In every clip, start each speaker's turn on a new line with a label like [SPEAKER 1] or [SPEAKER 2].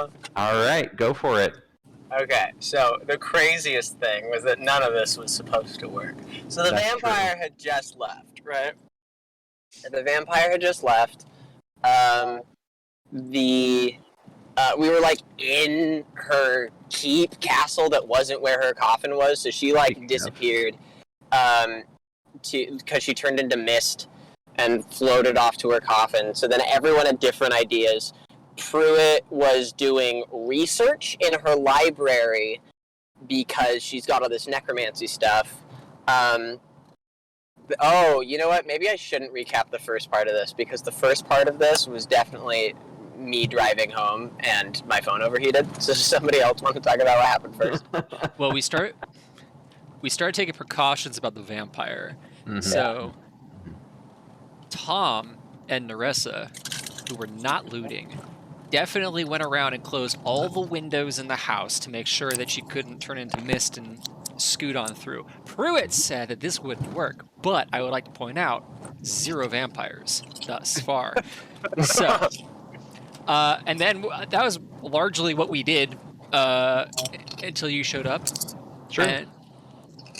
[SPEAKER 1] down.
[SPEAKER 2] All right, go for it.
[SPEAKER 1] Okay, so the craziest thing was that none of this was supposed to work. So the vampire had just left, right? The vampire had just left. We were like in her keep castle that wasn't where her coffin was, so she like disappeared because she turned into mist and floated off to her coffin. So then everyone had different ideas. Pruitt was doing research in her library because she's got all this necromancy stuff. Oh, you know what? Maybe I shouldn't recap the first part of this, because the first part of this was definitely me driving home and my phone overheated. So somebody else want to talk about what happened first?
[SPEAKER 3] Well, we started taking precautions about the vampire.
[SPEAKER 2] Mm-hmm.
[SPEAKER 3] So Tom and Nerissa, who were not looting, definitely went around and closed all the windows in the house to make sure that she couldn't turn into mist and scoot on through. Pruitt said that this wouldn't work, but I would like to point out 0 vampires thus far. So, and then that was largely what we did until you showed up.
[SPEAKER 2] Sure.
[SPEAKER 3] And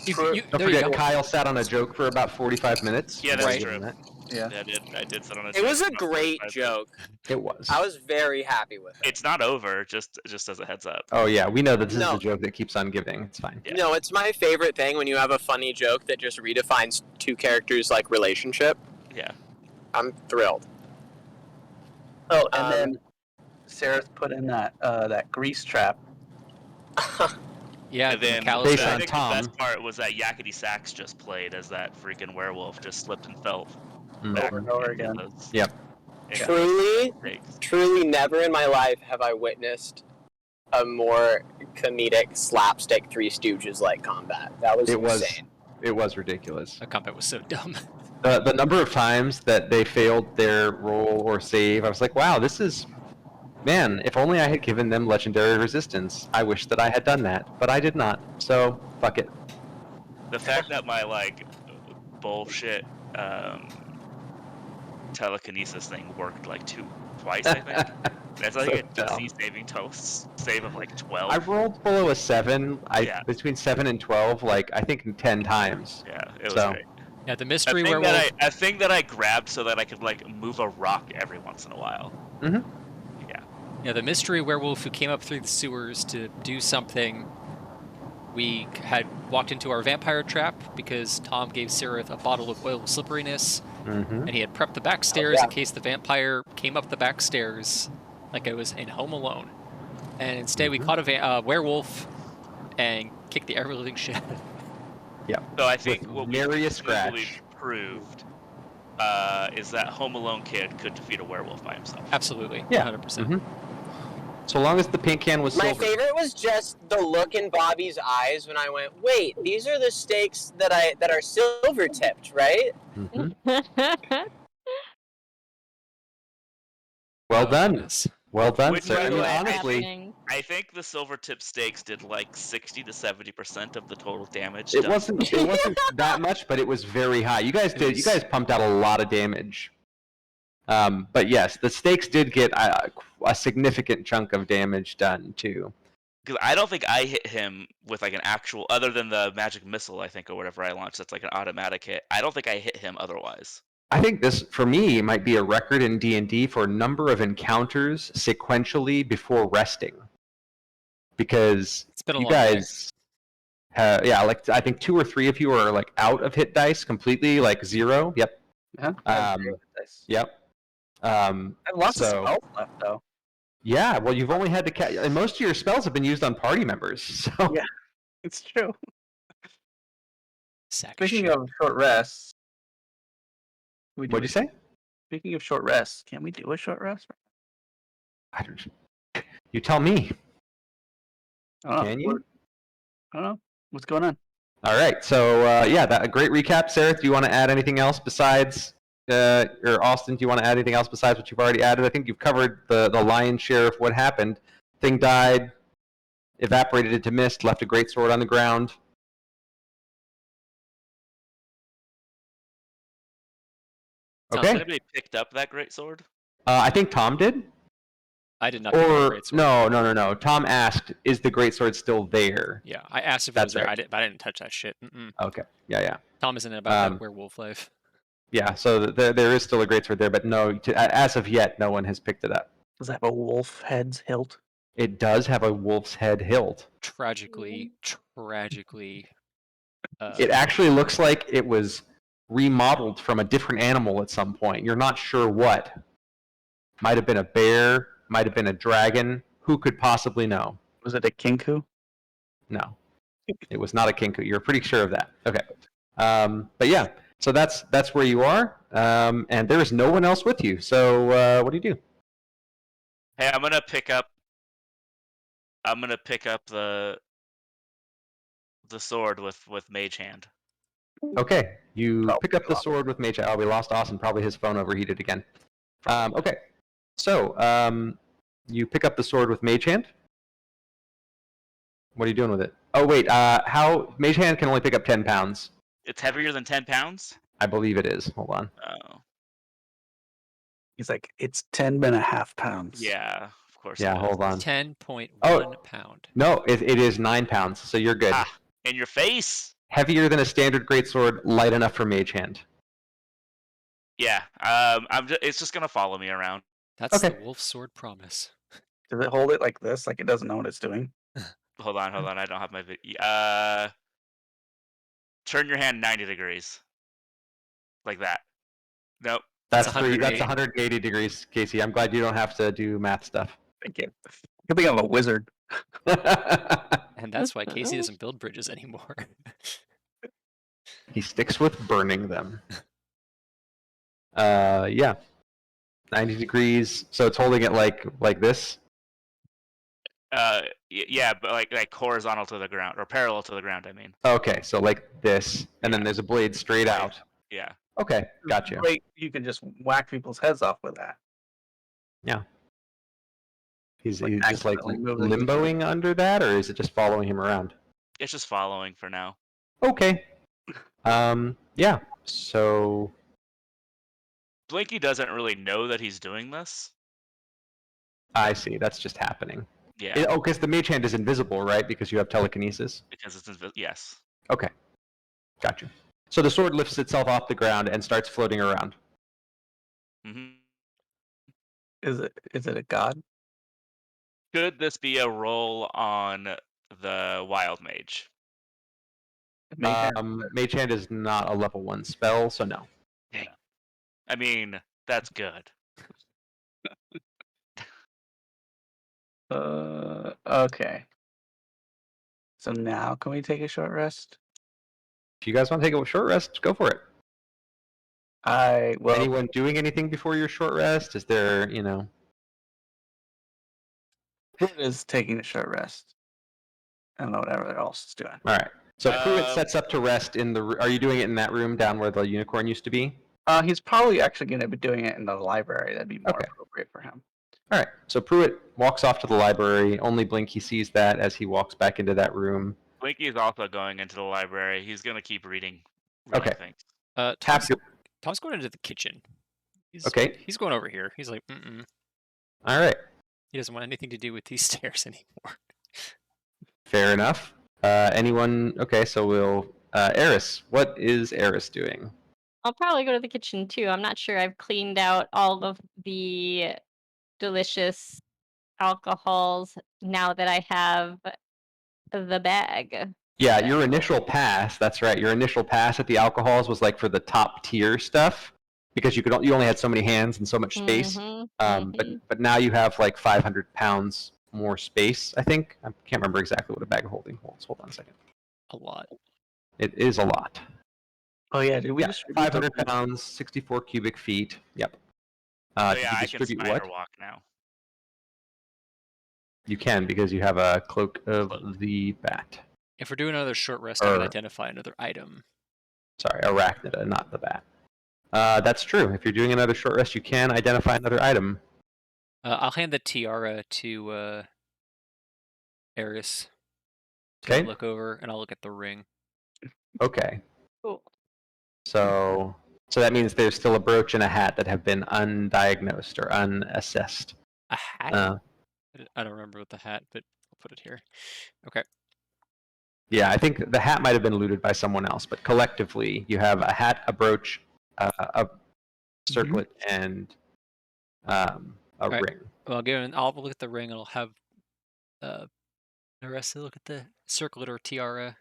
[SPEAKER 2] Don't forget, Kyle sat on a joke for about 45 minutes.
[SPEAKER 4] Yeah, that's
[SPEAKER 3] Right.
[SPEAKER 4] true.
[SPEAKER 1] Yeah.
[SPEAKER 4] I did sit on a
[SPEAKER 1] It was a great joke.
[SPEAKER 2] It was.
[SPEAKER 1] I was very happy with it.
[SPEAKER 4] It's not over, just as a heads up.
[SPEAKER 2] Oh yeah, we know that this is the joke that keeps on giving. It's fine.
[SPEAKER 4] Yeah.
[SPEAKER 1] No, it's my favorite thing when you have a funny joke that just redefines two characters' like relationship.
[SPEAKER 4] Yeah.
[SPEAKER 1] I'm thrilled.
[SPEAKER 5] Oh, and then Sarah put in that grease trap.
[SPEAKER 3] Yeah,
[SPEAKER 4] And then
[SPEAKER 2] Based
[SPEAKER 4] I
[SPEAKER 2] on
[SPEAKER 4] think
[SPEAKER 2] Tom.
[SPEAKER 4] the best part was that Yakety Sax just played as that freaking werewolf just slipped and fell
[SPEAKER 5] Over and over again.
[SPEAKER 2] Yep.
[SPEAKER 1] Truly never in my life have I witnessed a more comedic slapstick Three Stooges like combat. That was insane.
[SPEAKER 2] It was ridiculous.
[SPEAKER 3] The combat was so dumb.
[SPEAKER 2] The number of times that they failed their roll or save, I was like, wow, this is... Man, if only I had given them legendary resistance. I wish that I had done that, but I did not. So, fuck it.
[SPEAKER 4] The fact that my like bullshit telekinesis thing worked like twice, I think. That's like a DC saving save of like 12.
[SPEAKER 2] I rolled below a 7. Between 7 and 12, like I think 10 times.
[SPEAKER 4] Yeah, it was great.
[SPEAKER 3] Yeah, the mystery werewolf.
[SPEAKER 4] A thing that I grabbed so that I could like move a rock every once in a while.
[SPEAKER 2] Mm-hmm.
[SPEAKER 3] Yeah, the mystery werewolf who came up through the sewers to do something. We had walked into our vampire trap because Tom gave Sirith a bottle of oil of slipperiness, and he had prepped the back stairs in case the vampire came up the back stairs, like I was in Home Alone. And instead, we caught a werewolf and kicked the ever-living shit out of him.
[SPEAKER 2] Yep.
[SPEAKER 4] So I think what we
[SPEAKER 2] scratch
[SPEAKER 4] proved is that Home Alone kid could defeat a werewolf by himself.
[SPEAKER 3] Absolutely.
[SPEAKER 2] Yeah.
[SPEAKER 3] 100%.
[SPEAKER 2] Mm-hmm. So long as the pink can was silver.
[SPEAKER 1] My favorite was just the look in Bobby's eyes when I went, wait, these are the stakes that are silver tipped, right?
[SPEAKER 2] Mm-hmm. Well done. Well done,
[SPEAKER 4] Which,
[SPEAKER 2] sir.
[SPEAKER 4] by
[SPEAKER 2] I
[SPEAKER 4] the
[SPEAKER 2] mean,
[SPEAKER 4] way,
[SPEAKER 2] honestly,
[SPEAKER 4] I think the silver tip stakes did like 60 to 70% of the total damage.
[SPEAKER 2] it wasn't that much, but it was very high. You guys pumped out a lot of damage. But yes, the stakes did get a significant chunk of damage done too.
[SPEAKER 4] Because I don't think I hit him with like an actual, other than the magic missile, I think, or whatever I launched. That's like an automatic hit. I don't think I hit him otherwise.
[SPEAKER 2] I think this, for me, might be a record in D&D for number of encounters sequentially before resting. Because
[SPEAKER 3] It's been a
[SPEAKER 2] you
[SPEAKER 3] long
[SPEAKER 2] guys, like I think 2 or 3 of you are like out of hit dice completely, like 0. Yep. Yep.
[SPEAKER 5] I have lots of spells left though.
[SPEAKER 2] Yeah, well, you've only had to and most of your spells have been used on party members. So
[SPEAKER 5] yeah, it's true.
[SPEAKER 3] Speaking
[SPEAKER 5] of short rests,
[SPEAKER 2] what'd you say?
[SPEAKER 5] Speaking of short rests, can we do a short rest?
[SPEAKER 2] I don't. You tell me.
[SPEAKER 5] Can you? I don't know. What's going on?
[SPEAKER 2] All right. So a great recap. Sarah, do you want to add anything else besides? Or Austin, do you want to add anything else besides what you've already added? I think you've covered the lion's share of what happened. Thing died, evaporated into mist, left a great sword on the ground. Okay.
[SPEAKER 4] Has anybody picked up that great sword?
[SPEAKER 2] I think Tom did.
[SPEAKER 3] I did not. Pick the
[SPEAKER 2] Or
[SPEAKER 3] greatsword.
[SPEAKER 2] no. Tom asked, "Is the greatsword still there?"
[SPEAKER 3] Yeah, I asked if it
[SPEAKER 2] That's
[SPEAKER 3] was there.
[SPEAKER 2] right.
[SPEAKER 3] I didn't touch that shit.
[SPEAKER 2] Okay. Yeah.
[SPEAKER 3] Tom isn't about that werewolf life.
[SPEAKER 2] Yeah. So there is still a greatsword there, but no. As of yet, no one has picked it up.
[SPEAKER 5] Does it have a wolf head's hilt?
[SPEAKER 2] It does have a wolf's head hilt.
[SPEAKER 3] Tragically.
[SPEAKER 2] It actually looks like it was remodeled from a different animal at some point. You're not sure what. Might have been a bear. Might have been a dragon. Who could possibly know?
[SPEAKER 5] Was it a kinku?
[SPEAKER 2] No, it was not a kinku. You're pretty sure of that. Okay, but yeah, so that's where you are, and there is no one else with you. So what do you do?
[SPEAKER 4] Hey, I'm gonna pick up the sword with Mage Hand.
[SPEAKER 2] Okay, you pick up the sword with Mage. Oh, we lost Austin. Probably his phone overheated again. Okay, so you pick up the sword with Mage Hand. What are you doing with it? Oh wait, how Mage Hand can only pick up 10 pounds.
[SPEAKER 4] It's heavier than 10 pounds?
[SPEAKER 2] I believe it is. Hold on.
[SPEAKER 4] Oh.
[SPEAKER 5] He's like, it's 10.5 pounds.
[SPEAKER 4] Yeah, of course.
[SPEAKER 2] Yeah, hold on.
[SPEAKER 3] 10.1 pound.
[SPEAKER 2] No, it is 9 pounds, so you're good.
[SPEAKER 4] Ah, in your face.
[SPEAKER 2] Heavier than a standard greatsword, light enough for Mage Hand.
[SPEAKER 4] Yeah, it's just gonna follow me around.
[SPEAKER 3] That's the wolf sword promise.
[SPEAKER 5] Does it hold it like this, like it doesn't know what it's doing?
[SPEAKER 4] Hold on. I don't have my video. Turn your hand 90 degrees. Like that. Nope.
[SPEAKER 2] That's 180 degrees, Casey. I'm glad you don't have to do math stuff.
[SPEAKER 5] Thank you. Good thing I'm a wizard.
[SPEAKER 3] And that's why Casey doesn't build bridges anymore.
[SPEAKER 2] He sticks with burning them. Yeah. 90 degrees. So it's holding it like this?
[SPEAKER 4] Yeah, but like horizontal to the ground, or parallel to the ground, I mean.
[SPEAKER 2] Okay, so like this, and then there's a blade straight out.
[SPEAKER 4] Yeah.
[SPEAKER 2] Okay, gotcha.
[SPEAKER 5] Great, you can just whack people's heads off with that.
[SPEAKER 2] Yeah. He's
[SPEAKER 5] Like
[SPEAKER 2] just like
[SPEAKER 5] accidentally moving.
[SPEAKER 2] limboing under that, or is it just following him around?
[SPEAKER 4] It's just following for now.
[SPEAKER 2] Okay. Yeah. So
[SPEAKER 4] Blinky doesn't really know that he's doing this.
[SPEAKER 2] I see. That's just happening.
[SPEAKER 4] Yeah.
[SPEAKER 2] Because the Mage Hand is invisible, right? Because you have telekinesis.
[SPEAKER 4] Because it's yes.
[SPEAKER 2] Okay. Gotcha. So the sword lifts itself off the ground and starts floating around.
[SPEAKER 4] Mm-hmm.
[SPEAKER 5] Is it a god?
[SPEAKER 4] Could this be a roll on the Wild Mage?
[SPEAKER 2] Mage Hand is not a level 1 spell, so no.
[SPEAKER 4] Dang. I mean, that's good.
[SPEAKER 5] Okay. So now can we take a short rest?
[SPEAKER 2] If you guys want to take a short rest, go for it. Anyone doing anything before your short rest? Is there,
[SPEAKER 5] Pruitt is taking a short rest. I don't know what everyone else is doing.
[SPEAKER 2] All right. So Pruitt sets up to rest in the. Are you doing it in that room down where the unicorn used to be?
[SPEAKER 5] He's probably actually going to be doing it in the library. That'd be more appropriate for him.
[SPEAKER 2] All right. So Pruitt walks off to the library. Only Blinky sees that as he walks back into that room.
[SPEAKER 4] Blinky is also going into the library. He's going to keep reading things.
[SPEAKER 3] Tom's going into the kitchen. He's going over here. He's like,
[SPEAKER 2] All right.
[SPEAKER 3] He doesn't want anything to do with these stairs anymore.
[SPEAKER 2] Fair enough. Anyone? Okay, so we'll. Eris, what is Eris doing?
[SPEAKER 6] I'll probably go to the kitchen too. I'm not sure I've cleaned out all of the delicious alcohols now that I have the bag.
[SPEAKER 2] Yeah, your initial pass. That's right. Your initial pass at the alcohols was like for the top tier stuff because you only had so many hands and so much space. But now you have like 500 pounds more space. I think I can't remember exactly what a bag of holding holds. Hold on a second.
[SPEAKER 3] A lot.
[SPEAKER 2] It is a lot.
[SPEAKER 5] Oh yeah, did we
[SPEAKER 2] just 500 pounds, 64 cubic feet. Yep.
[SPEAKER 4] I can spider walk now.
[SPEAKER 2] You can because you have a cloak of the bat.
[SPEAKER 3] If we're doing another short rest, I can identify another item.
[SPEAKER 2] Sorry, arachnida, not the bat. That's true. If you're doing another short rest, you can identify another item.
[SPEAKER 3] I'll hand the tiara to Eris.
[SPEAKER 2] Okay.
[SPEAKER 3] Look over, and I'll look at the ring.
[SPEAKER 2] Okay.
[SPEAKER 6] Cool.
[SPEAKER 2] So that means there's still a brooch and a hat that have been undiagnosed or unassessed.
[SPEAKER 3] A hat? I don't remember with the hat, but I'll put it here. Okay.
[SPEAKER 2] Yeah, I think the hat might have been looted by someone else, but collectively you have a hat, a brooch, a circlet, and a
[SPEAKER 3] Right.
[SPEAKER 2] ring.
[SPEAKER 3] Well, I'll look at the ring. I'll have the rest look at the circlet or tiara.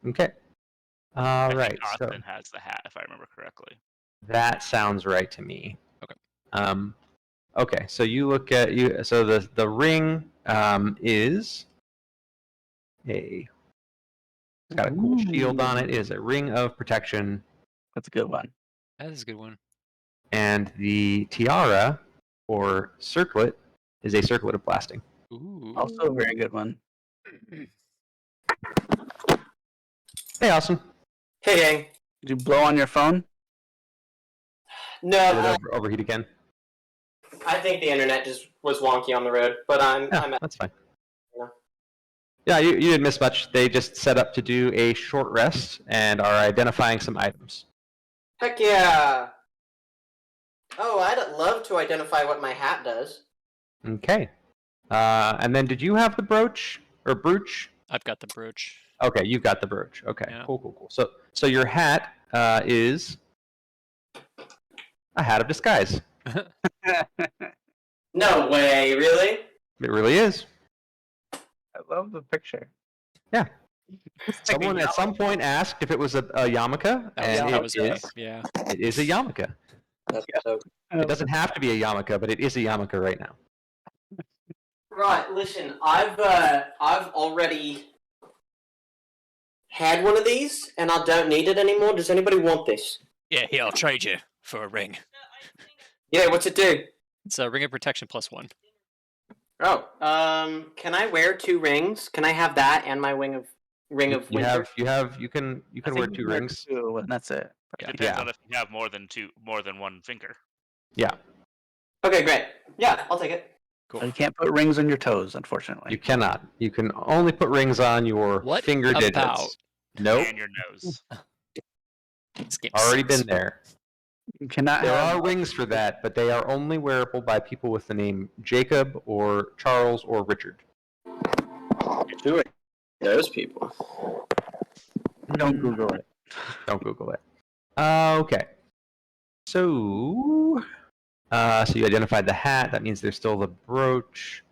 [SPEAKER 2] Okay.
[SPEAKER 4] I
[SPEAKER 2] All
[SPEAKER 4] think
[SPEAKER 2] right. So
[SPEAKER 4] Austin has the hat, if I remember correctly.
[SPEAKER 2] that sounds right to me.
[SPEAKER 3] Okay.
[SPEAKER 2] Okay. So you look at you. So the ring is a. It's got a cool shield on it. It is a ring of protection.
[SPEAKER 5] That's a good one.
[SPEAKER 3] That is a good one.
[SPEAKER 2] And the tiara or circlet is a circlet of blasting.
[SPEAKER 3] Ooh.
[SPEAKER 5] Also a very good one.
[SPEAKER 2] Hey, Austin.
[SPEAKER 1] Hey, gang.
[SPEAKER 5] Did you blow on your phone?
[SPEAKER 2] Did it
[SPEAKER 1] No,
[SPEAKER 2] overheat again?
[SPEAKER 1] I think the internet just was wonky on the road, but I'm
[SPEAKER 2] That's fine.
[SPEAKER 1] Yeah.
[SPEAKER 2] Yeah, you didn't miss much. They just set up to do a short rest and are identifying some items.
[SPEAKER 1] Heck yeah. Oh, I'd love to identify what my hat does.
[SPEAKER 2] Okay. And then did you have the brooch or brooch?
[SPEAKER 3] I've got the brooch.
[SPEAKER 2] Okay, you've got the brooch. Okay,
[SPEAKER 3] Yeah.
[SPEAKER 2] cool. So your hat is a hat of disguise.
[SPEAKER 1] No way, really?
[SPEAKER 2] It really is.
[SPEAKER 5] I love the picture.
[SPEAKER 2] Yeah. Someone at some point asked if it was a yarmulke, and
[SPEAKER 3] That was me.
[SPEAKER 2] it is.
[SPEAKER 3] Yeah.
[SPEAKER 2] It is a yarmulke.
[SPEAKER 1] That's so.
[SPEAKER 2] It doesn't have to be a yarmulke, but it is a yarmulke right now.
[SPEAKER 1] Right. Listen, I've already had one of these, and I don't need it anymore. Does anybody want this?
[SPEAKER 3] Yeah, here, I'll trade you for a ring.
[SPEAKER 1] Yeah. What's it do?
[SPEAKER 3] It's a ring of protection +1.
[SPEAKER 1] Oh. Can I wear 2 rings? Can I have that and my ring of winter?
[SPEAKER 2] You can wear 2 rings.
[SPEAKER 5] 2, and that's it.
[SPEAKER 3] Yeah.
[SPEAKER 4] Depends on if you have more than one finger.
[SPEAKER 2] Yeah.
[SPEAKER 1] Okay, great. Yeah, I'll take it.
[SPEAKER 5] Cool. You can't put rings on your toes, unfortunately.
[SPEAKER 2] You cannot. You can only put rings on your
[SPEAKER 3] What
[SPEAKER 2] finger
[SPEAKER 3] about-
[SPEAKER 2] digits. Nope.
[SPEAKER 4] And your nose.
[SPEAKER 3] This game
[SPEAKER 2] Already
[SPEAKER 3] sucks.
[SPEAKER 2] been there.
[SPEAKER 5] You cannot
[SPEAKER 2] There
[SPEAKER 5] have.
[SPEAKER 2] are rings for that, but they are only wearable by people with the name Jacob or Charles or Richard.
[SPEAKER 1] Who are those people?
[SPEAKER 5] Don't Google it.
[SPEAKER 2] Don't Google it. Okay. So you identified the hat. That means there's still the brooch.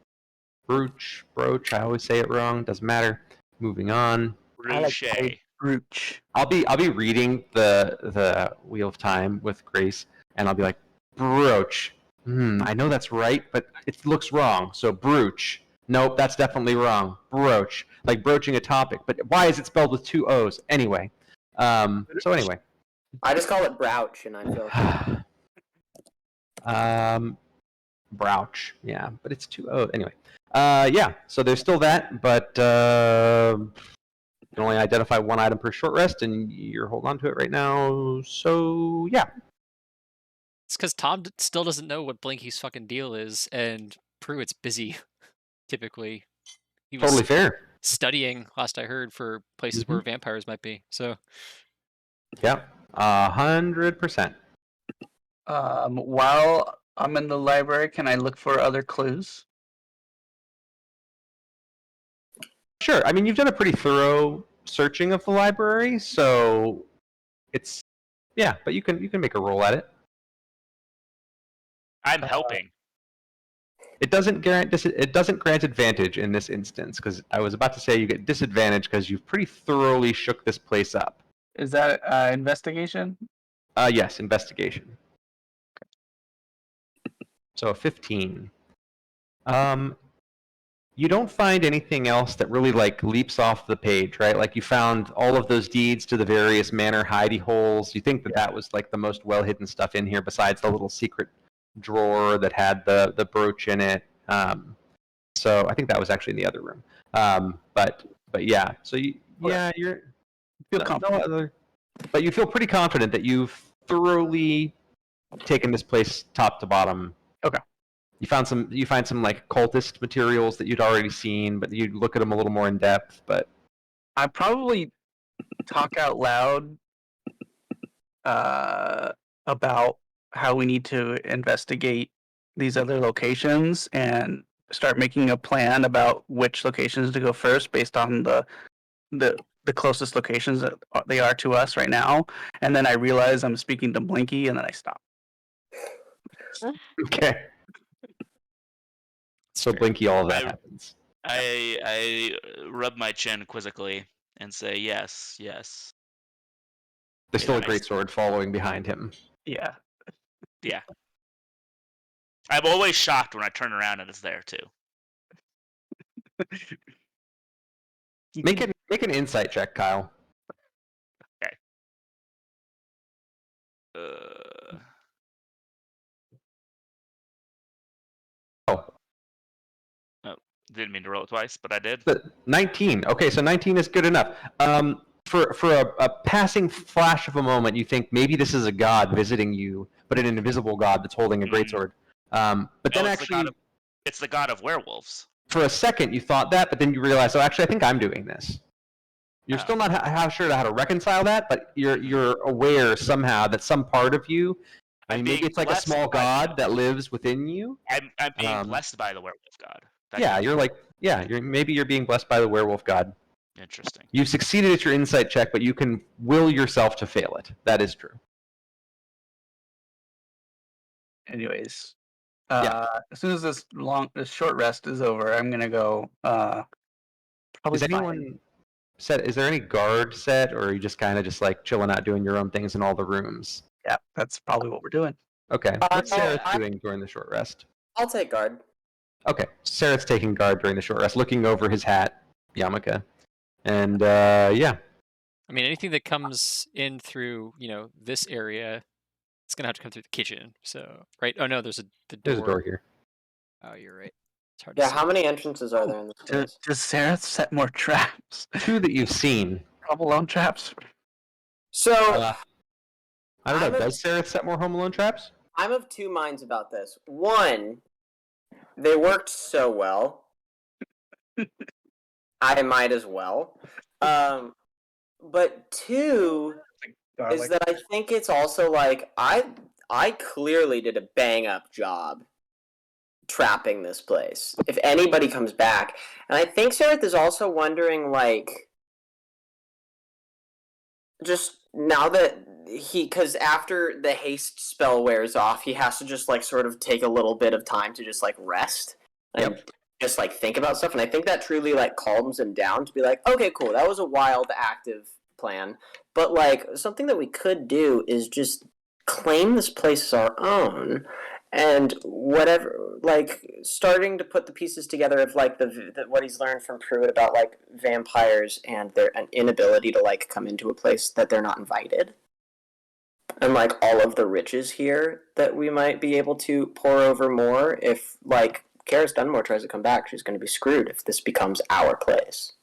[SPEAKER 2] Brooch. I always say it wrong. Doesn't matter. Moving on.
[SPEAKER 4] Brooche.
[SPEAKER 5] Brooch.
[SPEAKER 2] I'll be reading the Wheel of Time with Grace, and I'll be like, brooch. I know that's right, but it looks wrong. So brooch. Nope, that's definitely wrong. Brooch. Like broaching a topic, but why is it spelled with 2 O's? Anyway. So anyway.
[SPEAKER 1] I just call it Brouch, and I feel.
[SPEAKER 2] Brouch. Yeah, but it's 2 O's. Anyway. Yeah, so there's still that, but you can only identify 1 item per short rest, and you're holding on to it right now. So yeah.
[SPEAKER 3] It's because Tom still doesn't know what Blinky's fucking deal is, and Pruitt's busy. Typically, he was
[SPEAKER 2] Totally fair.
[SPEAKER 3] studying. Last I heard, for places where vampires might be. So
[SPEAKER 2] Yeah, 100%.
[SPEAKER 5] While I'm in the library, can I look for other clues?
[SPEAKER 2] Sure. I mean, you've done a pretty thorough searching of the library, so it's but you can make a roll at it.
[SPEAKER 4] I'm helping.
[SPEAKER 2] It doesn't grant advantage in this instance, because I was about to say you get disadvantage because you've pretty thoroughly shook this place up.
[SPEAKER 5] Is that investigation?
[SPEAKER 2] Yes, investigation. So a 15. You don't find anything else that really leaps off the page, right? Like you found all of those deeds to the various manor hidey holes. You think that was like the most well hidden stuff in here, besides the little secret drawer that had the brooch in it. So I think that was actually in the other room. But yeah. So you
[SPEAKER 5] Feel confident.
[SPEAKER 2] but you feel pretty confident that you've thoroughly taken this place top to bottom.
[SPEAKER 5] Okay.
[SPEAKER 2] You find some like cultist materials that you'd already seen, but you look at them a little more in depth. But
[SPEAKER 5] I probably talk out loud about how we need to investigate these other locations and start making a plan about which locations to go first based on the closest locations that they are to us right now. And then I realize I'm speaking to Blinky, and then I stop.
[SPEAKER 2] Okay. So Blinky, all of that
[SPEAKER 4] I-
[SPEAKER 2] happens.
[SPEAKER 4] I rub my chin quizzically and say yes.
[SPEAKER 2] There's
[SPEAKER 4] Yeah,
[SPEAKER 2] still a
[SPEAKER 4] that
[SPEAKER 2] great
[SPEAKER 4] makes-
[SPEAKER 2] sword following behind him.
[SPEAKER 5] Yeah.
[SPEAKER 4] Yeah. I'm always shocked when I turn around and it's there too.
[SPEAKER 2] Make an insight check, Kyle. Oh,
[SPEAKER 4] Didn't mean to roll it twice, but I did.
[SPEAKER 2] 19. Okay, so 19 is good enough. For a passing flash of a moment, you think maybe this is a god visiting you, but an invisible god that's holding a greatsword. But then actually,
[SPEAKER 4] it's the god of werewolves.
[SPEAKER 2] for a second, you thought that, but then you realized, oh, actually, I think I'm doing this. You're
[SPEAKER 4] Oh.
[SPEAKER 2] still not sure how to reconcile that, but you're aware somehow that some part of you, I mean, maybe it's like a small god that lives within you.
[SPEAKER 4] I'm being blessed by the werewolf god.
[SPEAKER 2] Maybe you're being blessed by the werewolf god.
[SPEAKER 4] Interesting.
[SPEAKER 2] You've succeeded at your insight check, but you can will yourself to fail it. That is true.
[SPEAKER 5] Anyways, as soon as this short rest is over, I'm gonna go. Probably.
[SPEAKER 2] Is anyone set? Is there any guard set, or are you just kind of just like chilling out, doing your own things in all the rooms?
[SPEAKER 5] Yeah, that's probably what we're doing.
[SPEAKER 2] Okay. What's
[SPEAKER 1] no,
[SPEAKER 2] Sarah doing during the short rest?
[SPEAKER 1] I'll take guard.
[SPEAKER 2] Okay, Sarah's taking guard during the short rest, looking over his hat, Yamaka, and yeah.
[SPEAKER 3] I mean, anything that comes in through, this area, it's gonna have to come through the kitchen. So, right? Oh no, there's a door.
[SPEAKER 2] There's a door here.
[SPEAKER 3] Oh, you're right. It's hard to
[SPEAKER 1] Yeah,
[SPEAKER 3] see.
[SPEAKER 1] how many entrances are there in this place?
[SPEAKER 5] Does Sarah set more traps?
[SPEAKER 2] 2 that you've seen.
[SPEAKER 5] Home Alone traps?
[SPEAKER 1] So,
[SPEAKER 2] I don't know.
[SPEAKER 1] I'm a-
[SPEAKER 2] Does Sarah set more Home Alone traps?
[SPEAKER 1] I'm of two minds about this. One, they worked so well. I might as well. But two is that I think it's also like I clearly did a bang up job trapping this place. If anybody comes back, and I think Sareth is also wondering like just now that because after the haste spell wears off, he has to just like sort of take a little bit of time to just like rest and just like think about stuff. And I think that truly like calms him down to be like, okay, cool, that was a wild active plan, but like something that we could do is just claim this place as our own. And whatever, like starting to put the pieces together of like the what he's learned from Pruitt about like vampires and their an inability to like come into a place that they're not invited, and like all of the riches here that we might be able to pour over more if like Karis Dunmore tries to come back, she's going to be screwed if this becomes our place.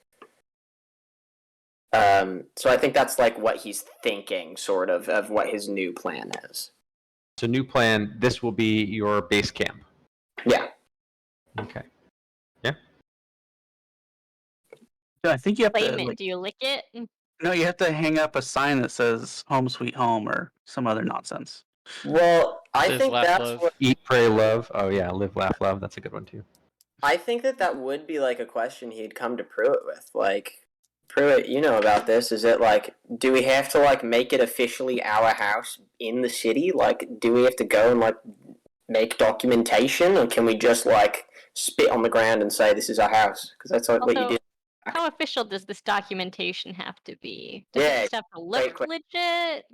[SPEAKER 1] So I think that's like what he's thinking, sort of what his new plan is.
[SPEAKER 2] So new plan. This will be your base camp.
[SPEAKER 1] Yeah.
[SPEAKER 2] Okay. Yeah.
[SPEAKER 5] I think you have
[SPEAKER 6] Claim
[SPEAKER 5] to.
[SPEAKER 6] it.
[SPEAKER 5] Like,
[SPEAKER 6] Do you lick it?
[SPEAKER 5] no, you have to hang up a sign that says "Home Sweet Home" or some other nonsense.
[SPEAKER 1] Well, I
[SPEAKER 3] Live,
[SPEAKER 1] think
[SPEAKER 3] laugh,
[SPEAKER 1] that's
[SPEAKER 3] love.
[SPEAKER 1] what
[SPEAKER 2] Eat, pray, love. Oh yeah, live, laugh, love. That's a good one too.
[SPEAKER 1] I think that would be like a question he'd come to Pruitt with. Like, Pruitt, you know about this. Is it like, do we have to like make it officially our house in the city? Like, do we have to go and like make documentation, or can we just like spit on the ground and say this is our house? Because that's like what you
[SPEAKER 6] Also,
[SPEAKER 1] did.
[SPEAKER 6] How official does this documentation have to be? Does
[SPEAKER 1] Yeah,
[SPEAKER 6] it just have to look
[SPEAKER 1] great
[SPEAKER 6] legit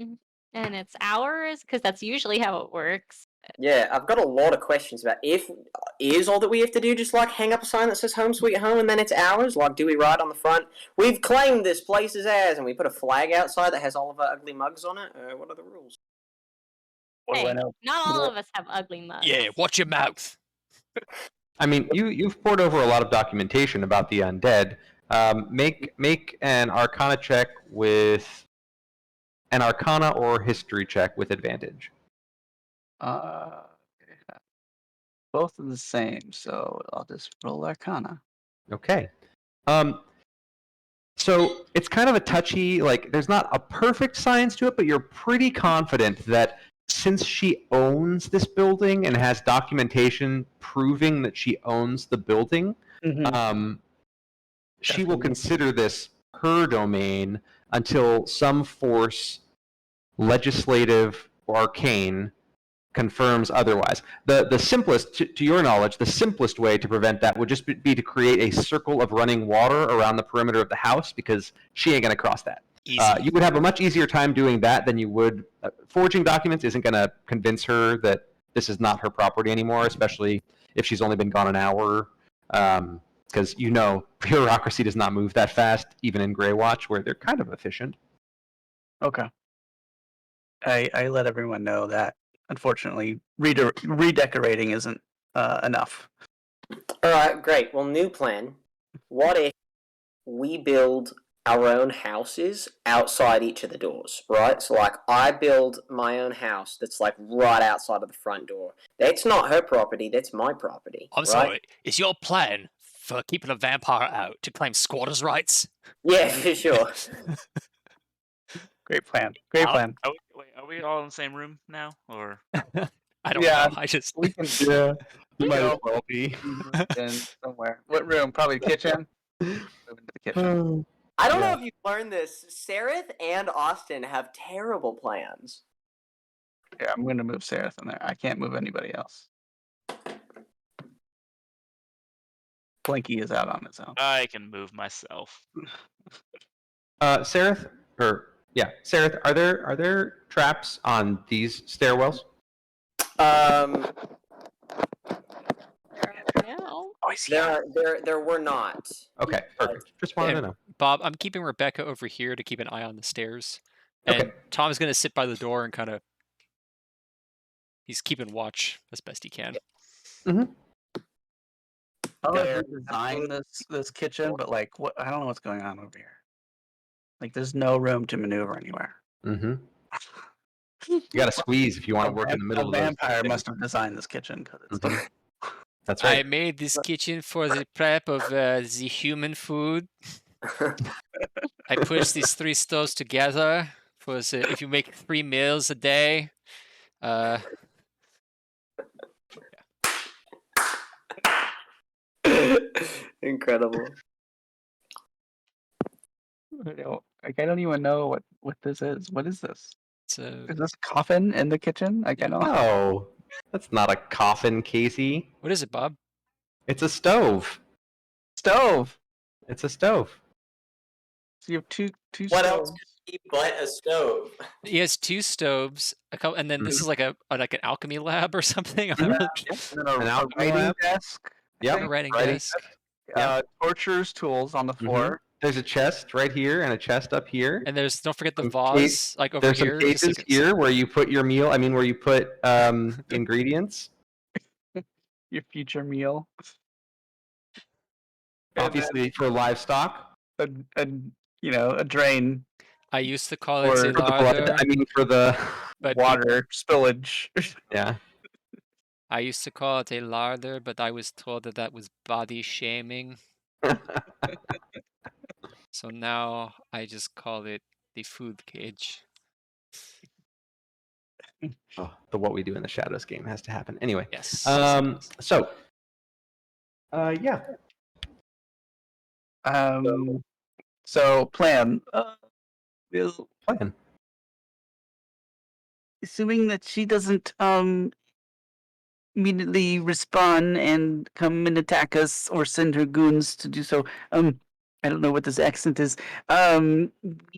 [SPEAKER 6] and it's ours? Because that's usually how it works.
[SPEAKER 1] Yeah, I've got a lot of questions about if is all that we have to do just like hang up a sign that says "Home Sweet Home" and then it's ours. Like, do we write on the front, "We've claimed this place as ours," and we put a flag outside that has all of our ugly mugs on it? What are the rules?
[SPEAKER 5] What do
[SPEAKER 6] Hey,
[SPEAKER 5] I know?
[SPEAKER 6] not all of us have ugly mugs.
[SPEAKER 3] Yeah, watch your mouth.
[SPEAKER 2] I mean, you've poured over a lot of documentation about the undead. Make an Arcana check with an Arcana or History check with advantage.
[SPEAKER 5] Both are the same, so I'll just roll Arcana.
[SPEAKER 2] Okay. So it's kind of a touchy, like there's not a perfect science to it, but you're pretty confident that since she owns this building and has documentation proving that she owns the building, she will consider this her domain until some force, legislative or arcane, confirms otherwise. The simplest, to your knowledge, the simplest way to prevent that would just be to create a circle of running water around the perimeter of the house, because she ain't going to cross that. You would have a much easier time doing that than you would. Forging documents isn't going to convince her that this is not her property anymore, especially if she's only been gone an hour. Because bureaucracy does not move that fast, even in Greywatch, where they're kind of efficient.
[SPEAKER 5] Okay. I let everyone know that, unfortunately, redecorating isn't enough.
[SPEAKER 1] All right, great. Well, new plan. What if we build our own houses outside each of the doors, right? So, like, I build my own house that's, like, right outside of the front door. That's not her property, that's my property.
[SPEAKER 3] I'm sorry, is your plan for keeping a vampire out to claim squatters' rights?
[SPEAKER 1] Yeah, for sure.
[SPEAKER 5] Great plan. Great plan.
[SPEAKER 4] Are we all in the same room now, or?
[SPEAKER 3] I don't know. I just
[SPEAKER 5] We can.
[SPEAKER 2] Yeah, you might as
[SPEAKER 5] go
[SPEAKER 2] well be.
[SPEAKER 5] in somewhere. What room? Probably kitchen. Move into the kitchen.
[SPEAKER 1] I don't know if you've learned this. Sareth and Austin have terrible plans.
[SPEAKER 5] Yeah, I'm going to move Sareth in there. I can't move anybody else. Blinky is out on his own.
[SPEAKER 4] I can move myself.
[SPEAKER 2] Sareth, Sareth, are there traps on these stairwells?
[SPEAKER 6] No.
[SPEAKER 1] There were not.
[SPEAKER 2] Okay, perfect. Just wanted to know.
[SPEAKER 3] Bob, I'm keeping Rebecca over here to keep an eye on the stairs. And
[SPEAKER 2] Okay.
[SPEAKER 3] Tom's going to sit by the door and kind of... He's keeping watch as best he can.
[SPEAKER 5] I'll design this kitchen, but like, what? I don't know what's going on over here. Like, there's no room to maneuver anywhere.
[SPEAKER 2] Mm-hmm. You got to squeeze if you want to work in the middle
[SPEAKER 5] A
[SPEAKER 2] of those.
[SPEAKER 5] vampire must have designed this kitchen because it's.
[SPEAKER 2] That's
[SPEAKER 3] I
[SPEAKER 2] right.
[SPEAKER 3] made this kitchen for the prep of the human food. I pushed these 3 stoves together for if you make 3 meals a day.
[SPEAKER 1] Incredible.
[SPEAKER 5] I don't even know what this is. What is this?
[SPEAKER 3] It's a,
[SPEAKER 5] Is this a coffin in the kitchen? Like, I don't know.
[SPEAKER 2] No, that's not a coffin, Casey.
[SPEAKER 3] what is it, Bob?
[SPEAKER 2] It's a stove.
[SPEAKER 5] Stove.
[SPEAKER 2] It's a stove.
[SPEAKER 5] So you have two
[SPEAKER 1] What
[SPEAKER 5] stoves.
[SPEAKER 1] else could be but a stove?
[SPEAKER 3] He has 2 stoves, and then this is like an alchemy lab or something. I'm not really sure.
[SPEAKER 5] And then
[SPEAKER 2] An
[SPEAKER 5] a
[SPEAKER 2] alchemy
[SPEAKER 5] writing
[SPEAKER 2] lab?
[SPEAKER 5] desk.
[SPEAKER 2] Yep.
[SPEAKER 3] A writing
[SPEAKER 2] Writing
[SPEAKER 3] desk.
[SPEAKER 5] Torturer's tools on the floor.
[SPEAKER 2] There's a chest right here and a chest up here.
[SPEAKER 3] And don't forget the
[SPEAKER 2] Some
[SPEAKER 3] vase, like over
[SPEAKER 2] There's
[SPEAKER 3] here.
[SPEAKER 2] some
[SPEAKER 3] just
[SPEAKER 2] cases
[SPEAKER 3] like
[SPEAKER 2] here where you put your meal. Where you put ingredients.
[SPEAKER 5] Your future meal.
[SPEAKER 2] Obviously for livestock.
[SPEAKER 5] A drain
[SPEAKER 3] I used to call it
[SPEAKER 5] Or
[SPEAKER 3] a
[SPEAKER 2] For the blood.
[SPEAKER 3] larder,
[SPEAKER 2] For the
[SPEAKER 3] but
[SPEAKER 5] water spillage.
[SPEAKER 2] yeah.
[SPEAKER 3] I used to call it a larder, but I was told that was body shaming. So now I just call it the food cage.
[SPEAKER 2] Oh, the What We Do in the Shadows game has to happen. Anyway.
[SPEAKER 3] Yes.
[SPEAKER 2] So. Yeah.
[SPEAKER 5] So plan.
[SPEAKER 2] Plan.
[SPEAKER 5] Assuming that she doesn't immediately respond and come and attack us or send her goons to do so. I don't know what this accent is. We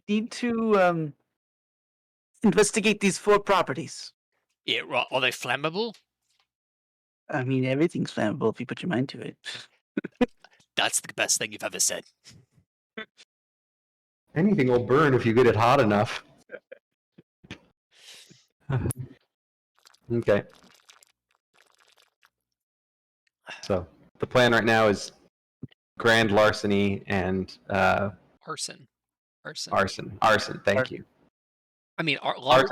[SPEAKER 5] need to investigate these 4 properties.
[SPEAKER 3] Yeah, right. Are they flammable?
[SPEAKER 5] I mean, everything's flammable if you put your mind to it.
[SPEAKER 3] That's the best thing you've ever said.
[SPEAKER 2] Anything will burn if you get it hot enough. Okay. So the plan right now is grand larceny and
[SPEAKER 3] Arson.
[SPEAKER 2] arson. Thank you.
[SPEAKER 3] I mean,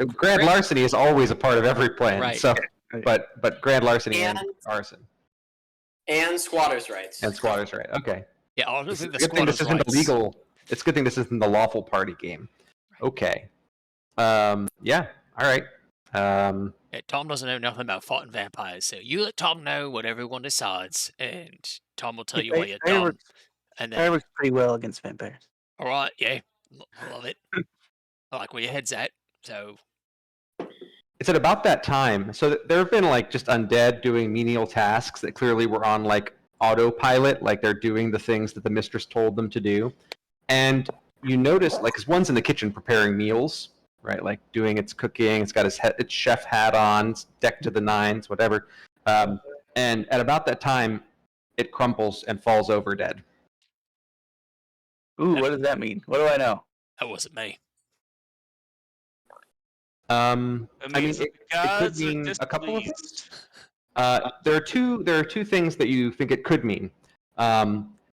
[SPEAKER 2] Grand larceny is always a part of every plan.
[SPEAKER 3] Right.
[SPEAKER 2] So, but grand larceny and arson
[SPEAKER 1] And squatters' rights.
[SPEAKER 2] and squatters' right. Okay.
[SPEAKER 3] Yeah, all
[SPEAKER 2] It's
[SPEAKER 3] the
[SPEAKER 2] a good thing this isn't
[SPEAKER 3] rights.
[SPEAKER 2] illegal. It's a good thing this isn't the lawful party game. Okay. Yeah. All right. Um,
[SPEAKER 3] Yeah, Tom doesn't know nothing about fighting vampires, so you let Tom know what everyone decides, and Tom will tell you why you're dumb. And
[SPEAKER 5] Fire
[SPEAKER 3] then,
[SPEAKER 5] works pretty well against vampires.
[SPEAKER 3] all right, yeah, I love it. I like where your head's at. So,
[SPEAKER 2] it's at about that time. So there have been like just undead doing menial tasks that clearly were on like autopilot, like they're doing the things that the mistress told them to do. And you notice, like, 'cause one's in the kitchen preparing meals, right? Like doing its cooking. It's got its chef hat on, it's decked to the nines, whatever. And at about that time, it crumples and falls over dead.
[SPEAKER 5] Ooh, what does that mean? What do I know?
[SPEAKER 3] that wasn't me.
[SPEAKER 2] I
[SPEAKER 4] It
[SPEAKER 2] mean,
[SPEAKER 4] means
[SPEAKER 2] it
[SPEAKER 4] the
[SPEAKER 2] could
[SPEAKER 4] gods are
[SPEAKER 2] mean a couple of things.
[SPEAKER 4] displeased.
[SPEAKER 2] There are two things that you think it could mean.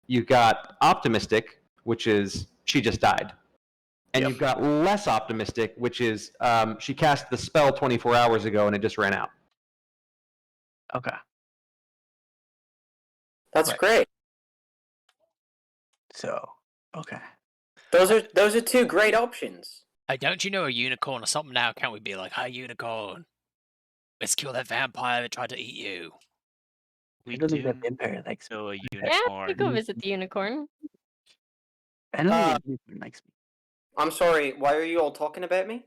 [SPEAKER 2] You've got optimistic, which is she just died, and you've got less optimistic, which is she cast the spell 24 hours ago and it just ran out.
[SPEAKER 5] Okay.
[SPEAKER 1] That's
[SPEAKER 5] Right.
[SPEAKER 1] great.
[SPEAKER 5] So, okay.
[SPEAKER 1] Those are two great options.
[SPEAKER 3] Hey, don't you know a unicorn or something now? Can't we be like, hey, unicorn, let's kill that vampire that tried to eat you?
[SPEAKER 5] I
[SPEAKER 4] We
[SPEAKER 5] don't think
[SPEAKER 4] do
[SPEAKER 5] that vampire likes me.
[SPEAKER 4] know a
[SPEAKER 6] Yeah, you
[SPEAKER 4] unicorn.
[SPEAKER 6] go visit the unicorn.
[SPEAKER 5] I don't think that unicorn likes me.
[SPEAKER 1] I'm sorry, why are you all talking about me?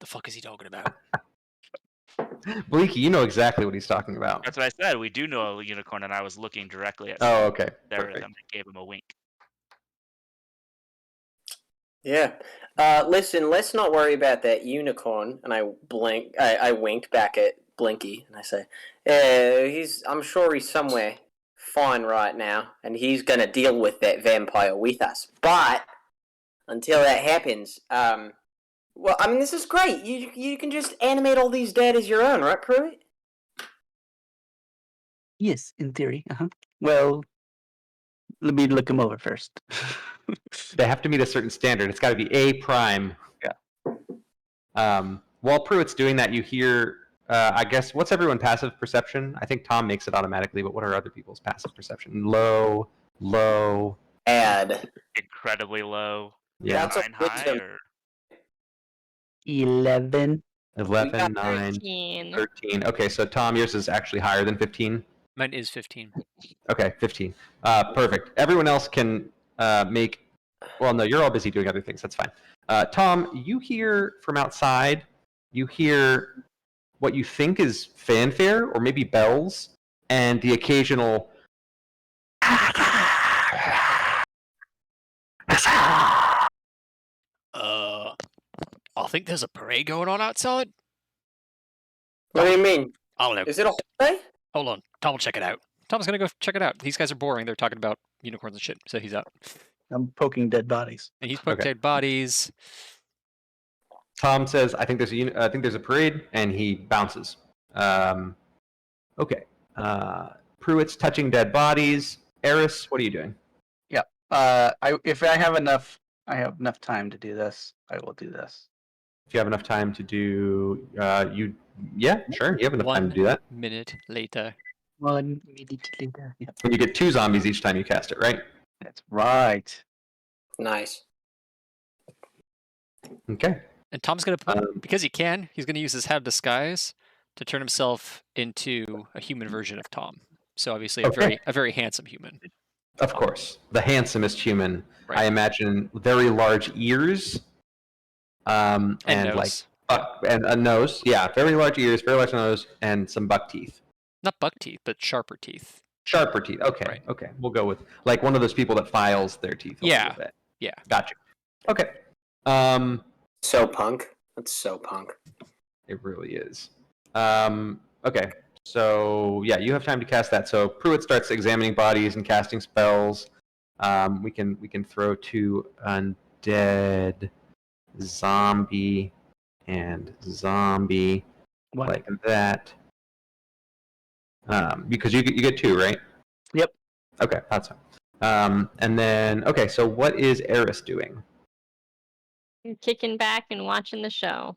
[SPEAKER 3] The fuck is he talking about?
[SPEAKER 2] Bleaky, you know exactly what he's talking about.
[SPEAKER 4] That's what I said. We do know a unicorn, and I was looking directly at
[SPEAKER 2] Oh, okay.
[SPEAKER 4] there,
[SPEAKER 2] Perfect.
[SPEAKER 4] and I gave him a wink.
[SPEAKER 1] Yeah. Listen, let's not worry about that unicorn. And I wink back at Blinky, and I say, I'm sure he's somewhere fine right now, and he's gonna deal with that vampire with us. But until that happens, well, I mean, this is great. You can just animate all these dead as your own, right, Pruitt?
[SPEAKER 5] Yes, in theory. Well, let me look him over first.
[SPEAKER 2] They have to meet a certain standard. It's got to be A prime.
[SPEAKER 5] Yeah.
[SPEAKER 2] While Pruitt's doing that, you hear, I guess, what's everyone passive perception? I think Tom makes it automatically, but what are other people's passive perception? Low, low.
[SPEAKER 1] Add.
[SPEAKER 4] Incredibly low.
[SPEAKER 2] Yeah.
[SPEAKER 1] That's a
[SPEAKER 4] 9 high,
[SPEAKER 1] wisdom.
[SPEAKER 4] or
[SPEAKER 5] 11.
[SPEAKER 2] 11, 9,
[SPEAKER 6] 13.
[SPEAKER 2] 13. Okay, so Tom, yours is actually higher than 15.
[SPEAKER 3] Mine is 15.
[SPEAKER 2] Okay, 15. Perfect. Everyone else can make. Well, no, you're all busy doing other things. That's fine. Tom, you hear from outside. You hear what you think is fanfare or maybe bells, and the occasional.
[SPEAKER 3] I think there's a parade going on outside.
[SPEAKER 1] What do you mean?
[SPEAKER 3] I don't know.
[SPEAKER 1] Is it a holiday?
[SPEAKER 3] Hold on. Tom will check it out. Tom's gonna go check it out. These guys are boring. They're talking about unicorns and shit, so he's out.
[SPEAKER 5] I'm poking dead bodies.
[SPEAKER 3] And he's poking
[SPEAKER 2] Okay.
[SPEAKER 3] dead bodies.
[SPEAKER 2] Tom says, "I think there's a parade," and he bounces. Okay. Pruitt's touching dead bodies. Eris, what are you doing?
[SPEAKER 5] If I have enough time to do this, I will do this.
[SPEAKER 2] If you have enough time to do, yeah, sure, you have enough time to do that.
[SPEAKER 3] 1 minute later.
[SPEAKER 5] 1 minute later. Yep.
[SPEAKER 2] And you get 2 zombies each time you cast it, right?
[SPEAKER 5] That's right.
[SPEAKER 1] Nice.
[SPEAKER 2] Okay.
[SPEAKER 3] And Tom's gonna put, because he can, he's gonna use his hat of disguise to turn himself into a human version of Tom. So obviously
[SPEAKER 2] Okay.
[SPEAKER 3] a very handsome human.
[SPEAKER 2] Of course, the handsomest human.
[SPEAKER 3] Right.
[SPEAKER 2] I imagine very large ears, and
[SPEAKER 3] nose.
[SPEAKER 2] and a nose. Yeah, very large ears, very large nose, and some buck teeth.
[SPEAKER 3] Not buck teeth, but sharper teeth.
[SPEAKER 2] Sharper teeth. Okay.
[SPEAKER 3] Right.
[SPEAKER 2] Okay. We'll go with like one of those people that files their teeth a
[SPEAKER 3] Yeah.
[SPEAKER 2] little bit.
[SPEAKER 3] Yeah.
[SPEAKER 2] Gotcha. Okay.
[SPEAKER 1] So punk. That's so punk.
[SPEAKER 2] It really is. Okay. So yeah, you have time to cast that. So Pruitt starts examining bodies and casting spells. We can throw 2 undead, zombie, and zombie
[SPEAKER 5] One.
[SPEAKER 2] like that. Because you get 2, right?
[SPEAKER 5] Yep.
[SPEAKER 2] Okay, that's fine. And then okay, so what is Eris doing?
[SPEAKER 6] Kicking back and watching the show.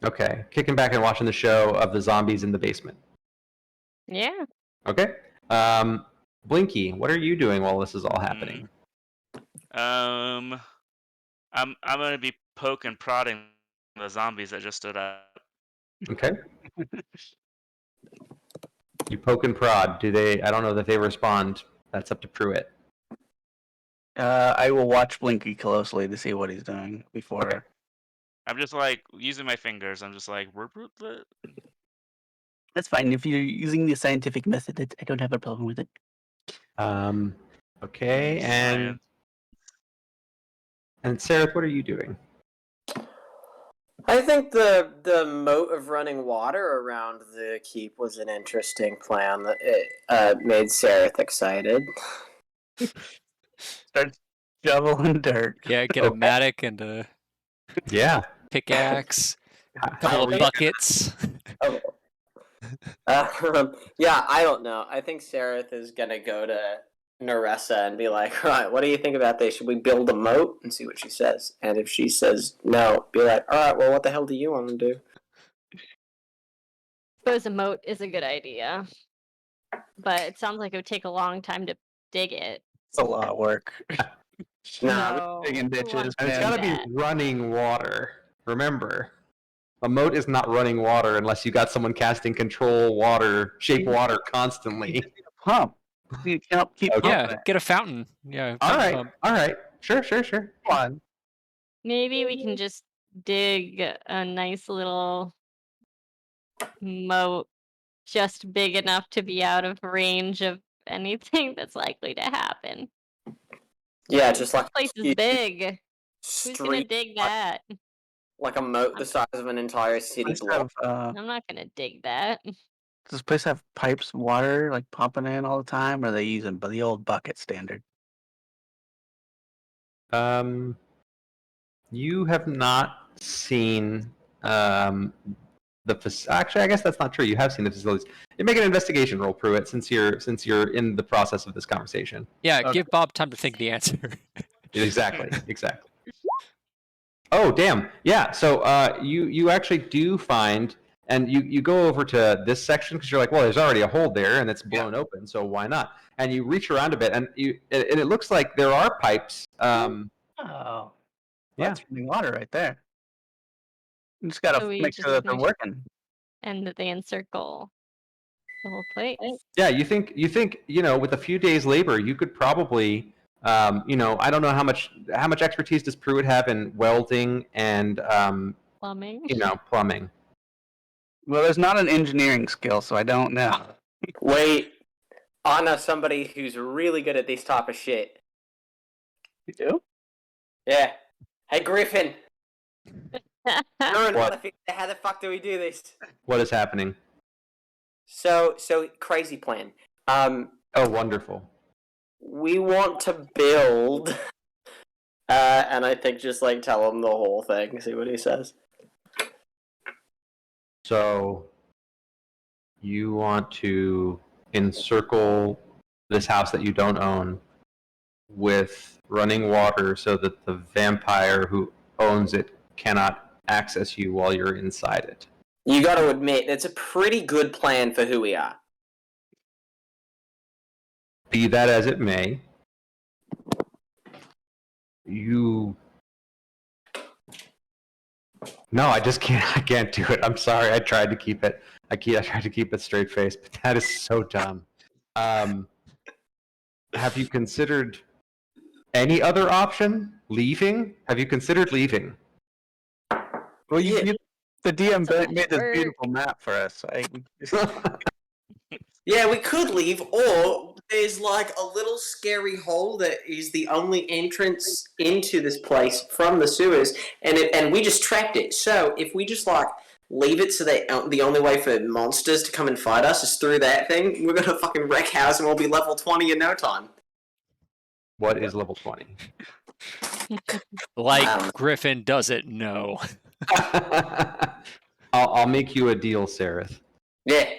[SPEAKER 2] Okay, kicking back and watching the show of the zombies in the basement.
[SPEAKER 6] Yeah.
[SPEAKER 2] Okay. Blinky, what are you doing while this is all happening?
[SPEAKER 4] I'm gonna be poking, prodding the zombies that just stood up.
[SPEAKER 2] Okay. You poke and prod. Do they? I don't know that they respond. That's up to Pruitt.
[SPEAKER 5] I will watch Blinky closely to see what he's doing before.
[SPEAKER 2] Okay.
[SPEAKER 4] I'm just like using my fingers. I'm just like.
[SPEAKER 5] That's fine. If you're using the scientific method, I don't have a problem with it.
[SPEAKER 2] Okay, and Sarah, what are you doing?
[SPEAKER 1] I think the moat of running water around the keep was an interesting plan. That it made Sareth excited.
[SPEAKER 5] Start shoveling dirt.
[SPEAKER 3] Yeah, get a mattock and a
[SPEAKER 2] Yeah.
[SPEAKER 3] pickaxe, a
[SPEAKER 2] How
[SPEAKER 3] couple
[SPEAKER 2] are
[SPEAKER 3] of
[SPEAKER 2] we-
[SPEAKER 3] buckets.
[SPEAKER 1] Yeah, I don't know. I think Sareth is gonna go to Naressa and be like, "All right, what do you think about this? Should we build a moat?" And see what she says. And if she says no, be like, "All right, well, what the hell do you want to do?"
[SPEAKER 6] Suppose a moat is a good idea, but it sounds like it would take a long time to dig it.
[SPEAKER 5] It's a lot of work.
[SPEAKER 1] Nah,
[SPEAKER 6] No,
[SPEAKER 5] digging
[SPEAKER 6] who
[SPEAKER 5] ditches,
[SPEAKER 6] wants
[SPEAKER 2] And it's
[SPEAKER 6] to
[SPEAKER 2] got
[SPEAKER 6] do
[SPEAKER 2] to be
[SPEAKER 6] that?
[SPEAKER 2] running water. Remember, a moat is not running water unless you got someone casting control water, shape water constantly.
[SPEAKER 5] Pump. You can't keep
[SPEAKER 2] Okay.
[SPEAKER 5] pumping
[SPEAKER 3] Yeah,
[SPEAKER 5] it.
[SPEAKER 3] get a fountain. Yeah.
[SPEAKER 2] All right.
[SPEAKER 3] pump.
[SPEAKER 2] All right. Sure.
[SPEAKER 5] Come on.
[SPEAKER 6] Maybe we can just dig a nice little moat just big enough to be out of range of anything that's likely to happen.
[SPEAKER 1] yeah, just like
[SPEAKER 6] This place is big. Who's gonna
[SPEAKER 1] street,
[SPEAKER 6] dig that?
[SPEAKER 1] like a moat the size of an entire city
[SPEAKER 5] Does
[SPEAKER 1] block.
[SPEAKER 6] I'm not gonna dig that.
[SPEAKER 5] this place have pipes, water, like pumping in all the time, or are they using the old bucket standard?
[SPEAKER 2] You have not seen actually, I guess that's not true. You have seen the facilities. You make an investigation roll, Pruitt, since you're in the process of this conversation.
[SPEAKER 3] Yeah,
[SPEAKER 5] Okay.
[SPEAKER 3] give Bob time to think the answer.
[SPEAKER 2] Exactly. Oh, damn. Yeah. So you actually do find, and you go over to this section because you're like, well, there's already a hole there and it's blown open, so why not? And you reach around a bit, and it looks like there are pipes.
[SPEAKER 5] Oh,
[SPEAKER 2] Yeah.
[SPEAKER 5] that's running water right there. You just gotta
[SPEAKER 6] So we
[SPEAKER 5] make
[SPEAKER 6] just
[SPEAKER 5] sure that they're
[SPEAKER 6] make-
[SPEAKER 5] working.
[SPEAKER 6] And that they encircle the whole place.
[SPEAKER 2] Yeah, you think with a few days labor you could probably I don't know how much expertise does Pruitt have in welding and
[SPEAKER 6] Plumbing.
[SPEAKER 2] plumbing.
[SPEAKER 5] Well, there's not an engineering skill, so I don't know.
[SPEAKER 1] Wait, I know somebody who's really good at this type of shit.
[SPEAKER 5] You do?
[SPEAKER 1] Yeah. Hey, Griffin. You're in
[SPEAKER 2] What?
[SPEAKER 1] how the fuck do we do this?
[SPEAKER 2] What is happening?
[SPEAKER 1] So crazy plan.
[SPEAKER 2] Oh, wonderful.
[SPEAKER 1] We want to build, and I think just like tell him the whole thing. See what he says.
[SPEAKER 2] So you want to encircle this house that you don't own with running water so that the vampire who owns it cannot access you while you're inside it.
[SPEAKER 1] You got to admit, it's a pretty good plan for who we are.
[SPEAKER 2] Be that as it may, No, I just can't. I can't do it. I'm sorry. I tried to keep it. I tried to keep it straight faced, but that is so dumb. Have you considered any other option? Leaving? Have you considered leaving?
[SPEAKER 5] Well,
[SPEAKER 1] Yeah.
[SPEAKER 5] the DM
[SPEAKER 6] So much
[SPEAKER 5] made this
[SPEAKER 6] work.
[SPEAKER 5] beautiful map for us.
[SPEAKER 1] Yeah, we could leave, or there's like a little scary hole that is the only entrance into this place from the sewers, and we just trapped it. So if we just like leave it so that the only way for monsters to come and fight us is through that thing, we're gonna fucking wreck house and we'll be level 20 in no time.
[SPEAKER 2] What is level 20?
[SPEAKER 3] Like Griffin doesn't know.
[SPEAKER 2] I'll make you a deal, Sareth.
[SPEAKER 1] Yeah.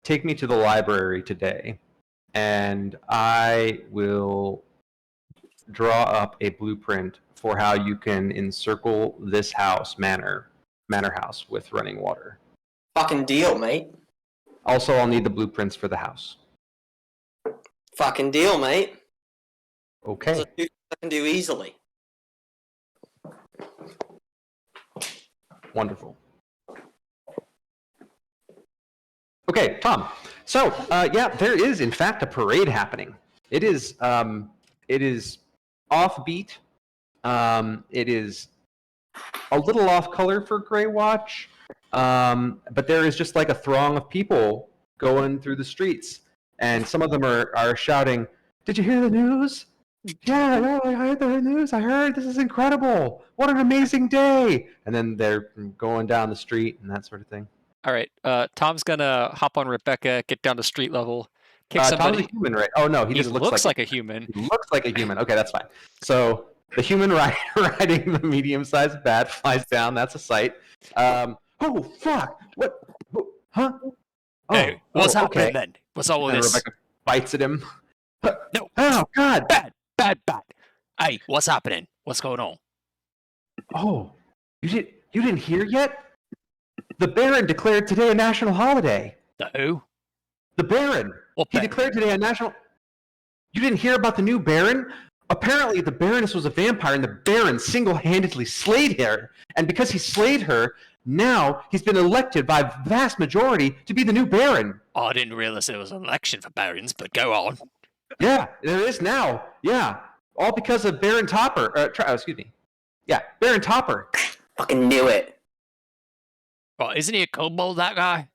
[SPEAKER 2] Take me to the library today, and I will draw up a blueprint for how you can encircle this manor house with running water.
[SPEAKER 1] Fucking deal, mate.
[SPEAKER 2] Also, I'll need the blueprints for the house.
[SPEAKER 1] Fucking deal, mate.
[SPEAKER 2] Okay.
[SPEAKER 1] I can do easily.
[SPEAKER 2] Wonderful. Okay, Tom. So, yeah, there is in fact a parade happening. It is offbeat. It is a little off color for Greywatch, but there is just like a throng of people going through the streets, and some of them are shouting, "Did you hear the news? Yeah, I heard the news. I heard this is incredible. What an amazing day!" And then they're going down the street and that sort of thing.
[SPEAKER 3] All right. Tom's gonna hop on Rebecca, get down to street level, kick
[SPEAKER 2] Tom's
[SPEAKER 3] somebody.
[SPEAKER 2] a human, right? Oh no, he just
[SPEAKER 3] looks like a human.
[SPEAKER 2] He looks like a human. Okay, that's fine. So the human riding the medium-sized bat flies down. That's a sight. Oh fuck! What? Huh? Oh,
[SPEAKER 3] Hey, what's happening
[SPEAKER 2] okay.
[SPEAKER 3] then? What's all
[SPEAKER 2] And
[SPEAKER 3] this?
[SPEAKER 2] Rebecca bites at him.
[SPEAKER 3] No.
[SPEAKER 2] Oh God!
[SPEAKER 3] Bad. Hey, what's happening? What's going on?
[SPEAKER 2] Oh, you didn't hear yet? The Baron declared today a national holiday.
[SPEAKER 3] The who?
[SPEAKER 2] The Baron.
[SPEAKER 3] What
[SPEAKER 2] He
[SPEAKER 3] Baron?
[SPEAKER 2] declared today a national. You didn't hear about the new Baron? Apparently, the Baroness was a vampire, and the Baron single-handedly slayed her. And because he slayed her, now he's been elected by a vast majority to be the new Baron.
[SPEAKER 3] Oh, I didn't realize there was an election for barons, but go on.
[SPEAKER 2] Yeah, there is now. Yeah, all because of Baron Topper. Excuse me. Yeah, Baron Topper.
[SPEAKER 1] Fucking knew it.
[SPEAKER 3] Well, isn't he a kobold, that guy?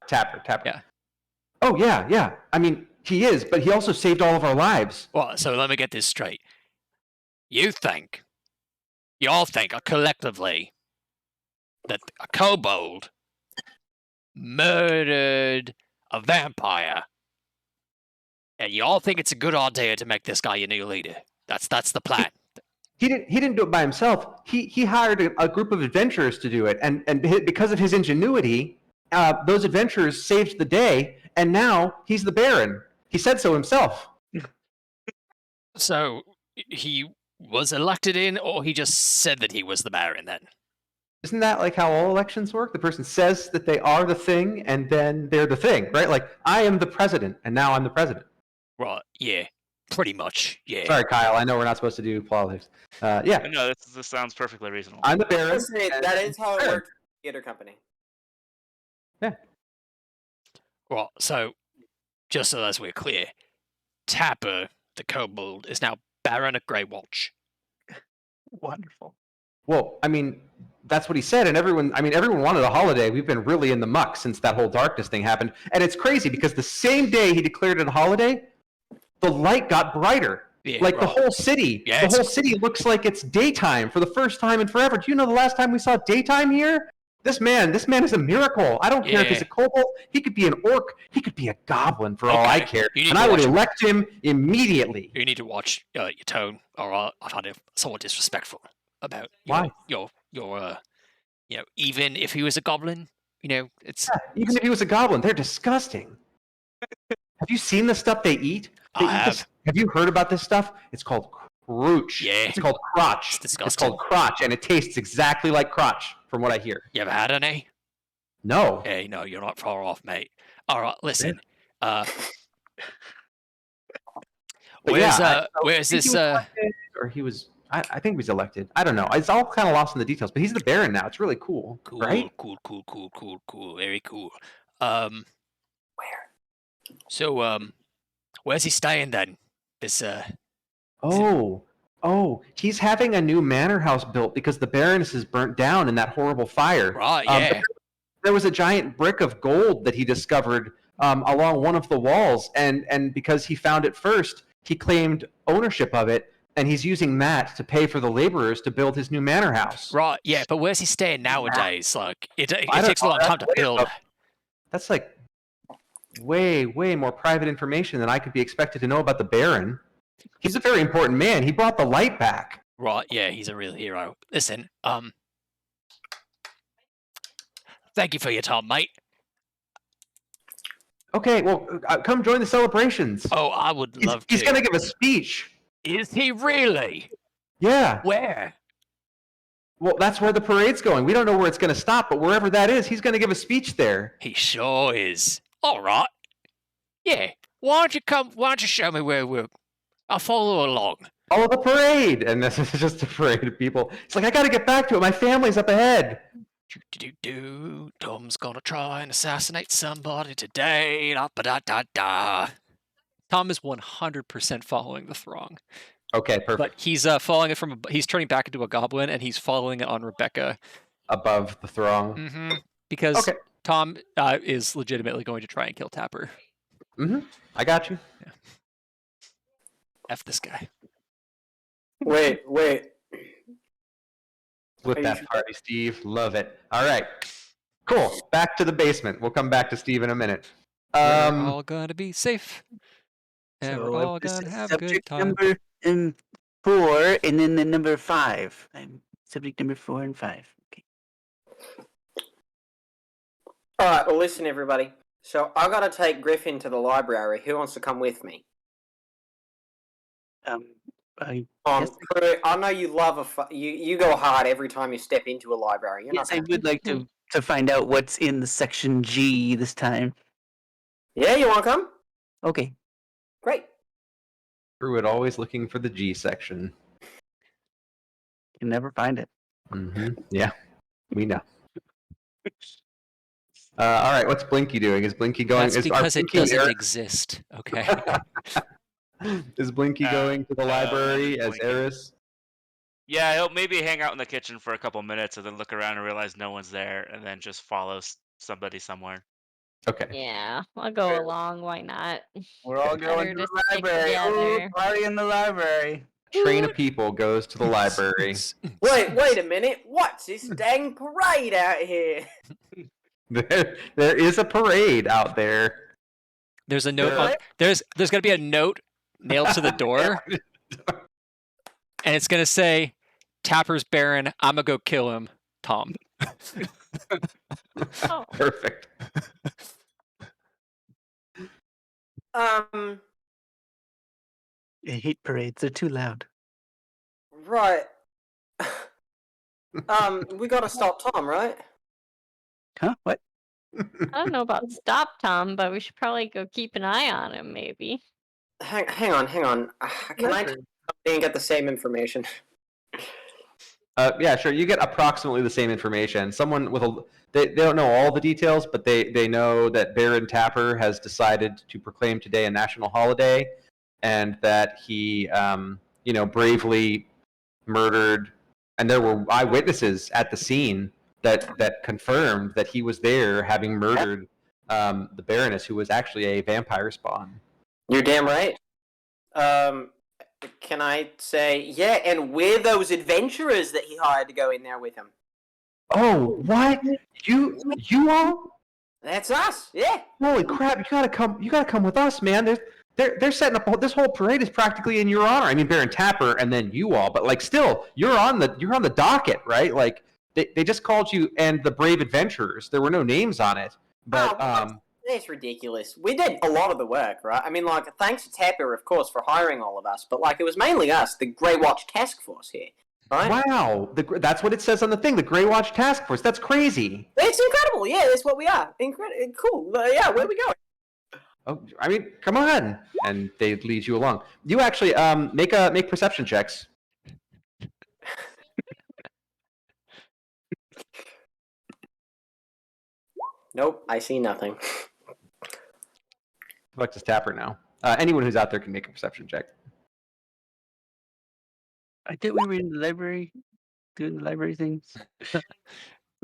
[SPEAKER 2] Tapper.
[SPEAKER 3] Yeah.
[SPEAKER 2] Oh, yeah. I mean, he is, but he also saved all of our lives.
[SPEAKER 3] Well, so let me get this straight. You all think collectively that a kobold murdered a vampire, and you all think it's a good idea to make this guy your new leader. That's the plan.
[SPEAKER 2] He didn't do it by himself. He hired a group of adventurers to do it, and because of his ingenuity, those adventurers saved the day, and now he's the Baron. He said so himself.
[SPEAKER 3] So he was elected in, or he just said that he was the Baron then?
[SPEAKER 2] Isn't that like how all elections work? The person says that they are the thing, and then they're the thing, right? Like, I am the president, and now I'm the president.
[SPEAKER 3] Right, yeah. Pretty much, yeah.
[SPEAKER 2] Sorry, Kyle. I know we're not supposed to do politics. Yeah,
[SPEAKER 4] No, this sounds perfectly reasonable.
[SPEAKER 2] I'm the Baron.
[SPEAKER 1] That is how it works in the theater company.
[SPEAKER 3] Well, so, just so as we're clear, Tapper, the kobold, is now Baron of Greywatch.
[SPEAKER 5] Wonderful.
[SPEAKER 2] Well, I mean, that's what he said, and everyone wanted a holiday. We've been really in the muck since that whole darkness thing happened, and it's crazy because the same day he declared it a holiday, the light got brighter.
[SPEAKER 3] Yeah,
[SPEAKER 2] like
[SPEAKER 3] right.
[SPEAKER 2] the whole city.
[SPEAKER 3] Yeah,
[SPEAKER 2] the whole city looks like it's daytime for the first time in forever. Do you know the last time we saw daytime here? This man is a miracle. I don't care if he's a kobold. He could be an orc. He could be a goblin for all I care. And I would elect him immediately.
[SPEAKER 3] You need to watch your tone, or I find it somewhat disrespectful about
[SPEAKER 2] Why?
[SPEAKER 3] your even if he was a goblin, it's
[SPEAKER 2] Even if he was a goblin, they're disgusting. Have you seen the stuff they eat?
[SPEAKER 3] I have.
[SPEAKER 2] Have you heard about this stuff? It's called crotch.
[SPEAKER 3] Yeah.
[SPEAKER 2] It's called crotch.
[SPEAKER 3] It's disgusting.
[SPEAKER 2] It's called crotch, and it tastes exactly like crotch, from what I hear.
[SPEAKER 3] You ever had any?
[SPEAKER 2] No.
[SPEAKER 3] Hey, no, you're not far off, mate. All right, listen. Where's this?
[SPEAKER 2] Or he was. I think he was elected. I don't know. It's all kind of lost in the details. But he's the Baron now. It's really cool, right?
[SPEAKER 3] Cool. Very cool. Where? So, where's he staying then? This
[SPEAKER 2] He's having a new manor house built because the Baroness is burnt down in that horrible fire.
[SPEAKER 3] Right, yeah.
[SPEAKER 2] There was a giant brick of gold that he discovered along one of the walls, and because he found it first, he claimed ownership of it, and he's using that to pay for the laborers to build his new manor house.
[SPEAKER 3] Right, yeah, but where's he staying nowadays? Like, it takes a long time to build.
[SPEAKER 2] That's like way more private information than I could be expected to know about the Baron. He's a very important man. He brought the light back.
[SPEAKER 3] Right, yeah, he's a real hero. Listen, thank you for your time, mate.
[SPEAKER 2] Okay, well, come join the celebrations.
[SPEAKER 3] Oh, I would love to.
[SPEAKER 2] He's going to give a speech.
[SPEAKER 3] Is he really?
[SPEAKER 2] Yeah.
[SPEAKER 3] Where?
[SPEAKER 2] Well, that's where the parade's going. We don't know where it's going to stop, but wherever that is, he's going to give a speech there.
[SPEAKER 3] He sure is. All right. Yeah. Why don't you show me where I'll follow along.
[SPEAKER 2] Oh, the parade! And this is just a parade of people. It's like, I got to get back to it. My family's up ahead.
[SPEAKER 3] Do. Tom's gonna try and assassinate somebody today. Da da da da. Tom is 100% following the throng,
[SPEAKER 2] Okay,
[SPEAKER 3] but
[SPEAKER 2] perfect.
[SPEAKER 3] he's following it from. He's turning back into a goblin, and he's following it on Rebecca.
[SPEAKER 2] Above the throng.
[SPEAKER 3] Mm-hmm. Because
[SPEAKER 2] Okay.
[SPEAKER 3] Tom is legitimately going to try and kill Tapper.
[SPEAKER 2] Mm-hmm. I got you.
[SPEAKER 3] Yeah. F this guy.
[SPEAKER 1] Wait.
[SPEAKER 2] With that party, Steve. Love it. All right. Cool. Back to the basement. We'll come back to Steve in a minute.
[SPEAKER 3] We're all gonna be safe. And we're all
[SPEAKER 5] this
[SPEAKER 3] gonna
[SPEAKER 5] is
[SPEAKER 3] have a good
[SPEAKER 5] subject
[SPEAKER 3] time.
[SPEAKER 5] number 4, and then the number 5. I'm subject number 4 and 5. Okay.
[SPEAKER 1] All right. Well, listen, everybody. So I gotta take Griffin to the library. Who wants to come with me?
[SPEAKER 5] I
[SPEAKER 1] Pruitt, I know you love you go hard every time you step into a library. You're
[SPEAKER 5] yes,
[SPEAKER 1] not
[SPEAKER 5] I would like to find out what's in the section G this time.
[SPEAKER 1] Yeah, you want to come?
[SPEAKER 5] Okay.
[SPEAKER 1] Great.
[SPEAKER 2] Pruitt always looking for the G section.
[SPEAKER 5] Can never find it.
[SPEAKER 2] Mm-hmm. Yeah, we know. All right, what's Blinky doing? Is Blinky going?
[SPEAKER 3] That's because it doesn't exist. Okay.
[SPEAKER 2] Is Blinky going to the library as
[SPEAKER 4] Blinky.
[SPEAKER 2] Eris?
[SPEAKER 4] Yeah, he'll maybe hang out in the kitchen for a couple minutes and then look around and realize no one's there and then just follow somebody somewhere.
[SPEAKER 2] Okay.
[SPEAKER 6] Yeah, I'll go along. Why not?
[SPEAKER 5] We're all
[SPEAKER 6] Better
[SPEAKER 5] going to
[SPEAKER 6] to
[SPEAKER 5] the
[SPEAKER 6] stick
[SPEAKER 5] library. Ooh,
[SPEAKER 6] together.
[SPEAKER 5] party in the library.
[SPEAKER 2] Train of people goes to the library.
[SPEAKER 1] Wait a minute. What's this dang parade out here?
[SPEAKER 2] There is a parade out there.
[SPEAKER 3] There's a note on. There's gonna be a note nailed to the door, and it's gonna say, "Tapper's Baron. I'm gonna go kill him, Tom."
[SPEAKER 6] Oh.
[SPEAKER 2] Perfect.
[SPEAKER 5] I hate parades. They're too loud.
[SPEAKER 1] Right. We gotta stop Tom, right?
[SPEAKER 5] Huh? What?
[SPEAKER 6] I don't know about stop Tom, but we should probably go keep an eye on him, maybe.
[SPEAKER 1] Hang on. Can I talk and get the same information?
[SPEAKER 2] Yeah, sure. You get approximately the same information. Someone with they don't know all the details, but they know that Baron Tapper has decided to proclaim today a national holiday, and that he bravely murdered, and there were eyewitnesses at the scene that confirmed that he was there, having murdered the Baroness, who was actually a vampire spawn.
[SPEAKER 1] You're damn right. Can I say, yeah, and we're those adventurers that he hired to go in there with him.
[SPEAKER 2] Oh, what? You all?
[SPEAKER 1] That's us, yeah.
[SPEAKER 2] Holy crap! You gotta come with us, man. They're setting up this whole parade is practically in your honor. I mean, Baron Tapper and then you all, but like still, you're on the docket, right? Like they just called you and the Brave Adventurers. There were no names on it, but
[SPEAKER 1] That's ridiculous. We did a lot of the work, right? I mean, like, thanks to Tapper, of course, for hiring all of us, but like, it was mainly us, the Greywatch task force here, right?
[SPEAKER 2] Wow, that's what it says on the thing, the Greywatch Task Force. That's crazy.
[SPEAKER 1] It's incredible. Yeah, that's what we are. Cool. Yeah, where are we going?
[SPEAKER 2] Oh, I mean, come on, and they lead you along. You actually make perception checks.
[SPEAKER 1] Nope, I see nothing.
[SPEAKER 2] Alexis Tapper now. Anyone who's out there can make a perception check.
[SPEAKER 5] I think we were in the library, doing the library things.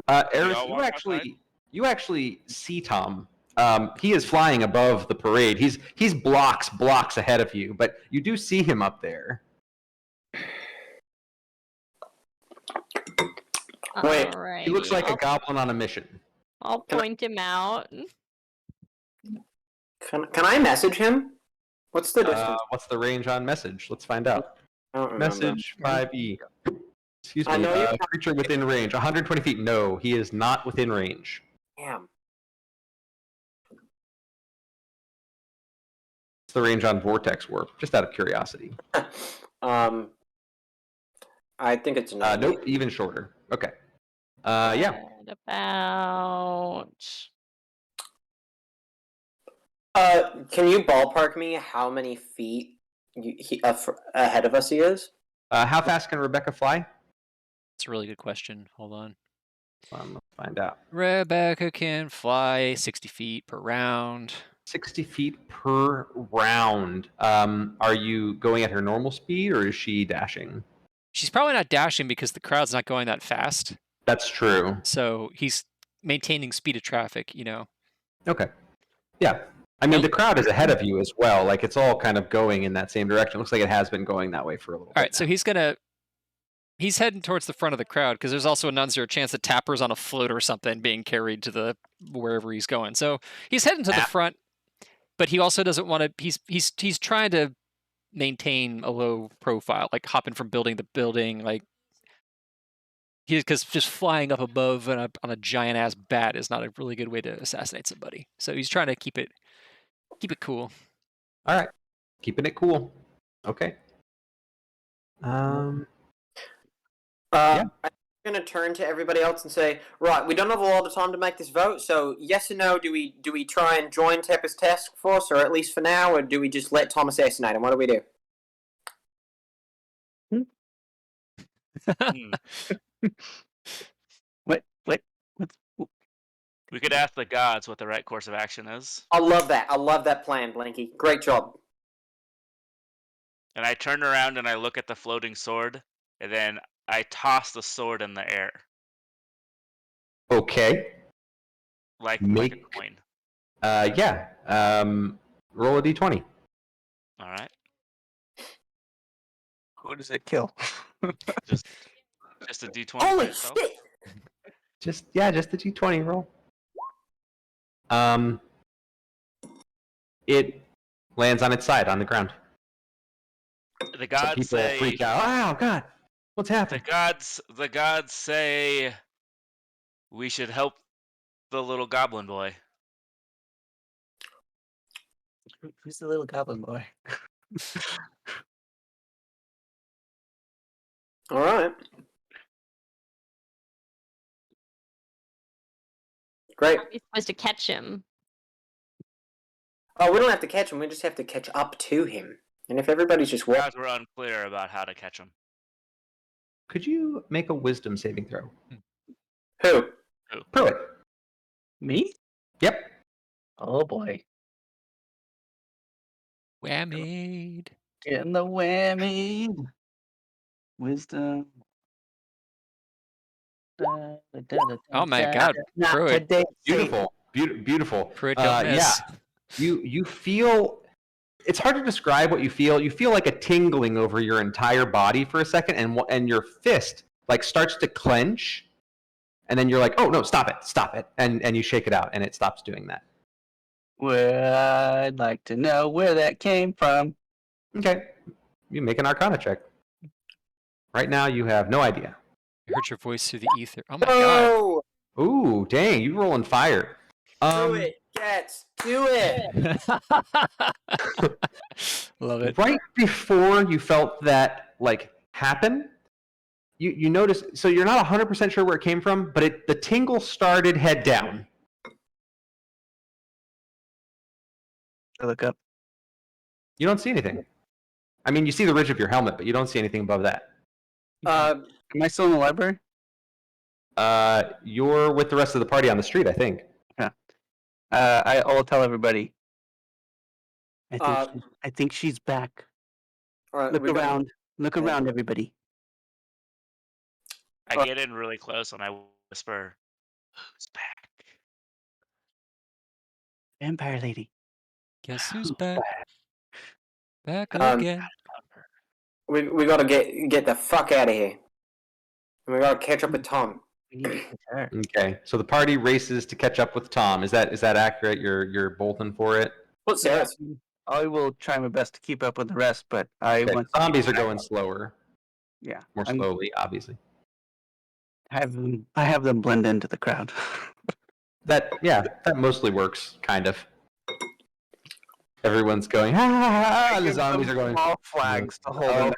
[SPEAKER 2] Eris, you actually see Tom. He is flying above the parade. He's blocks ahead of you, but you do see him up there.
[SPEAKER 1] Wait,
[SPEAKER 6] Alrighty.
[SPEAKER 2] He looks like a goblin on a mission.
[SPEAKER 6] I'll point him out.
[SPEAKER 1] Can I message him? What's the distance?
[SPEAKER 2] What's the range on message? Let's find out.
[SPEAKER 1] I don't remember.
[SPEAKER 2] Message 5e. Excuse
[SPEAKER 1] I
[SPEAKER 2] me.
[SPEAKER 1] know you-
[SPEAKER 2] Creature within range. 120 feet. No, he is not within range.
[SPEAKER 1] Damn.
[SPEAKER 2] What's the range on Vortex Warp? Just out of curiosity.
[SPEAKER 1] I think it's not.
[SPEAKER 2] Nope, even shorter. Okay. Yeah.
[SPEAKER 6] What about...
[SPEAKER 1] Can you ballpark me how many feet ahead of us he is?
[SPEAKER 2] How fast can Rebecca fly?
[SPEAKER 3] That's a really good question. Hold on.
[SPEAKER 2] Let's find out.
[SPEAKER 3] Rebecca can fly 60 feet per round.
[SPEAKER 2] 60 feet per round. Are you going at her normal speed, or is she dashing?
[SPEAKER 3] She's probably not dashing because the crowd's not going that fast.
[SPEAKER 2] That's true.
[SPEAKER 3] So he's maintaining speed of traffic, you know.
[SPEAKER 2] Okay. Yeah. I mean,
[SPEAKER 3] Nope.
[SPEAKER 2] the crowd is ahead of you as well. Like, it's all kind of going in that same direction. It looks like it has been going that way for a little bit.
[SPEAKER 3] All right, so he's heading towards the front of the crowd because there's also a non-zero chance that Tapper's on a float or something being carried to the wherever he's going. So he's heading to the front, but he also doesn't want to. He's trying to maintain a low profile, like hopping from building to building, like because just flying up above on a giant ass bat is not a really good way to assassinate somebody. So he's trying to keep it cool.
[SPEAKER 2] All right. Keeping it cool. Okay.
[SPEAKER 1] I'm going to turn to everybody else and say, right, we don't have a lot of time to make this vote, so yes or no, do we try and join Tepper's task force, or at least for now, or do we just let Tom assassinate him? What do we do?
[SPEAKER 5] What's
[SPEAKER 4] We could ask the gods what the right course of action is.
[SPEAKER 1] I love that plan, Blinky. Great job.
[SPEAKER 4] And I turn around and I look at the floating sword, and then I toss the sword in the air.
[SPEAKER 2] Okay.
[SPEAKER 4] Like a coin.
[SPEAKER 2] Yeah. Roll a d20.
[SPEAKER 4] All right.
[SPEAKER 5] Who does it kill?
[SPEAKER 4] Just a d20 by
[SPEAKER 1] Holy
[SPEAKER 4] itself.
[SPEAKER 1] shit!
[SPEAKER 2] Just a d20 roll. It lands on its side on the ground.
[SPEAKER 4] The
[SPEAKER 2] So
[SPEAKER 4] gods
[SPEAKER 2] people
[SPEAKER 4] say.
[SPEAKER 2] freak out. Oh God! What's happening?
[SPEAKER 4] The gods say we should help the little goblin boy.
[SPEAKER 5] Who's the little goblin boy?
[SPEAKER 1] All right. Great.
[SPEAKER 6] Are we supposed to catch him?
[SPEAKER 1] Oh, we don't have to catch him. We just have to catch up to him. And if everybody's just
[SPEAKER 4] The
[SPEAKER 1] walking,
[SPEAKER 4] gods were unclear about how to catch him.
[SPEAKER 2] Could you make a wisdom saving throw?
[SPEAKER 1] who?
[SPEAKER 2] Pruitt.
[SPEAKER 5] Me?
[SPEAKER 2] Yep.
[SPEAKER 5] Oh boy.
[SPEAKER 3] Whammied.
[SPEAKER 5] Getting the whammy. Wisdom.
[SPEAKER 3] Oh my God,
[SPEAKER 5] Not
[SPEAKER 3] Pruitt.
[SPEAKER 5] today.
[SPEAKER 2] Beautiful. Beautiful.
[SPEAKER 3] Pruitt, don't miss.
[SPEAKER 2] Yeah. You feel. It's hard to describe what you feel. You feel like a tingling over your entire body for a second, and your fist like starts to clench, and then you're like, "Oh no, stop it!" And you shake it out, and it stops doing that.
[SPEAKER 5] Well, I'd like to know where that came from.
[SPEAKER 2] Okay, you make an Arcana check. Right now, you have no idea.
[SPEAKER 3] I heard your voice through the ether. Oh my God.
[SPEAKER 1] Oh,
[SPEAKER 2] Ooh, dang! You rolling fire.
[SPEAKER 1] do it, Gets, do it.
[SPEAKER 3] Love it.
[SPEAKER 2] Right before you felt that like happen, you notice. So you're not 100% sure where it came from, but the tingle started head down.
[SPEAKER 5] I look up.
[SPEAKER 2] You don't see anything. I mean, you see the ridge of your helmet, but you don't see anything above that.
[SPEAKER 5] Am I still in the library?
[SPEAKER 2] You're with the rest of the party on the street, I think.
[SPEAKER 5] I'll tell everybody.
[SPEAKER 1] Uh,
[SPEAKER 5] I think she's back.
[SPEAKER 1] all right,
[SPEAKER 5] Look
[SPEAKER 1] we got-
[SPEAKER 5] around. Look around, everybody.
[SPEAKER 4] I get in really close and I whisper, "Who's back?"
[SPEAKER 5] Vampire lady.
[SPEAKER 3] Guess who's back? Back
[SPEAKER 1] Um,
[SPEAKER 3] again.
[SPEAKER 1] We gotta get the fuck out of here. And we gotta catch up with Tom.
[SPEAKER 5] We need to catch her.
[SPEAKER 2] Okay, so the party races to catch up with Tom. Is that accurate? You're bolting for it.
[SPEAKER 1] What's Sarah?
[SPEAKER 5] I will try my best to keep up with the rest, but I
[SPEAKER 2] Okay,
[SPEAKER 5] want
[SPEAKER 2] zombies are going slower,
[SPEAKER 5] Yeah,
[SPEAKER 2] more
[SPEAKER 5] I'm-
[SPEAKER 2] slowly, obviously.
[SPEAKER 5] I have them blend into the crowd.
[SPEAKER 2] That mostly works, kind of. Everyone's going, ha ha ha, ha. The zombies are going.
[SPEAKER 5] All flags to hold
[SPEAKER 2] Oh,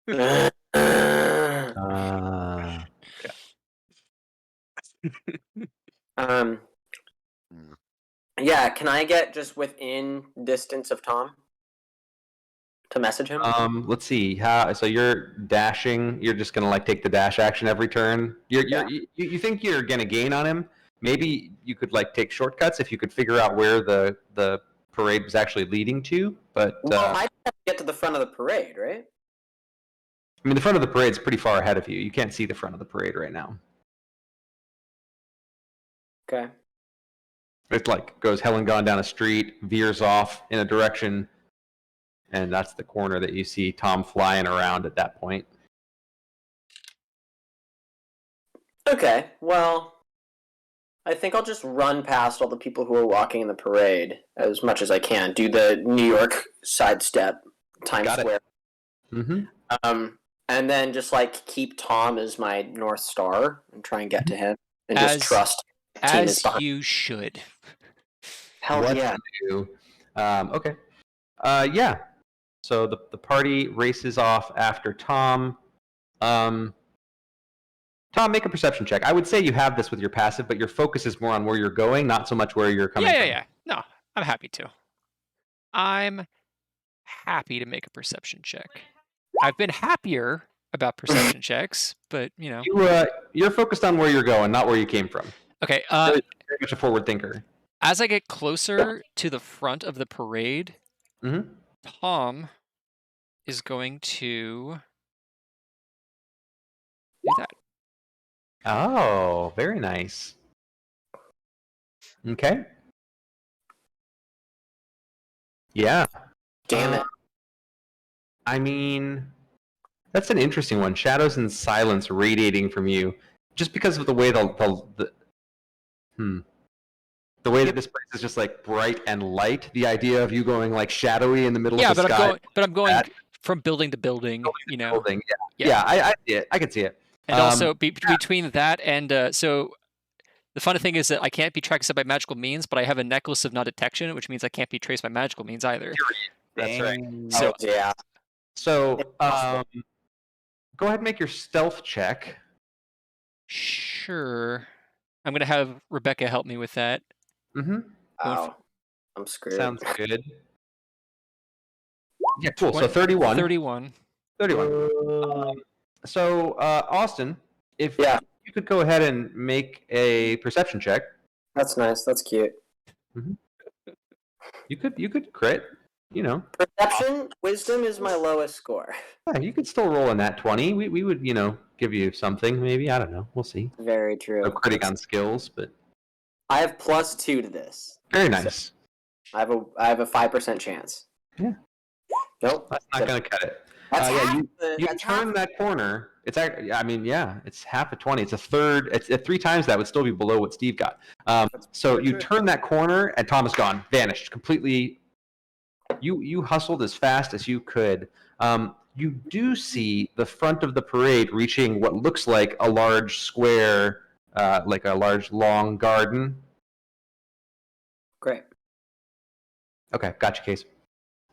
[SPEAKER 5] them.
[SPEAKER 1] Yeah, can I get just within distance of Tom? to message him?
[SPEAKER 2] Let's see. So you're dashing. You're just gonna like take the dash action every turn. You think you're gonna gain on him? Maybe you could like take shortcuts if you could figure out where the parade was actually leading to. But
[SPEAKER 1] Well, I have to get to the front of the parade, right?
[SPEAKER 2] I mean, the front of the parade's pretty far ahead of you. You can't see the front of the parade right now.
[SPEAKER 1] Okay.
[SPEAKER 2] It like goes hell and gone down a street, veers off in a direction, and that's the corner that you see Tom flying around at that point.
[SPEAKER 1] Okay, well, I think I'll just run past all the people who are walking in the parade as much as I can. Do the New York sidestep, Times
[SPEAKER 2] Got it.
[SPEAKER 1] Square.
[SPEAKER 2] Mm-hmm.
[SPEAKER 1] And then just like keep Tom as my North Star and try and get to him and just trust the team is
[SPEAKER 3] As
[SPEAKER 1] behind.
[SPEAKER 3] you should.
[SPEAKER 1] Hell
[SPEAKER 2] What
[SPEAKER 1] yeah.
[SPEAKER 2] to do? Okay. Yeah. So the party races off after Tom. Tom, make a perception check. I would say you have this with your passive, but your focus is more on where you're going, not so much where you're coming from.
[SPEAKER 3] Yeah. No, I'm happy to. I'm happy to make a perception check. I've been happier about perception checks, but you know.
[SPEAKER 2] You're focused on where you're going, not where you came from.
[SPEAKER 3] Okay.
[SPEAKER 2] Very much a forward thinker.
[SPEAKER 3] As I get closer to the front of the parade, Tom is going to do that.
[SPEAKER 2] Oh, very nice. Okay. Yeah.
[SPEAKER 1] Damn it.
[SPEAKER 2] I mean, that's an interesting one. Shadows and silence radiating from you, just because of the way the way that this place is just like bright and light. The idea of you going like shadowy in the middle of the sky.
[SPEAKER 3] I'm going from building to building. You know.
[SPEAKER 2] Building. Yeah. I see it. I can see it.
[SPEAKER 3] And also between that and so. The funny thing is that I can't be tracked by magical means, but I have a necklace of non-detection, which means I can't be traced by magical means either.
[SPEAKER 2] That's right.
[SPEAKER 3] So
[SPEAKER 1] yeah.
[SPEAKER 2] So go ahead and make your stealth check.
[SPEAKER 3] Sure. I'm gonna have Rebecca help me with that.
[SPEAKER 2] Mm-hmm.
[SPEAKER 1] Oh, I'm screwed.
[SPEAKER 2] Sounds good. Yeah, cool. So 31.
[SPEAKER 3] 31.
[SPEAKER 2] So Austin, if you could go ahead and make a perception check.
[SPEAKER 1] That's nice. That's cute.
[SPEAKER 2] Mm-hmm. You could crit. You know.
[SPEAKER 1] Perception, wisdom is my lowest score.
[SPEAKER 2] Yeah, you could still roll in that 20. We would, give you something maybe. I don't know. We'll see.
[SPEAKER 1] Very true.
[SPEAKER 2] No critting on skills, but
[SPEAKER 1] I have +2 to this.
[SPEAKER 2] very nice.
[SPEAKER 1] So I have a 5% chance.
[SPEAKER 2] Yeah.
[SPEAKER 1] Nope.
[SPEAKER 2] That's not going to cut it.
[SPEAKER 1] That's
[SPEAKER 2] you turn that corner. It's actually, it's half a 20. It's a third. It's 3 times that would still be below what Steve got. So you turn that corner and Tom is gone, vanished completely. You hustled as fast as you could. You do see the front of the parade reaching what looks like a large square, like a large long garden.
[SPEAKER 1] Great.
[SPEAKER 2] Okay, gotcha, Case.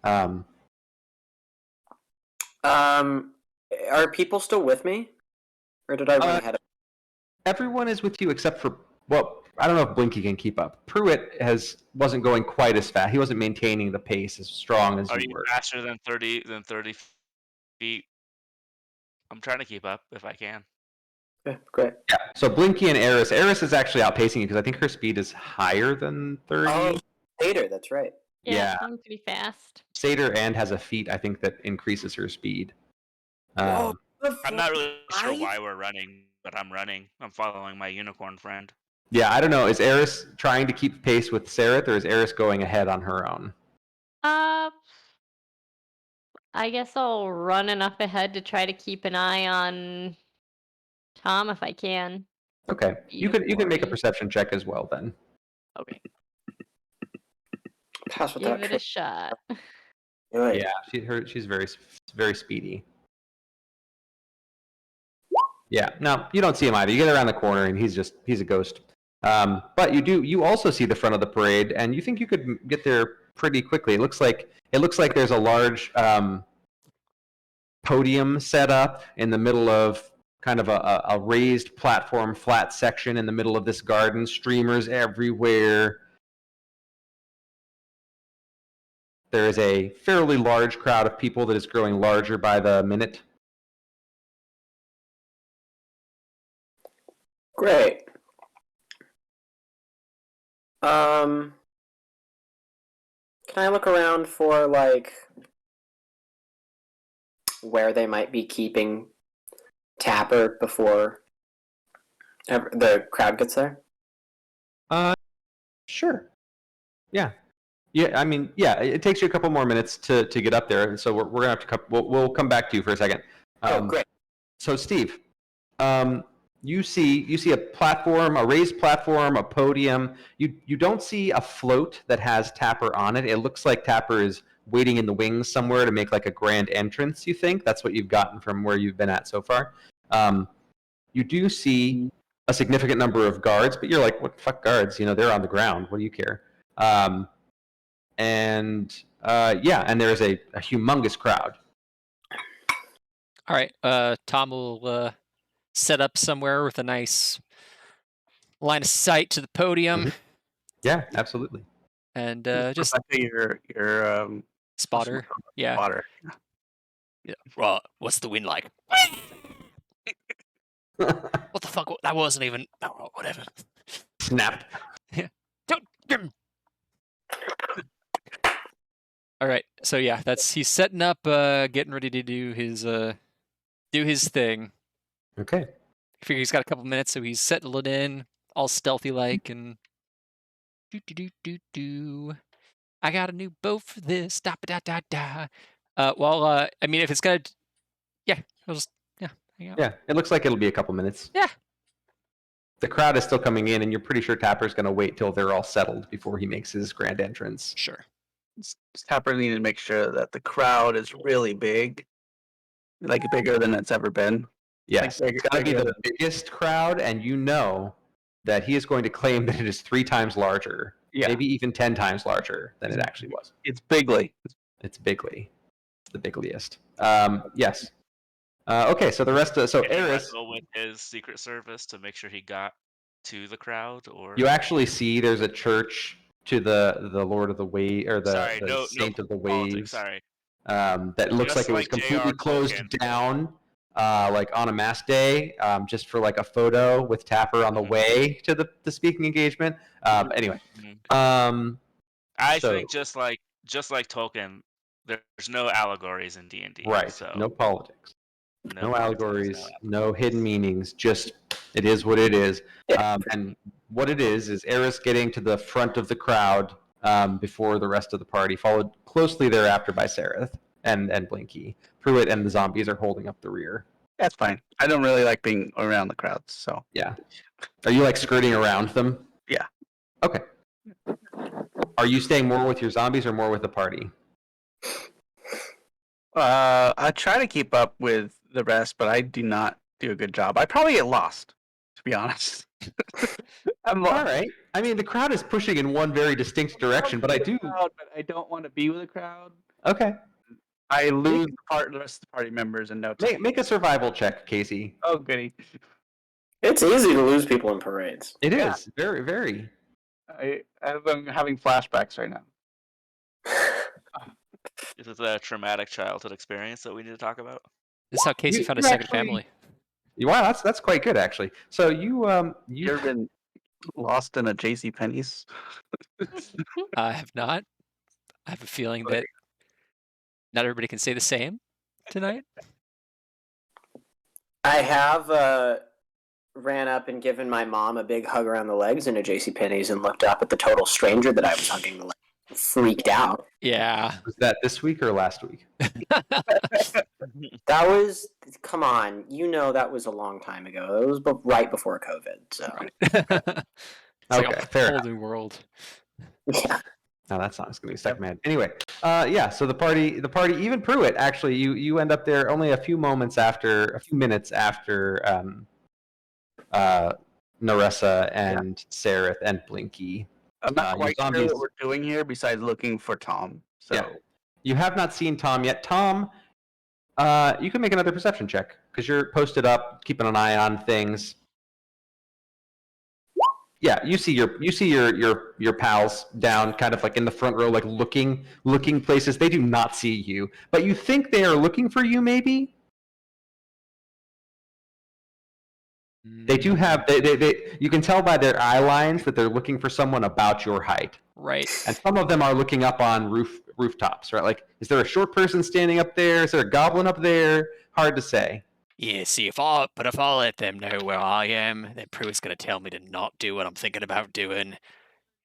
[SPEAKER 1] Are people still with me, or did I run ahead of?
[SPEAKER 2] Everyone is with you except for I don't know if Blinky can keep up. Pruitt wasn't going quite as fast. He wasn't maintaining the pace as strong as you were.
[SPEAKER 4] Faster than 30 feet? I'm trying to keep up if I can.
[SPEAKER 1] Okay, great.
[SPEAKER 2] Yeah. So Blinky and Eris is actually outpacing you because I think her speed is higher than 30.
[SPEAKER 1] Oh, Satyr, that's right.
[SPEAKER 6] Yeah, seems to be fast.
[SPEAKER 2] Satyr and has a feat I think that increases her speed.
[SPEAKER 4] I'm not really sure why we're running, but I'm running. I'm following my unicorn friend.
[SPEAKER 2] Yeah, I don't know. Is Eris trying to keep pace with Sareth, or is Eris going ahead on her own?
[SPEAKER 6] I guess I'll run enough ahead to try to keep an eye on Tom if I can.
[SPEAKER 2] Okay, you can make a perception check as well then.
[SPEAKER 6] Okay.
[SPEAKER 1] Pass without
[SPEAKER 6] Give it a shot.
[SPEAKER 1] Right.
[SPEAKER 2] Yeah, she's very speedy. Yeah, no, you don't see him either. You get around the corner and he's a ghost. But you also see the front of the parade, and you think you could get there pretty quickly. It looks like there's a large podium set up in the middle of kind of a raised platform, flat section in the middle of this garden. Streamers everywhere. There is a fairly large crowd of people that is growing larger by the minute.
[SPEAKER 1] Great. Can I look around for like where they might be keeping Tapper before the crowd gets there?
[SPEAKER 2] Sure. Yeah. Yeah, I mean, yeah, it takes you a couple more minutes to get up there, and so we're gonna have to we'll come back to you for a second.
[SPEAKER 1] Great.
[SPEAKER 2] So Steve, you see a platform, a raised platform, a podium. You don't see a float that has Tapper on it. It looks like Tapper is waiting in the wings somewhere to make like a grand entrance. You think that's what you've gotten from where you've been at so far. You do see a significant number of guards, but you're like, what the fuck guards? They're on the ground. What do you care? And there's a humongous crowd.
[SPEAKER 3] All right. Tom will set up somewhere with a nice line of sight to the podium.
[SPEAKER 2] Yeah, absolutely.
[SPEAKER 3] And just
[SPEAKER 5] your
[SPEAKER 3] spotter. Yeah.
[SPEAKER 5] spotter.
[SPEAKER 3] Yeah. Well, what's the wind like? What the fuck? That wasn't even. Oh, whatever.
[SPEAKER 2] Snap.
[SPEAKER 3] Yeah. Don't. All right. So yeah, he's setting up, getting ready to do his thing.
[SPEAKER 2] Okay.
[SPEAKER 3] I figure he's got a couple minutes, so he's settling in, all stealthy like, and I got a new bow for this. Da da da da. I mean, if it's gonna, yeah, I'll just hang out.
[SPEAKER 2] Yeah, it looks like it'll be a couple minutes.
[SPEAKER 3] Yeah.
[SPEAKER 2] The crowd is still coming in, and you're pretty sure Tapper's going to wait till they're all settled before he makes his grand entrance.
[SPEAKER 3] Sure.
[SPEAKER 5] Tapper needed to make sure that the crowd is really big, like bigger than it's ever been.
[SPEAKER 2] Yes,
[SPEAKER 5] Like,
[SPEAKER 2] it's going to be the biggest crowd, and you know that he is going to claim that it is 3 times larger, maybe even 10 times larger than it actually was.
[SPEAKER 5] It's bigly.
[SPEAKER 2] It's bigly. It's the bigliest. Yes. Okay, so the rest of Eris
[SPEAKER 4] with his Secret Service to make sure he got to the crowd, or
[SPEAKER 2] you actually see there's a church to the Lord of the Wave or the Saint of the Waves.
[SPEAKER 4] Sorry.
[SPEAKER 2] That looks
[SPEAKER 4] Just
[SPEAKER 2] like it was
[SPEAKER 4] like
[SPEAKER 2] completely
[SPEAKER 4] J.R.
[SPEAKER 2] closed
[SPEAKER 4] Tolkien.
[SPEAKER 2] down, like on a mass day, just for like a photo with Tapper on the way to the speaking engagement. Anyway,
[SPEAKER 4] I think just like Tolkien, there's no allegories in D&D.
[SPEAKER 2] right?
[SPEAKER 4] So
[SPEAKER 2] No politics. No
[SPEAKER 4] politics,
[SPEAKER 2] allegories, no hidden meanings, just it is what it is. And what it is Eris getting to the front of the crowd before the rest of the party, followed closely thereafter by Sereth and Blinky. Pruitt and the zombies are holding up the rear.
[SPEAKER 5] That's fine. I don't really like being around the crowds, so.
[SPEAKER 2] Yeah. Are you like skirting around them?
[SPEAKER 5] Yeah.
[SPEAKER 2] Okay. Are you staying more with your zombies or more with the party?
[SPEAKER 5] I try to keep up with the rest, but I do not do a good job. I probably get lost, to be honest. I'm
[SPEAKER 2] All
[SPEAKER 5] lost.
[SPEAKER 2] right. I mean, the crowd is pushing in one very distinct direction, but I do.
[SPEAKER 5] But I don't want to be with a crowd.
[SPEAKER 2] Okay.
[SPEAKER 5] I lose the rest of the party members in no time.
[SPEAKER 2] Make a survival check, Casey.
[SPEAKER 5] Oh, goody.
[SPEAKER 1] It's easy to lose people in parades.
[SPEAKER 2] It is very, very.
[SPEAKER 5] I'm having flashbacks right now.
[SPEAKER 4] Is this a traumatic childhood experience that we need to talk about?
[SPEAKER 3] This is how Casey found a
[SPEAKER 2] you
[SPEAKER 3] second
[SPEAKER 2] actually-
[SPEAKER 3] family.
[SPEAKER 2] Wow, that's quite good actually. So you
[SPEAKER 5] You ever been lost in a J.C. Penney's?
[SPEAKER 3] I have not. I have a feeling that not everybody can say the same tonight.
[SPEAKER 1] I have ran up and given my mom a big hug around the legs in a JCPenney's and looked up at the total stranger that I was hugging the legs. Freaked out.
[SPEAKER 3] Yeah.
[SPEAKER 2] was that this week or last week?
[SPEAKER 1] That was, come on, that was a long time ago. It was right before COVID. So
[SPEAKER 3] It's like
[SPEAKER 2] Okay,
[SPEAKER 3] a
[SPEAKER 2] fair
[SPEAKER 3] whole
[SPEAKER 2] enough.
[SPEAKER 3] new world.
[SPEAKER 1] yeah.
[SPEAKER 2] No, that's not. It's gonna be second man. Anyway, so the party, even Pruitt, actually, you end up there only a few minutes after Naressa and Sereth and Blinky.
[SPEAKER 5] I'm not quite sure
[SPEAKER 2] zombies-
[SPEAKER 5] what we're doing here besides looking for Tom. So
[SPEAKER 2] Yeah. You have not seen Tom yet. Tom, you can make another perception check because you're posted up, keeping an eye on things. Yeah, you see your pals down, kind of like in the front row, like looking places. They do not see you, but you think they are looking for you. Maybe they do have. They you can tell by their eye lines that they're looking for someone about your height.
[SPEAKER 3] Right.
[SPEAKER 2] And some of them are looking up on rooftops, right? Like, is there a short person standing up there? Is there a goblin up there? Hard to say.
[SPEAKER 7] Yeah, see, if I let them know where I am, then Pruitt's going to tell me to not do what I'm thinking about doing,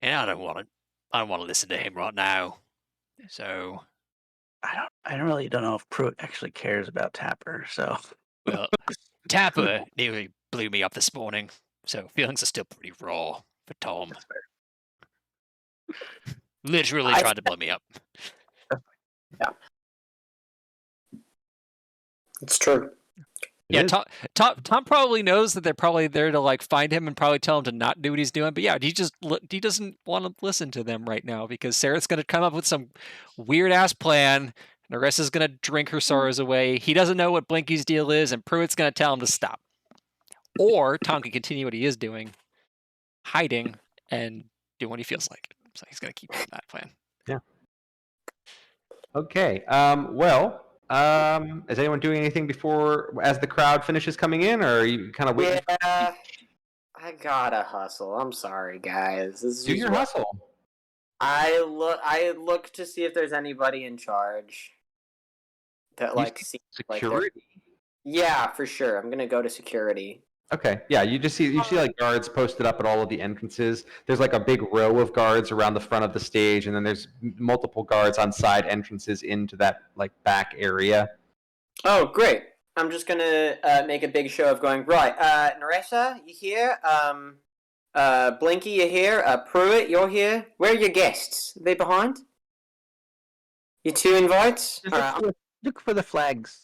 [SPEAKER 7] and I don't want to listen to him right now. So,
[SPEAKER 5] I don't know if Pruitt actually cares about Tapper. So
[SPEAKER 7] well, Tapper nearly blew me up this morning, so feelings are still pretty raw for Tom.
[SPEAKER 5] that's fair.
[SPEAKER 7] Literally tried to blow me up.
[SPEAKER 1] It's true.
[SPEAKER 3] Yeah, Tom probably knows that they're probably there to like find him and probably tell him to not do what he's doing. But yeah, he doesn't want to listen to them right now because Sarah's going to come up with some weird ass plan. Naresa's going to drink her sorrows away. He doesn't know what Blinky's deal is, and Pruitt's going to tell him to stop. Or Tom can continue what he is doing, hiding and doing what he feels like. So he's going to keep doing that plan.
[SPEAKER 2] Yeah. Okay. Is anyone doing anything as the crowd finishes coming in, or are you kind of waiting?
[SPEAKER 1] Yeah, I gotta hustle. I'm sorry, guys.
[SPEAKER 2] Do your hustle.
[SPEAKER 1] I look to see if there's anybody in charge. That seems
[SPEAKER 2] security.
[SPEAKER 1] Yeah, for sure. I'm gonna go to security.
[SPEAKER 2] Okay, yeah, you see like guards posted up at all of the entrances. There's like a big row of guards around the front of the stage, and then there's multiple guards on side entrances into that like back area.
[SPEAKER 1] Oh, great! I'm just gonna make a big show of going right. Naressa, you here? Blinky, you here? Pruitt, you're here. Where are your guests? Are they behind? Your 2 invites.
[SPEAKER 5] Look for the flags.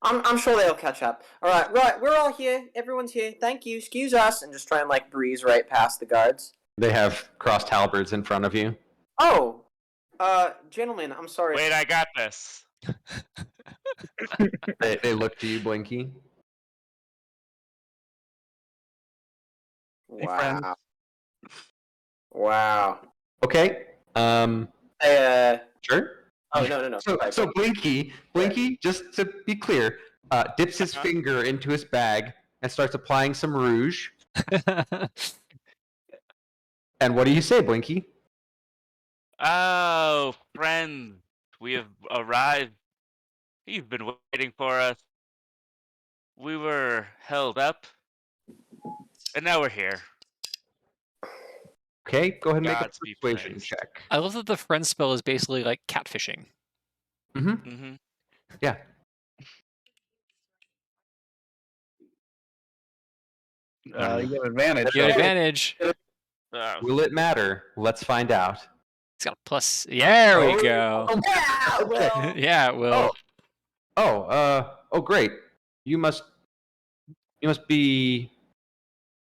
[SPEAKER 1] I'm sure they'll catch up. All right, we're all here. Everyone's here. Thank you. Excuse us, and just try and breeze right past the guards.
[SPEAKER 2] They have crossed halberds in front of you.
[SPEAKER 1] Oh, gentlemen, I'm sorry.
[SPEAKER 4] Wait, I got this.
[SPEAKER 2] They look to you, Blinky.
[SPEAKER 1] Wow. Wow.
[SPEAKER 2] Okay.
[SPEAKER 1] Sure. Oh no.
[SPEAKER 2] So Blinky, just to be clear, dips his finger into his bag and starts applying some rouge. And what do you say, Blinky?
[SPEAKER 4] Oh, friend, we have arrived. You've been waiting for us. We were held up, and now we're here.
[SPEAKER 2] Okay, go ahead and make a
[SPEAKER 4] Gods be
[SPEAKER 2] persuasion
[SPEAKER 4] praised.
[SPEAKER 2] check.
[SPEAKER 3] I love that the friend spell is basically like catfishing.
[SPEAKER 4] Mm-hmm.
[SPEAKER 2] Yeah.
[SPEAKER 5] You have advantage.
[SPEAKER 3] You have advantage.
[SPEAKER 2] Will it matter? Let's find out.
[SPEAKER 3] It's got a plus. There we go.
[SPEAKER 1] Yeah, well.
[SPEAKER 3] Yeah, it will.
[SPEAKER 2] Oh, great. You must be.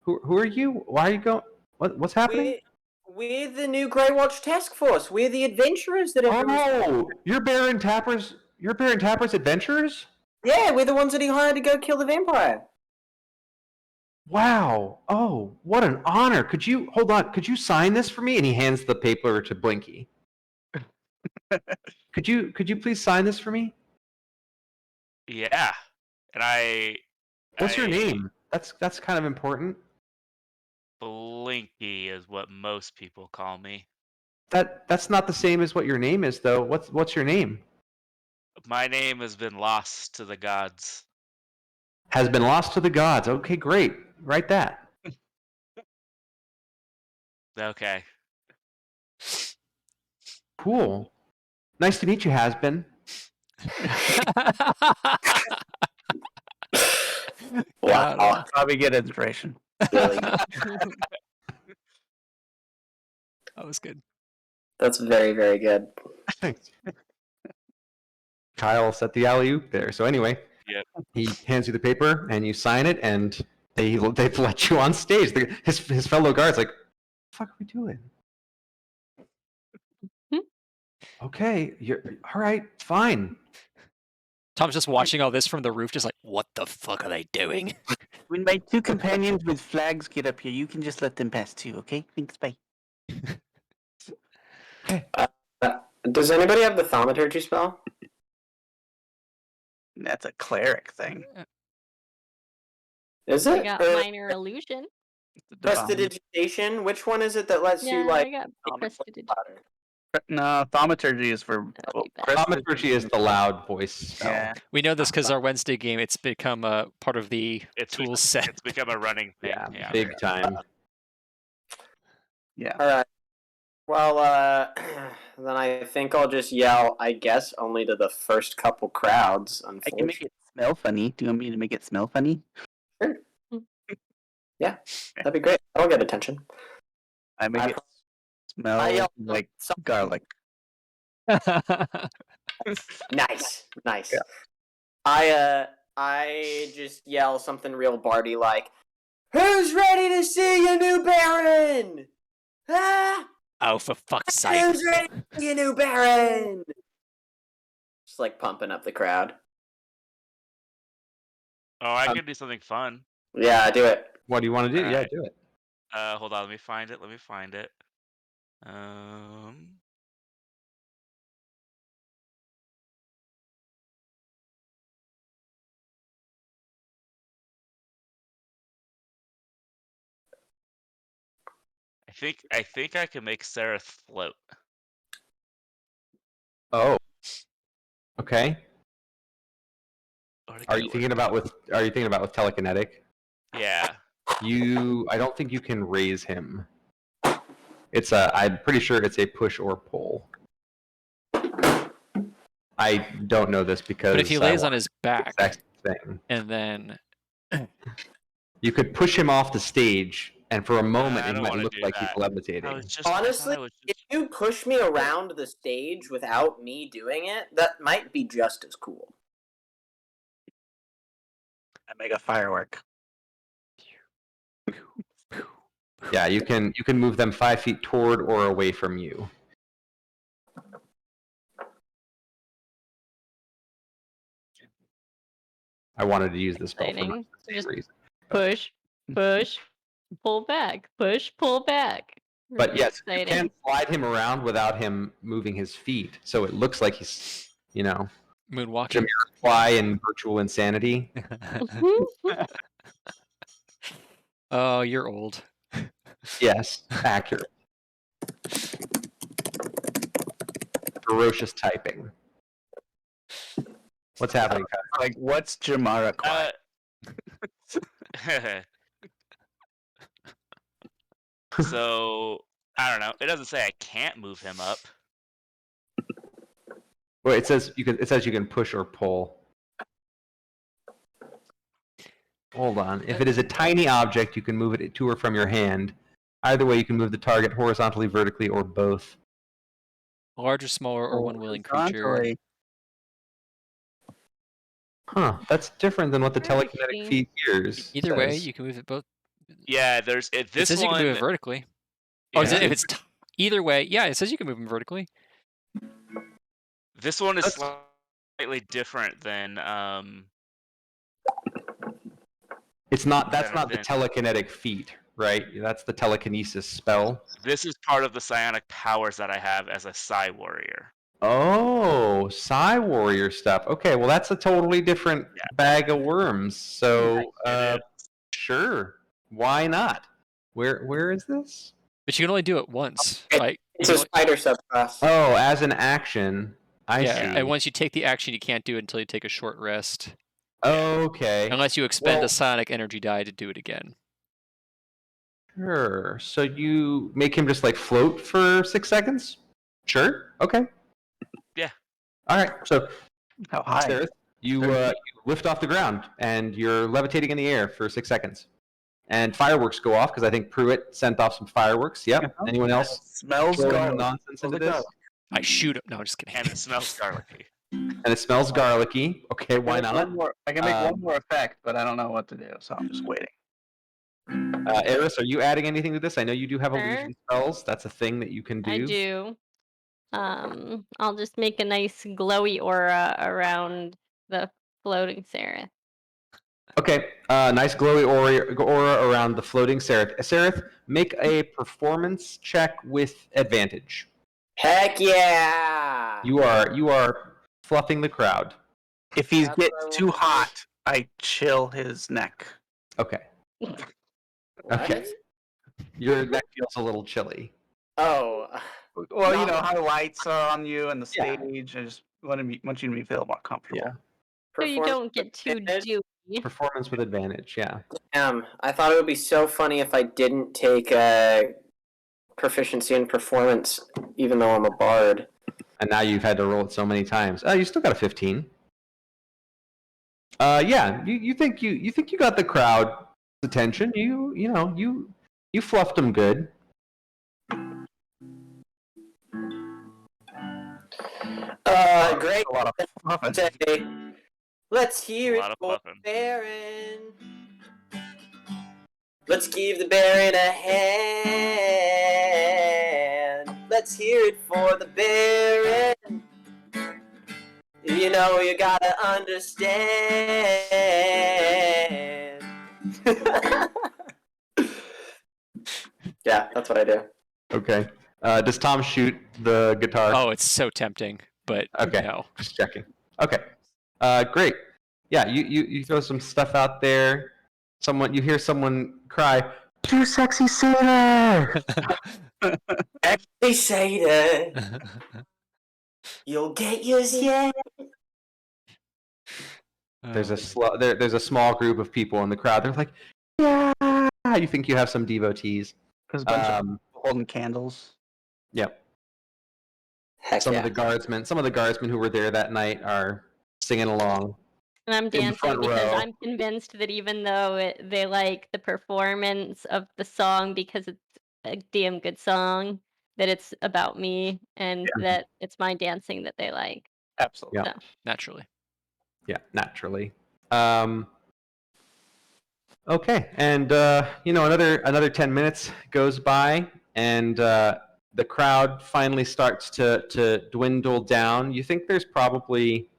[SPEAKER 2] Who are you? Why are you going? What's happening?
[SPEAKER 1] We're the new Greywatch task force. We're the adventurers that are.
[SPEAKER 2] Oh, you're Baron Tapper's adventurers?
[SPEAKER 1] Yeah, we're the ones that he hired to go kill the vampire.
[SPEAKER 2] Wow. Oh, what an honor. Could you sign this for me? And he hands the paper to Blinky. Could you please sign this for me?
[SPEAKER 4] Yeah, and
[SPEAKER 2] What's your name? That's kind of important.
[SPEAKER 4] Blinky is what most people call me.
[SPEAKER 2] That's not the same as what your name is, though. What's your name?
[SPEAKER 4] My name has been lost to the gods.
[SPEAKER 2] Has been lost to the gods. Okay, great. Write that.
[SPEAKER 4] Okay.
[SPEAKER 2] Cool. Nice to meet you, Has-Been.
[SPEAKER 1] Wow.
[SPEAKER 5] Probably get inspiration.
[SPEAKER 1] Really?
[SPEAKER 3] That was good.
[SPEAKER 1] That's very, very good.
[SPEAKER 2] Thanks. Kyle set the alley-oop there. So anyway,
[SPEAKER 4] Yep.
[SPEAKER 2] he hands you the paper, and you sign it, and they've let you on stage. His fellow guards like, what the fuck are we doing? Okay, you're all right. Fine.
[SPEAKER 3] Tom's just watching all this from the roof, just like, what the fuck are they doing?
[SPEAKER 5] When my two companions with flags get up here, you can just let them pass too, okay? Thanks, bye.
[SPEAKER 1] Does anybody have the thaumaturgy spell?
[SPEAKER 5] That's a cleric thing.
[SPEAKER 1] Is
[SPEAKER 6] I
[SPEAKER 1] it?
[SPEAKER 6] got
[SPEAKER 1] Or
[SPEAKER 6] minor illusion.
[SPEAKER 5] It's a divine.
[SPEAKER 1] prestidigitation? Which one is it that lets
[SPEAKER 6] Yeah,
[SPEAKER 1] you like?
[SPEAKER 6] I got
[SPEAKER 1] make it
[SPEAKER 6] prestidigitation.
[SPEAKER 1] louder?
[SPEAKER 5] No, thaumaturgy is for.
[SPEAKER 6] That'd be bad.
[SPEAKER 2] Thaumaturgy is the loud voice spell.
[SPEAKER 5] Yeah.
[SPEAKER 3] We know this because our Wednesday game, it's become a part of the tool set.
[SPEAKER 4] It's become a running thing.
[SPEAKER 2] Yeah, big time.
[SPEAKER 5] Yeah.
[SPEAKER 1] All right. Well, then I think I'll just yell. I guess only to the first couple crowds.
[SPEAKER 5] I can
[SPEAKER 1] Unfortunately.
[SPEAKER 5] make it smell funny. Do you want me to make it smell funny?
[SPEAKER 1] Yeah, that'd be great. I'll get attention.
[SPEAKER 5] I make it smell
[SPEAKER 1] I yell
[SPEAKER 5] like
[SPEAKER 1] something.
[SPEAKER 5] garlic.
[SPEAKER 1] Nice.
[SPEAKER 5] Yeah.
[SPEAKER 1] I just yell something real Barty like, "Who's ready to see your new Baron? Ah,
[SPEAKER 7] Oh, for fuck's sake.
[SPEAKER 1] who's ready to see your new Baron?" Just like pumping up the crowd.
[SPEAKER 4] Oh, I can do something fun.
[SPEAKER 1] Yeah, do it.
[SPEAKER 2] What do you want to do? Yeah,
[SPEAKER 4] Alright.
[SPEAKER 2] do it.
[SPEAKER 4] Hold on, let me find it. I think I can make Sereth float.
[SPEAKER 2] Oh. Okay.
[SPEAKER 4] Or to
[SPEAKER 2] Are
[SPEAKER 4] get
[SPEAKER 2] you
[SPEAKER 4] it
[SPEAKER 2] thinking about with telekinetic?
[SPEAKER 4] Yeah.
[SPEAKER 2] I don't think you can raise him. I'm pretty sure it's a push or pull. I don't know this because
[SPEAKER 3] But if he lays on his back
[SPEAKER 2] exact thing.
[SPEAKER 3] and then
[SPEAKER 2] You could push him off the stage, and for a moment
[SPEAKER 4] I
[SPEAKER 2] it
[SPEAKER 4] don't
[SPEAKER 2] might
[SPEAKER 4] wanna
[SPEAKER 2] look
[SPEAKER 4] do
[SPEAKER 2] like
[SPEAKER 4] that.
[SPEAKER 2] he's levitating.
[SPEAKER 1] Honestly, if you push me around the stage without me doing it, that might be just as cool.
[SPEAKER 5] I make a firework.
[SPEAKER 2] Yeah, you can move them 5 feet toward or away from you. I wanted to use this spell for much the
[SPEAKER 6] Just
[SPEAKER 2] same reason.
[SPEAKER 6] push, pull back, push, pull back.
[SPEAKER 2] But
[SPEAKER 6] Really
[SPEAKER 2] yes, you
[SPEAKER 6] exciting.
[SPEAKER 2] can slide him around without him moving his feet, so it looks like he's,
[SPEAKER 3] moonwalking.
[SPEAKER 2] fly in virtual insanity.
[SPEAKER 3] Oh, you're old.
[SPEAKER 2] Yes, accurate. Ferocious typing. What's happening, Kyle?
[SPEAKER 5] Like, what's Jamara?
[SPEAKER 4] So I don't know. It doesn't say I can't move him up.
[SPEAKER 2] Well, it says you can push or pull. Hold on. If it is a tiny object, you can move it to or from your hand. Either way, you can move the target horizontally, vertically, or both.
[SPEAKER 3] Larger, smaller, or one willing creature.
[SPEAKER 5] Horizontally.
[SPEAKER 2] Huh, that's different than what the
[SPEAKER 6] Very
[SPEAKER 2] telekinetic
[SPEAKER 6] interesting.
[SPEAKER 2] feat hears.
[SPEAKER 3] Either way,
[SPEAKER 2] says.
[SPEAKER 3] you can move it both.
[SPEAKER 4] Yeah,
[SPEAKER 3] It
[SPEAKER 4] this
[SPEAKER 3] says you
[SPEAKER 4] one.
[SPEAKER 3] can move it vertically.
[SPEAKER 4] Yeah.
[SPEAKER 3] Oh, if it's either way, yeah, it says you can move them vertically.
[SPEAKER 4] This one is slightly different than
[SPEAKER 2] It's not. That's
[SPEAKER 4] Better
[SPEAKER 2] not the
[SPEAKER 4] than-
[SPEAKER 2] telekinetic feat, right? That's the telekinesis spell.
[SPEAKER 4] This is part of the psionic powers that I have as a Psi warrior.
[SPEAKER 2] Oh, Psi Warrior stuff. Okay, well that's a totally different bag of worms. So,
[SPEAKER 4] It is.
[SPEAKER 2] sure, why not? Where is this?
[SPEAKER 3] But you can only do it once.
[SPEAKER 1] Okay.
[SPEAKER 3] Like,
[SPEAKER 1] It's a spider subclass.
[SPEAKER 2] Oh, as an action. I
[SPEAKER 3] yeah,
[SPEAKER 2] see.
[SPEAKER 3] and once you take the action, you can't do it until you take a short rest.
[SPEAKER 2] Okay.
[SPEAKER 3] Unless you expend
[SPEAKER 2] Well-
[SPEAKER 3] a psionic energy die to do it again.
[SPEAKER 2] Sure. So you make him just like float for 6 seconds? Sure. Okay.
[SPEAKER 4] Yeah.
[SPEAKER 2] All right. So,
[SPEAKER 5] How high?
[SPEAKER 2] Sarah, you lift off the ground and you're levitating in the air for 6 seconds. And fireworks go off because I think Pruitt sent off some fireworks. Yep.
[SPEAKER 5] Uh-huh.
[SPEAKER 2] Anyone else
[SPEAKER 5] Smells
[SPEAKER 2] throwing
[SPEAKER 5] garlic.
[SPEAKER 2] nonsense into
[SPEAKER 5] Smells
[SPEAKER 2] this?
[SPEAKER 5] garlic.
[SPEAKER 3] I shoot him. No, I'm just kidding.
[SPEAKER 4] And it smells garlicky.
[SPEAKER 2] And it smells garlicky. Okay, why not?
[SPEAKER 5] I can make one more effect, but I don't know what to do, so I'm just waiting.
[SPEAKER 2] Eris, are you adding anything to this? I know you do have
[SPEAKER 6] Sure.
[SPEAKER 2] illusion spells. That's a thing that you can do.
[SPEAKER 6] I do. I'll just make a nice glowy aura around the floating Seraph.
[SPEAKER 2] Okay, nice glowy aura around the floating Sereth. Sereth, make a performance check with advantage.
[SPEAKER 1] Heck yeah!
[SPEAKER 2] You are fluffing the crowd.
[SPEAKER 5] If he
[SPEAKER 1] That's
[SPEAKER 5] gets
[SPEAKER 1] what I
[SPEAKER 5] too
[SPEAKER 1] want.
[SPEAKER 5] hot, I chill his neck.
[SPEAKER 2] Okay.
[SPEAKER 1] What?
[SPEAKER 2] Okay. Your neck feels a little chilly.
[SPEAKER 1] Oh.
[SPEAKER 5] Well, you
[SPEAKER 1] Not-
[SPEAKER 5] know how the lights are on you and the
[SPEAKER 1] Yeah.
[SPEAKER 5] stage. I just want you to feel more comfortable.
[SPEAKER 2] Yeah.
[SPEAKER 6] So you
[SPEAKER 1] Performance
[SPEAKER 6] don't get too
[SPEAKER 1] advantage?
[SPEAKER 6] dewy.
[SPEAKER 2] Performance with advantage, yeah.
[SPEAKER 1] I thought it would be so funny if I didn't take proficiency in performance, even though I'm a bard.
[SPEAKER 2] And now you've had to roll it so many times. You still got a 15. Yeah, you think you got the crowd's attention. You fluffed them good.
[SPEAKER 1] Great.
[SPEAKER 5] A lot of fluffing.
[SPEAKER 1] Say, let's hear
[SPEAKER 4] A
[SPEAKER 1] it
[SPEAKER 4] lot of
[SPEAKER 1] for
[SPEAKER 4] fluffing.
[SPEAKER 1] Baron. Let's give the Baron a hand. Let's hear it for the Baron. You know you gotta understand. Yeah, that's what I do.
[SPEAKER 2] Okay. Does Tom shoot the guitar?
[SPEAKER 3] Oh, it's so tempting, but
[SPEAKER 2] Okay.
[SPEAKER 3] no.
[SPEAKER 2] Just checking. Okay. Great. Yeah, you throw some stuff out there. You hear someone cry, "Too sexy sailor!"
[SPEAKER 1] They say that you'll get yours yet.
[SPEAKER 2] There's a there's a small group of people in the crowd. They're like, "Yeah!" You think you have some devotees.
[SPEAKER 5] There's a bunch of people holding candles.
[SPEAKER 2] Yep.
[SPEAKER 1] Heck
[SPEAKER 2] Some
[SPEAKER 1] yeah.
[SPEAKER 2] of the guardsmen who were there that night are singing along.
[SPEAKER 6] And I'm
[SPEAKER 2] the
[SPEAKER 6] dancing
[SPEAKER 2] front
[SPEAKER 6] because
[SPEAKER 2] row.
[SPEAKER 6] I'm convinced that even though they like the performance of the song because it's a damn good song, that it's about me and that it's my dancing that they like.
[SPEAKER 5] Absolutely.
[SPEAKER 2] Yeah.
[SPEAKER 6] So.
[SPEAKER 3] Naturally.
[SPEAKER 2] Yeah, naturally. Okay, and another 10 minutes goes by, and the crowd finally starts to dwindle down. You think there's probably,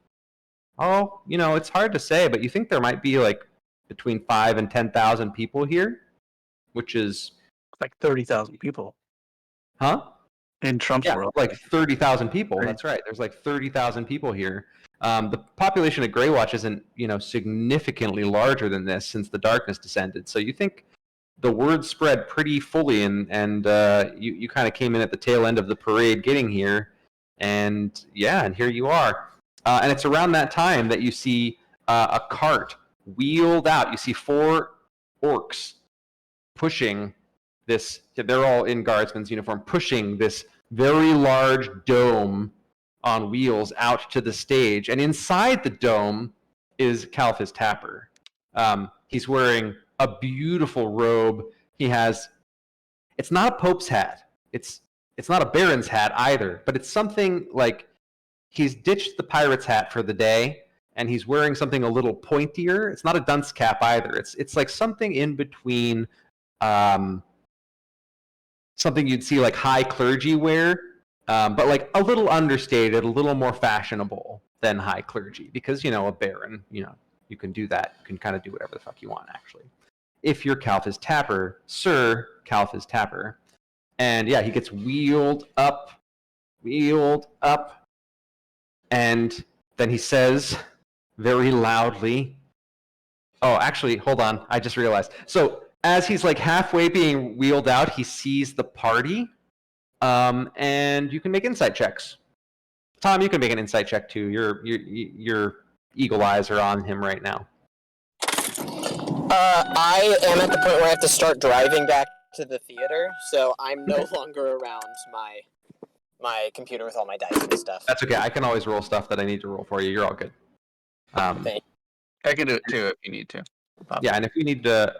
[SPEAKER 2] it's hard to say, but you think there might be like between 5,000 and 10,000 people here, which is
[SPEAKER 5] Like 30,000 people in Trump's
[SPEAKER 2] Yeah,
[SPEAKER 5] world.
[SPEAKER 2] like 30,000 people.
[SPEAKER 5] Right.
[SPEAKER 2] That's right. There's like 30,000 people here. The population of Greywatch isn't, significantly larger than this since the darkness descended. So you think the word spread pretty fully, and you kind of came in at the tail end of the parade getting here, and here you are. And it's around that time that you see a cart wheeled out. You see 4 orcs pushing this. They're all in guardsman's uniform, pushing this very large dome on wheels out to the stage, and inside the dome is Calphus Tapper. He's wearing a beautiful robe. It's not a pope's hat. It's not a baron's hat either, but it's something like he's ditched the pirate's hat for the day, and he's wearing something a little pointier. It's not a dunce cap either. It's like something in between, something you'd see like high clergy wear, but like a little understated, a little more fashionable than high clergy, because a baron, you can do that. You can kind of do whatever the fuck you want, actually. If you're Calphus Tapper, Sir Calphus Tapper, and he gets wheeled up, and then he says very loudly, "Oh, actually, hold on. I just realized." So as he's like halfway being wheeled out, he sees the party, and you can make insight checks. Tom, you can make an insight check too. Your eagle eyes are on him right now.
[SPEAKER 1] I am at the point where I have to start driving back to the theater, so I'm no longer around my computer with all my dice and stuff.
[SPEAKER 2] That's okay. I can always roll stuff that I need to roll for you. You're all good.
[SPEAKER 1] Thank
[SPEAKER 5] I can do it too if you need to.
[SPEAKER 2] Yeah, and if you need to,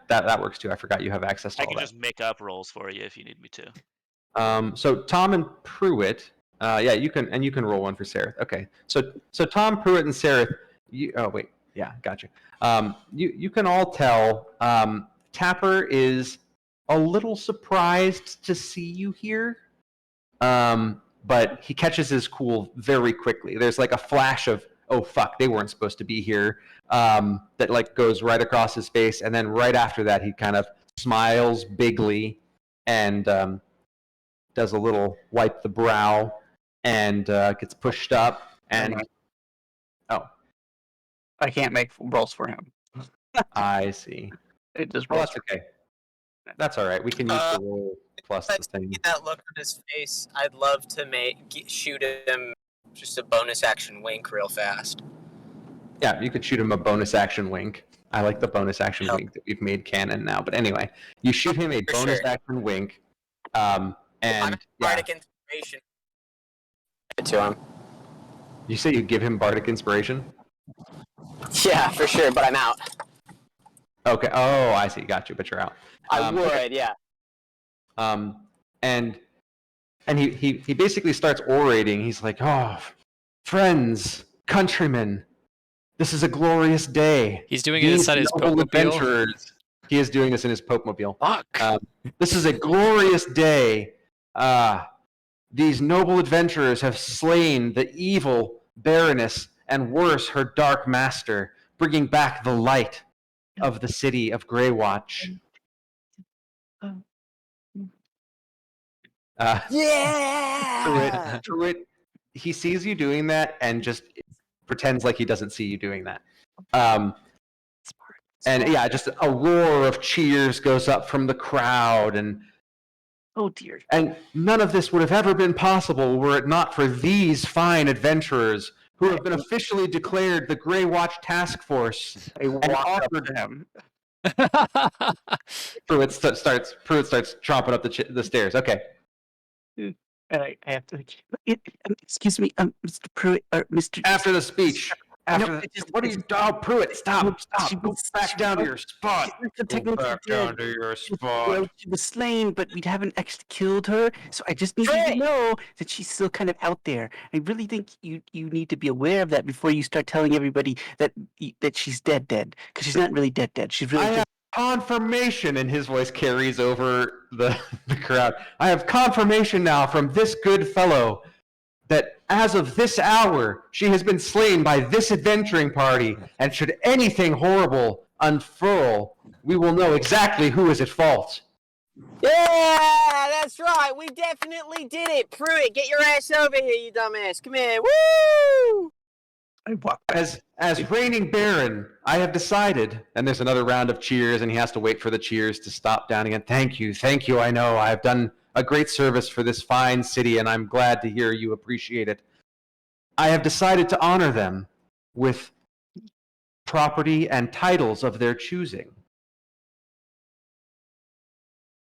[SPEAKER 2] that works too. I forgot you have access to
[SPEAKER 4] I
[SPEAKER 2] all
[SPEAKER 4] can
[SPEAKER 2] that.
[SPEAKER 4] just make up rolls for you if you need me to.
[SPEAKER 2] So Tom and Pruitt, you can roll one for Sareth. Okay, so Tom, Pruitt, and Sareth. Gotcha. You can all tell Tapper is a little surprised to see you here, but he catches his cool very quickly. There's like a flash of oh fuck, they weren't supposed to be here, that like goes right across his face, and then right after that he kind of smiles bigly and does a little wipe the brow and gets pushed up and
[SPEAKER 5] I can't make rolls for him.
[SPEAKER 2] I see.
[SPEAKER 5] It just
[SPEAKER 2] Well,
[SPEAKER 5] rolls.
[SPEAKER 2] that's okay. That's all right. We can use the roll plus the thing.
[SPEAKER 1] That look on his face, I'd love to shoot him just a bonus action wink real fast.
[SPEAKER 2] Yeah, you could shoot him a bonus action wink. I like the bonus action wink that we've made canon now. But anyway, you shoot him a bonus action wink, and
[SPEAKER 1] Bardic inspiration to him.
[SPEAKER 2] You say you give him bardic inspiration?
[SPEAKER 1] Yeah, for sure. But I'm out.
[SPEAKER 2] Okay. Oh, I see. Got you. But you're out.
[SPEAKER 1] I would, yeah.
[SPEAKER 2] And he basically starts orating. He's like, "Oh, friends, countrymen, this is a glorious day.
[SPEAKER 3] He's doing it inside his Pope-mobile.
[SPEAKER 2] He is doing this in his Pope-mobile.
[SPEAKER 3] Fuck.
[SPEAKER 2] This is a glorious day. These noble adventurers have slain the evil Baroness and worse, her dark master, bringing back the light of the city of Greywatch."
[SPEAKER 1] Yeah!
[SPEAKER 2] Druid, he sees you doing that and just pretends like he doesn't see you doing that. And yeah, just a roar of cheers goes up from the crowd, and
[SPEAKER 5] oh dear.
[SPEAKER 2] And none of this would have ever been possible were it not for these fine adventurers who have been officially declared the Greywatch Task Force.
[SPEAKER 5] I walk up to him.
[SPEAKER 2] Pruitt starts tromping up the stairs. Okay.
[SPEAKER 5] And I have to. Excuse me, Mr. Pruitt, or Mr.
[SPEAKER 2] After the speech. What are you? Oh, Pruitt, stop! Go back down to your spot.
[SPEAKER 5] Go back down to your spot. Well, she was slain, but we haven't actually killed her, so I just need you to know that she's still kind of out there. I really think you need to be aware of that before you start telling everybody that she's dead, because she's not really dead. She's really.
[SPEAKER 2] I have confirmation, and his voice carries over the crowd. I have confirmation now from this good fellow that as of this hour, she has been slain by this adventuring party, and should anything horrible unfurl, we will know exactly who is at fault.
[SPEAKER 1] Yeah, that's right. We definitely did it. Pruitt, get your ass over here, you dumbass. Come here. Woo!
[SPEAKER 2] As reigning Baron, I have decided, and there's another round of cheers, and he has to wait for the cheers to stop down again. Thank you. I know I have done a great service for this fine city, and I'm glad to hear you appreciate it. I have decided to honor them with property and titles of their choosing.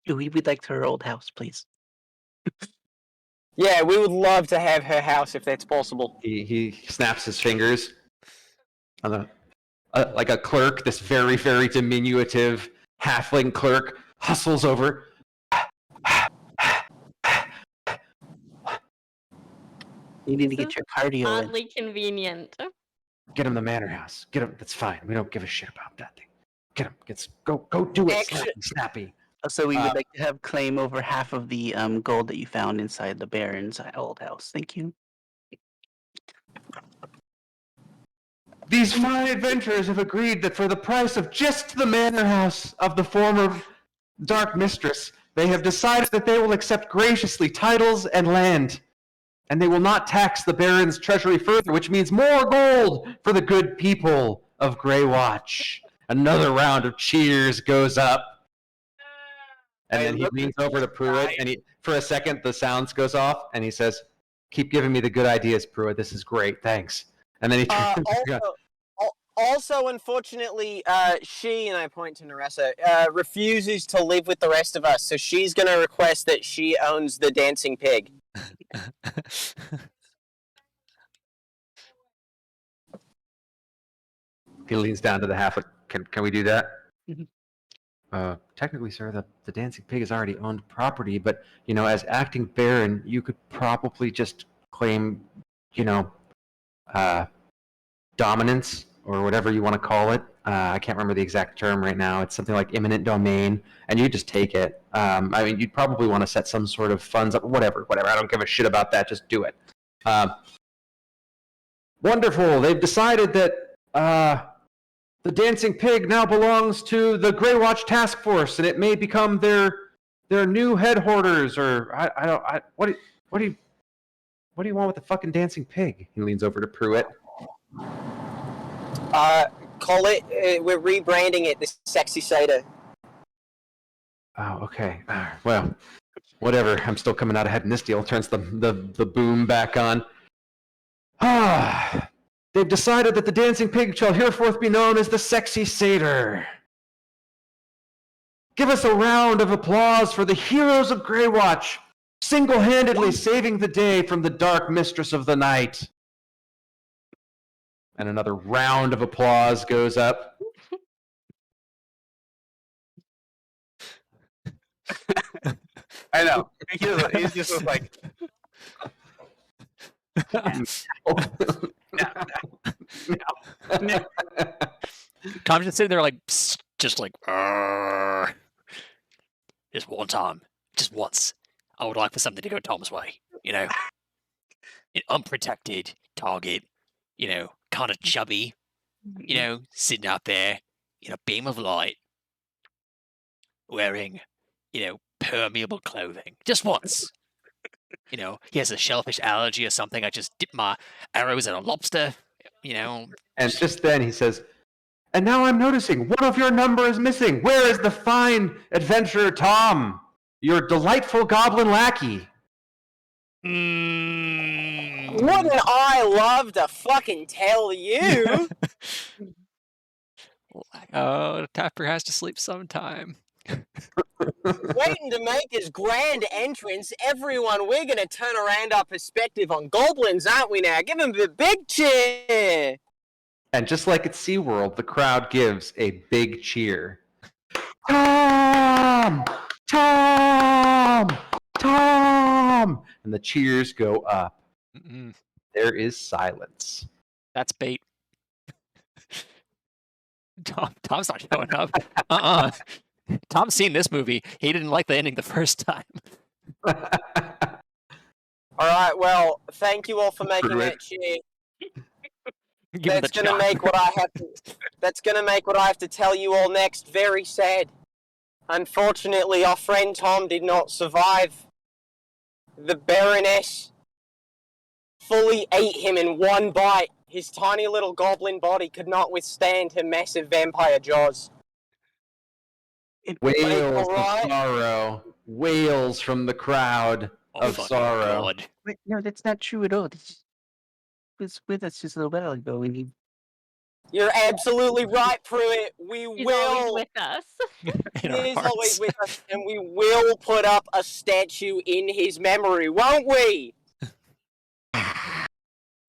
[SPEAKER 5] We would like her old house, please.
[SPEAKER 1] Yeah, we would love to have her house if that's possible.
[SPEAKER 2] He snaps his fingers. Like a clerk, this very, very diminutive halfling clerk hustles over.
[SPEAKER 5] You need to get your cardio in.
[SPEAKER 6] Oddly convenient.
[SPEAKER 2] Get him the manor house. Get him. That's fine. We don't give a shit about that thing. Get him. Go do it. Snappy.
[SPEAKER 5] So we would like to have claim over half of the gold that you found inside the Baron's old house. Thank you.
[SPEAKER 2] These fine adventurers have agreed that for the price of just the manor house of the former Dark Mistress, they have decided that they will accept graciously titles and land. And they will not tax the Baron's treasury further, which means more gold for the good people of Greywatch. Another round of cheers goes up. And then he leans over to Pruitt, and for a second, the sounds goes off, and he says, "Keep giving me the good ideas, Pruitt. This is great. Thanks." And then he turns
[SPEAKER 1] also, unfortunately, she, and I point to Nerissa, refuses to live with the rest of us, so she's going to request that she owns the dancing pig.
[SPEAKER 2] He leans down to the halfling. Can we do that? Technically, sir, the dancing pig is already owned property, but, as acting Baron, you could probably just claim, dominance, or whatever you want to call it. I can't remember the exact term right now. It's something like eminent domain, and you just take it. You'd probably want to set some sort of funds up, whatever. I don't give a shit about that. Just do it. Wonderful. They've decided that the dancing pig now belongs to the Greywatch task force, and it may become their new head hoarders. Or what do you want with the fucking dancing pig? He leans over to Pruitt.
[SPEAKER 1] Call it. We're rebranding it the Sexy Cider.
[SPEAKER 2] Oh, okay. Well, whatever. I'm still coming out ahead in this deal. Turns the boom back on. They've decided that the dancing pig shall hereforth be known as the Sexy Satyr. Give us a round of applause for the heroes of Greywatch, single-handedly saving the day from the dark mistress of the night. And another round of applause goes up. I know. He's just like...
[SPEAKER 7] Tom's just sitting there like, just like, "Arr." Just one time, just once. I would like for something to go Tom's way, An unprotected target, kind of chubby, sitting out there in a beam of light, wearing, permeable clothing. Just once. He has a shellfish allergy or something. I just dip my arrows in a lobster,
[SPEAKER 2] And just then he says, and now I'm noticing one of your number is missing. Where is the fine adventurer Tom? Your delightful goblin lackey.
[SPEAKER 1] Wouldn't I love to fucking tell you?
[SPEAKER 3] Oh, Tapper has to sleep sometime.
[SPEAKER 1] Waiting to make his grand entrance. Everyone, we're gonna turn around our perspective on goblins, aren't we now? Give him the big cheer!
[SPEAKER 2] And just like at SeaWorld, the crowd gives a big cheer. Tom! Tom! Tom! And the cheers go up.
[SPEAKER 3] Mm-mm.
[SPEAKER 2] There is silence.
[SPEAKER 3] That's bait. Tom's not showing up. Tom's seen this movie. He didn't like the ending the first time.
[SPEAKER 1] Alright, well, thank you all for making that cheer. That's gonna make what I have to tell you all next very sad. Unfortunately, our friend Tom did not survive. The Baroness fully ate him in one bite. His tiny little goblin body could not withstand her massive vampire jaws.
[SPEAKER 2] Wails of sorrow. Wails from the crowd of sorrow.
[SPEAKER 7] God.
[SPEAKER 5] Wait, no, that's not true at all. He was with us just a little while ago, and he...
[SPEAKER 1] You're absolutely right, Pruitt. We
[SPEAKER 6] He's
[SPEAKER 1] will.
[SPEAKER 6] always with us.
[SPEAKER 1] He
[SPEAKER 3] In our
[SPEAKER 1] is
[SPEAKER 3] hearts.
[SPEAKER 1] always with us, and we will put up a statue in his memory, won't we?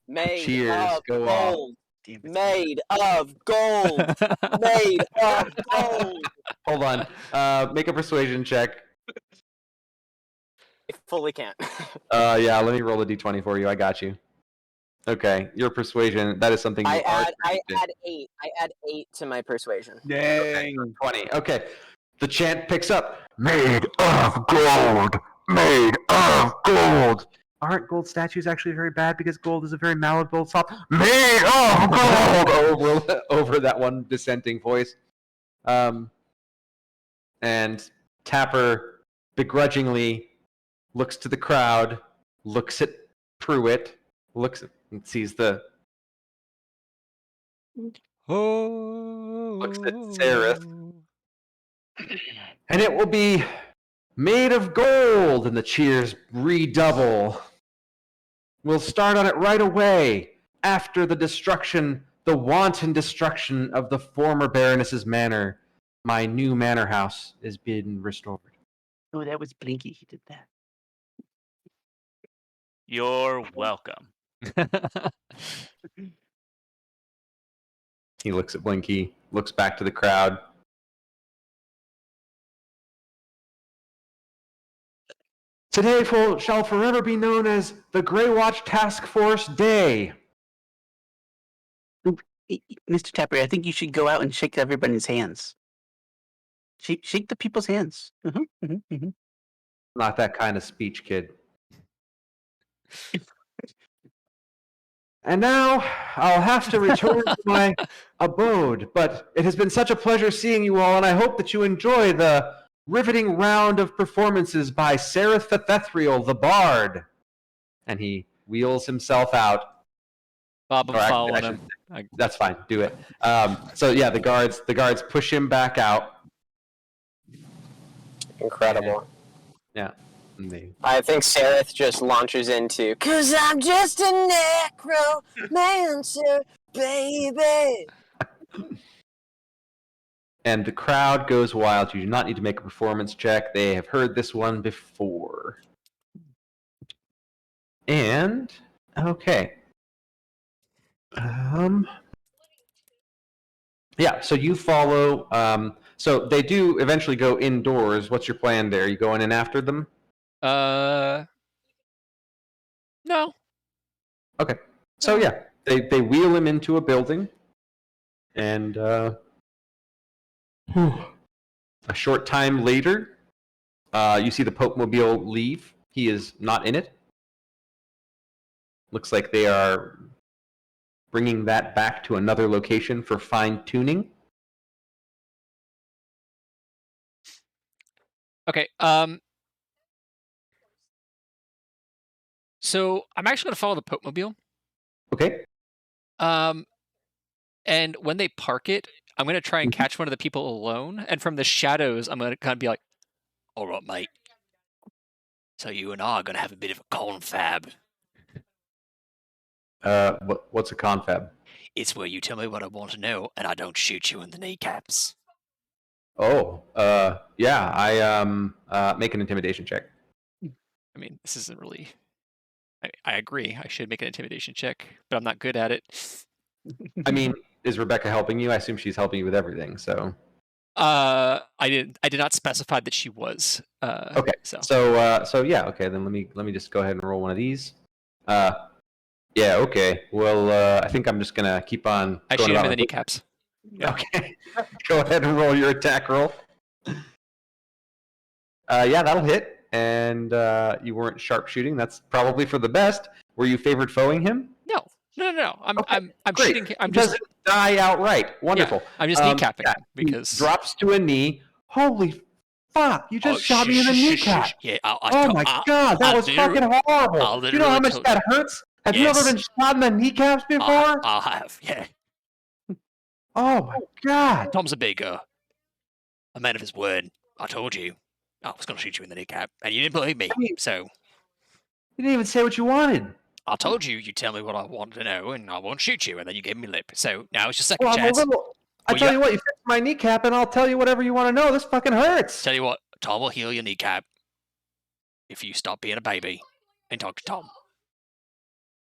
[SPEAKER 1] Made
[SPEAKER 2] Cheers
[SPEAKER 1] of
[SPEAKER 2] go off.
[SPEAKER 1] gold.
[SPEAKER 5] Damn it.
[SPEAKER 1] Made of gold. Made of gold.
[SPEAKER 2] Hold on. Make a persuasion check.
[SPEAKER 1] I fully can't.
[SPEAKER 2] Yeah, let me roll a d20 for you. I got you. Okay, your persuasion, that is something you
[SPEAKER 1] I
[SPEAKER 2] are
[SPEAKER 1] add 8. I add 8 to my persuasion.
[SPEAKER 5] Dang.
[SPEAKER 2] 20. Okay. The chant picks up. Made of gold. Made of gold. Aren't gold statues actually very bad because gold is a very malleable soft? Made of gold over that one dissenting voice. And Tapper begrudgingly looks to the crowd, looks at Pruitt, looks at, and sees the looks at Sereth, and it will be made of gold, and the cheers redouble. We'll start on it right away after the destruction, the wanton destruction of the former Baroness's manor. My new manor house is being restored.
[SPEAKER 5] Oh, that was Blinky. He did that.
[SPEAKER 4] You're welcome.
[SPEAKER 2] He looks at Blinky, looks back to the crowd. Today shall forever be known as the Greywatch Task Force Day.
[SPEAKER 5] Mr. Tapper, I think you should go out and shake everybody's hands. Shake the people's hands.
[SPEAKER 2] Not that kind of speech, kid. And now I'll have to return to my abode, but it has been such a pleasure seeing you all, and I hope that you enjoy the riveting round of performances by Sereth Thethriel, the Bard. And he wheels himself out.
[SPEAKER 3] Bob, I'm
[SPEAKER 2] Or actually,
[SPEAKER 3] following
[SPEAKER 2] I
[SPEAKER 3] him.
[SPEAKER 2] That's fine. Do it. So yeah, the guards push him back out.
[SPEAKER 1] Incredible.
[SPEAKER 2] Yeah. And they,
[SPEAKER 1] I think Sereth just launches into, "'Cause I'm just a necromancer, baby."
[SPEAKER 2] and the crowd goes wild. You do not need to make a performance check. They have heard this one before. And okay. Yeah, so you follow. So they do eventually go indoors. What's your plan there? You going in after them?
[SPEAKER 3] No.
[SPEAKER 2] Okay. So yeah, they wheel him into a building, and a short time later, you see the Pope Mobile leave. He is not in it. Looks like they are bringing that back to another location for fine tuning.
[SPEAKER 3] Okay. So I'm actually going to follow the Pope Mobile.
[SPEAKER 2] Okay.
[SPEAKER 3] And when they park it, I'm going to try and
[SPEAKER 2] Mhm.
[SPEAKER 3] catch one of the people alone. And from the shadows, I'm going to kind of be like,
[SPEAKER 7] All right, mate. So you and I are going to have a bit of a confab.
[SPEAKER 2] What's a confab?
[SPEAKER 7] It's where you tell me what I want to know, and I don't shoot you in the kneecaps.
[SPEAKER 2] Oh, yeah. I make an intimidation check.
[SPEAKER 3] I mean, this isn't really. I agree. I should make an intimidation check, but I'm not good at it.
[SPEAKER 2] I mean, is Rebecca helping you? I assume she's helping you with everything. So.
[SPEAKER 3] I did not specify that she was.
[SPEAKER 2] Okay. So yeah. Okay. Then let me just go ahead and roll one of these. Yeah. Okay. Well, I think I'm just gonna keep on.
[SPEAKER 3] I
[SPEAKER 2] going
[SPEAKER 3] shoot him
[SPEAKER 2] about
[SPEAKER 3] in the
[SPEAKER 2] my
[SPEAKER 3] kneecaps.
[SPEAKER 2] Okay. Go ahead and roll your attack roll. Yeah, that'll hit. And you weren't sharpshooting. That's probably for the best. Were you favored foeing him?
[SPEAKER 3] No.
[SPEAKER 2] Okay,
[SPEAKER 3] I'm
[SPEAKER 2] great.
[SPEAKER 3] shooting. I'm
[SPEAKER 2] He
[SPEAKER 3] just.
[SPEAKER 2] doesn't die outright. Wonderful.
[SPEAKER 3] I'm just kneecapping
[SPEAKER 2] yeah,
[SPEAKER 3] him because
[SPEAKER 2] he drops to a knee. Holy fuck! You just shot me in the kneecap.
[SPEAKER 7] Yeah,
[SPEAKER 2] Oh my god, that was fucking horrible. Do you know how much that hurts? Have you ever been shot in the kneecaps before?
[SPEAKER 7] I have, yeah.
[SPEAKER 2] Oh my god.
[SPEAKER 7] Tom's a man of his word. I told you I was going to shoot you in the kneecap, and you didn't believe me. So
[SPEAKER 2] you didn't even say what you wanted.
[SPEAKER 7] I told you tell me what I wanted to know, and I won't shoot you, and then you gave me lip. So now it's your second chance.
[SPEAKER 2] I tell you what, you fix my kneecap, and I'll tell you whatever you want to know. This fucking hurts.
[SPEAKER 7] Tell you what, Tom will heal your kneecap if you stop being a baby and talk to Tom.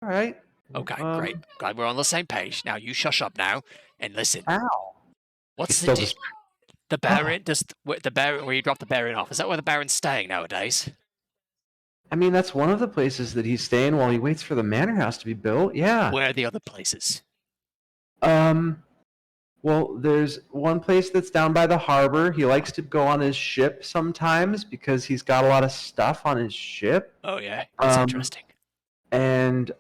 [SPEAKER 2] All right.
[SPEAKER 7] Okay, great. Glad we're on the same page. Now you shush up now and listen.
[SPEAKER 2] Ow.
[SPEAKER 7] What's the deal? The Baron, the Baron, where you drop the Baron off, is that where the Baron's staying nowadays?
[SPEAKER 2] I mean, that's one of the places that he's staying while he waits for the manor house to be built. Yeah.
[SPEAKER 7] Where are the other places?
[SPEAKER 2] Well, there's one place that's down by the harbor. He likes to go on his ship sometimes because he's got a lot of stuff on his ship.
[SPEAKER 7] Oh yeah, that's interesting.
[SPEAKER 2] And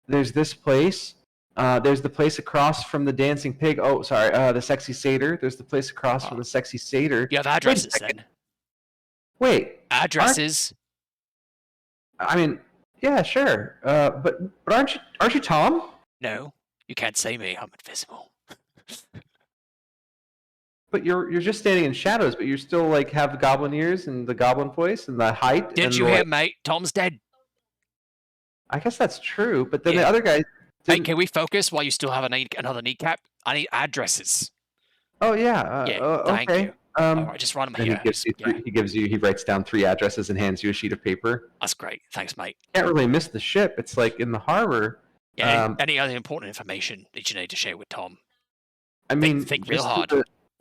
[SPEAKER 2] there's this place. There's the place across from the Dancing Pig. Oh, sorry, the Sexy Satyr. There's the place across from the Sexy Satyr.
[SPEAKER 7] You have addresses then?
[SPEAKER 2] Wait.
[SPEAKER 7] Addresses?
[SPEAKER 2] I mean, yeah, sure. But aren't you Tom?
[SPEAKER 7] No, you can't see me. I'm invisible.
[SPEAKER 2] But you're just standing in shadows, but you still like have the goblin ears and the goblin voice and the height.
[SPEAKER 7] Didn't you hear, mate? Tom's dead.
[SPEAKER 2] I guess that's true, but then the other guy.
[SPEAKER 7] Hey, can we focus while you still have another kneecap? I need addresses.
[SPEAKER 2] Oh yeah.
[SPEAKER 7] Thank
[SPEAKER 2] okay.
[SPEAKER 7] you. All right, just write them here.
[SPEAKER 2] He writes down 3 addresses and hands you a sheet of paper.
[SPEAKER 7] That's great. Thanks, mate.
[SPEAKER 2] Can't really miss the ship. It's like in the harbor.
[SPEAKER 7] Yeah. Any other important information that you need to share with Tom?
[SPEAKER 2] I mean,
[SPEAKER 7] think real hard.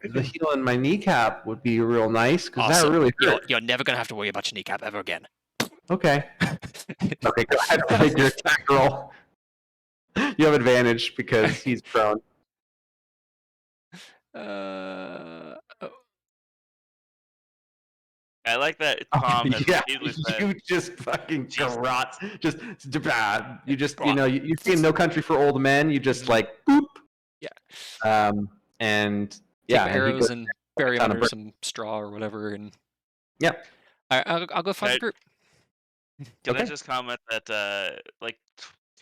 [SPEAKER 2] The heel in my kneecap would be real nice because that really hurt.
[SPEAKER 7] You're never gonna have to worry about your kneecap ever again.
[SPEAKER 2] Okay. Okay, go ahead and make your attack roll. You have advantage because he's prone.
[SPEAKER 4] I like that Tom has
[SPEAKER 2] yeah,
[SPEAKER 4] repeatedly said,
[SPEAKER 2] you just fucking
[SPEAKER 4] Jesus.
[SPEAKER 2] garrots. Just, you just,
[SPEAKER 3] Right.
[SPEAKER 2] you've seen No Country for Old Men. You just like, boop.
[SPEAKER 3] Yeah.
[SPEAKER 2] And
[SPEAKER 3] Take
[SPEAKER 2] yeah,
[SPEAKER 3] my
[SPEAKER 2] and he
[SPEAKER 3] arrows
[SPEAKER 2] goes,
[SPEAKER 3] and bury them
[SPEAKER 2] ton of
[SPEAKER 3] under
[SPEAKER 2] bird-
[SPEAKER 3] some straw or whatever, and
[SPEAKER 2] Yep.
[SPEAKER 3] I'll go find the
[SPEAKER 4] Right.
[SPEAKER 3] group.
[SPEAKER 4] Can I
[SPEAKER 2] Okay.
[SPEAKER 4] just comment that like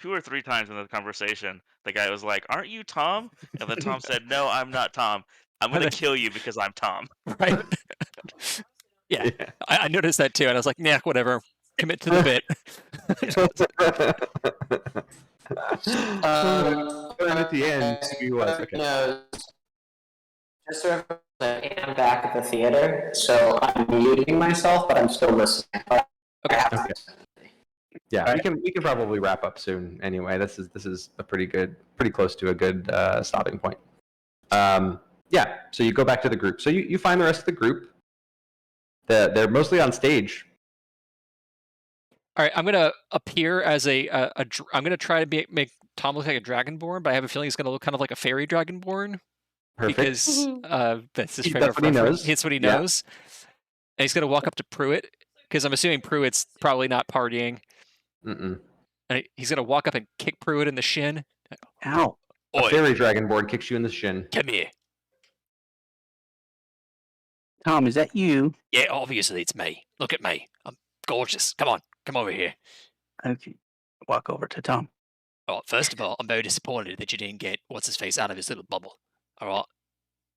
[SPEAKER 4] 2 or 3 times in the conversation, the guy was like, "Aren't you Tom?" And then Tom said, "No, I'm not Tom. I'm gonna kill you because I'm Tom."
[SPEAKER 3] Right? yeah,
[SPEAKER 2] Yeah.
[SPEAKER 3] I noticed that too, and I was like, nah, whatever. Commit to the bit.
[SPEAKER 2] And at the end, he was okay.
[SPEAKER 1] knows, just so everyone knows, I am back at the theater, so I'm muting myself, but I'm still listening.
[SPEAKER 3] Okay.
[SPEAKER 2] Okay. Yeah, we can probably wrap up soon. Anyway, this is a pretty close to a good stopping point. Yeah, so you go back to the group. So you find the rest of the group. They're mostly on stage.
[SPEAKER 3] All right, I'm gonna appear as I'm gonna try to make Tom look like a dragonborn, but I have a feeling he's gonna look kind of like a fairy dragonborn.
[SPEAKER 2] Perfect.
[SPEAKER 3] Because that's his frame
[SPEAKER 2] That's
[SPEAKER 3] of
[SPEAKER 2] what he
[SPEAKER 3] reference.
[SPEAKER 2] knows.
[SPEAKER 3] It's what he
[SPEAKER 2] Yeah.
[SPEAKER 3] knows. And he's gonna walk up to Pruitt because I'm assuming Pruitt's probably not partying.
[SPEAKER 2] Mm-mm.
[SPEAKER 3] And he's gonna walk up and kick Pruitt in the shin.
[SPEAKER 5] Ow.
[SPEAKER 2] A
[SPEAKER 7] Oi,
[SPEAKER 2] fairy dragonborn kicks you in the shin.
[SPEAKER 7] come here.
[SPEAKER 5] Tom, is that you?
[SPEAKER 7] Yeah, obviously it's me. Look at me. I'm gorgeous. Come on, come over here.
[SPEAKER 5] Okay. Walk over to Tom.
[SPEAKER 7] All right, first of all, I'm very disappointed that you didn't get what's his face out of his little bubble. All right,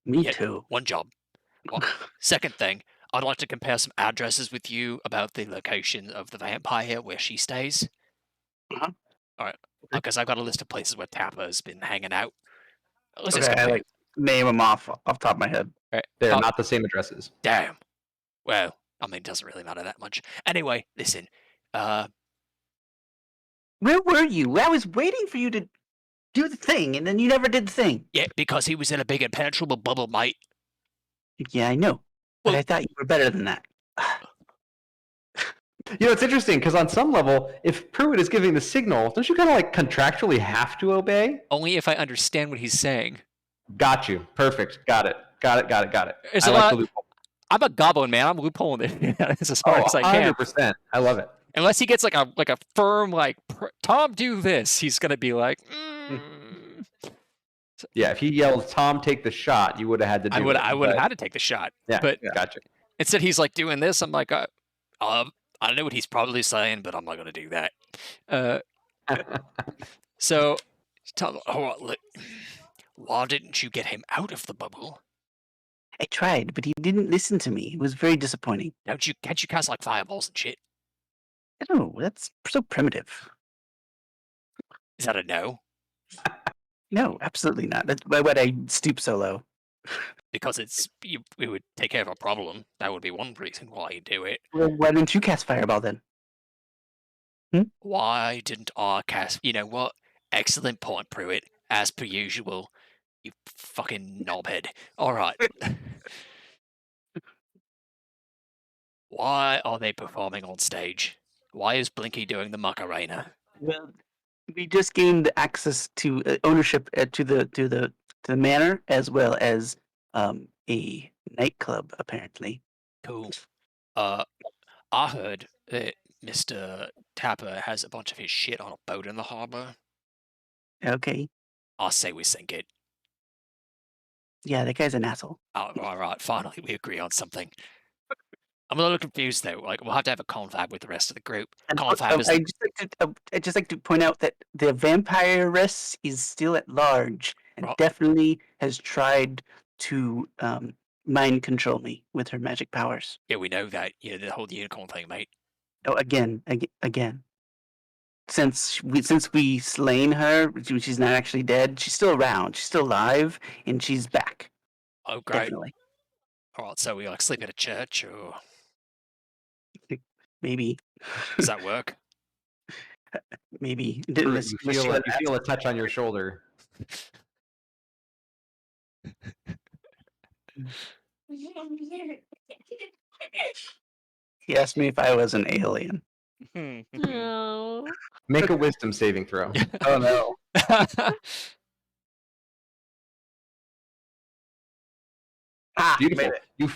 [SPEAKER 5] Me
[SPEAKER 7] Yeah.
[SPEAKER 5] too.
[SPEAKER 7] one job. Well, second thing, I'd like to compare some addresses with you about the location of the vampire where she stays.
[SPEAKER 5] Uh-huh.
[SPEAKER 7] All right, because I've got a list of places where Tappa's been hanging out. Let's just
[SPEAKER 5] Okay, I
[SPEAKER 7] compare.
[SPEAKER 5] name them off the top of my head.
[SPEAKER 3] Right.
[SPEAKER 2] They're not the same addresses.
[SPEAKER 7] Damn. Well, I mean, it doesn't really matter that much. Anyway, listen.
[SPEAKER 5] Where were you? I was waiting for you to do the thing, and then you never did the thing.
[SPEAKER 7] Yeah, because he was in a big impenetrable bubble, mate.
[SPEAKER 5] Yeah, I know. But
[SPEAKER 7] Well-
[SPEAKER 5] I thought you were better than that.
[SPEAKER 2] It's interesting because on some level, if Pruitt is giving the signal, don't you kind of like contractually have to obey?
[SPEAKER 3] Only if I understand what he's saying.
[SPEAKER 2] Got you. Perfect. Got it.
[SPEAKER 3] There's
[SPEAKER 2] I
[SPEAKER 3] a
[SPEAKER 2] like
[SPEAKER 3] lot-
[SPEAKER 2] the loophole.
[SPEAKER 3] I'm a goblin, man. I'm loopholing it as hard as I can.
[SPEAKER 2] 100%. I love it.
[SPEAKER 3] Unless he gets like a firm Tom, do this. He's gonna be like,
[SPEAKER 2] Yeah, if he yelled, "Tom, take the shot," you would have had to do it.
[SPEAKER 3] I would have
[SPEAKER 2] but-
[SPEAKER 3] had to take the shot.
[SPEAKER 2] Yeah,
[SPEAKER 3] but
[SPEAKER 2] gotcha.
[SPEAKER 3] instead he's like doing this. I'm like,
[SPEAKER 7] I know what he's probably saying, but I'm not going to do that.
[SPEAKER 3] so
[SPEAKER 7] Tell look, why didn't you get him out of the bubble?
[SPEAKER 5] I tried, but he didn't listen to me. It was very disappointing.
[SPEAKER 7] Can't you cast like fireballs and shit?
[SPEAKER 5] I don't know. That's so primitive.
[SPEAKER 7] Is that a no?
[SPEAKER 5] No, absolutely not. That's why would I stoop so low.
[SPEAKER 7] Because it would take care of a problem. That would be one reason why you do it.
[SPEAKER 5] Well, why didn't you cast fireball then?
[SPEAKER 7] Why didn't I cast? You know what? Excellent point, Pruitt. As per usual. You fucking knobhead. All right. Why are they performing on stage? Why is Blinky doing the Macarena?
[SPEAKER 5] Well, we just gained access to ownership to the manor as well as a nightclub. Apparently,
[SPEAKER 7] Cool. I heard that Mr. Tapper has a bunch of his shit on a boat in the harbor.
[SPEAKER 5] okay.
[SPEAKER 7] I say we sink it.
[SPEAKER 5] Yeah, that guy's an asshole.
[SPEAKER 7] Oh, all right, finally we agree on something. I'm a little confused though. Like we'll have to have a confab with the rest of the group. Confab is
[SPEAKER 5] I'd just like to point out that the vampiress is still at large and
[SPEAKER 7] Right.
[SPEAKER 5] definitely has tried to mind control me with her magic powers.
[SPEAKER 7] yeah, we know that. Yeah, the whole unicorn thing, mate.
[SPEAKER 5] Oh, again. Since we slain her, she's not actually dead. She's still around. She's still alive, and she's back.
[SPEAKER 7] Oh, great.
[SPEAKER 5] Definitely,
[SPEAKER 7] All right, so we like sleep at a church, or
[SPEAKER 5] maybe,
[SPEAKER 7] does that work?
[SPEAKER 5] maybe.
[SPEAKER 2] You feel a touch on your shoulder.
[SPEAKER 5] He asked me if I was an alien.
[SPEAKER 6] No.
[SPEAKER 2] Make a wisdom saving throw.
[SPEAKER 5] Oh no!
[SPEAKER 2] Beautiful.
[SPEAKER 5] made it.
[SPEAKER 2] You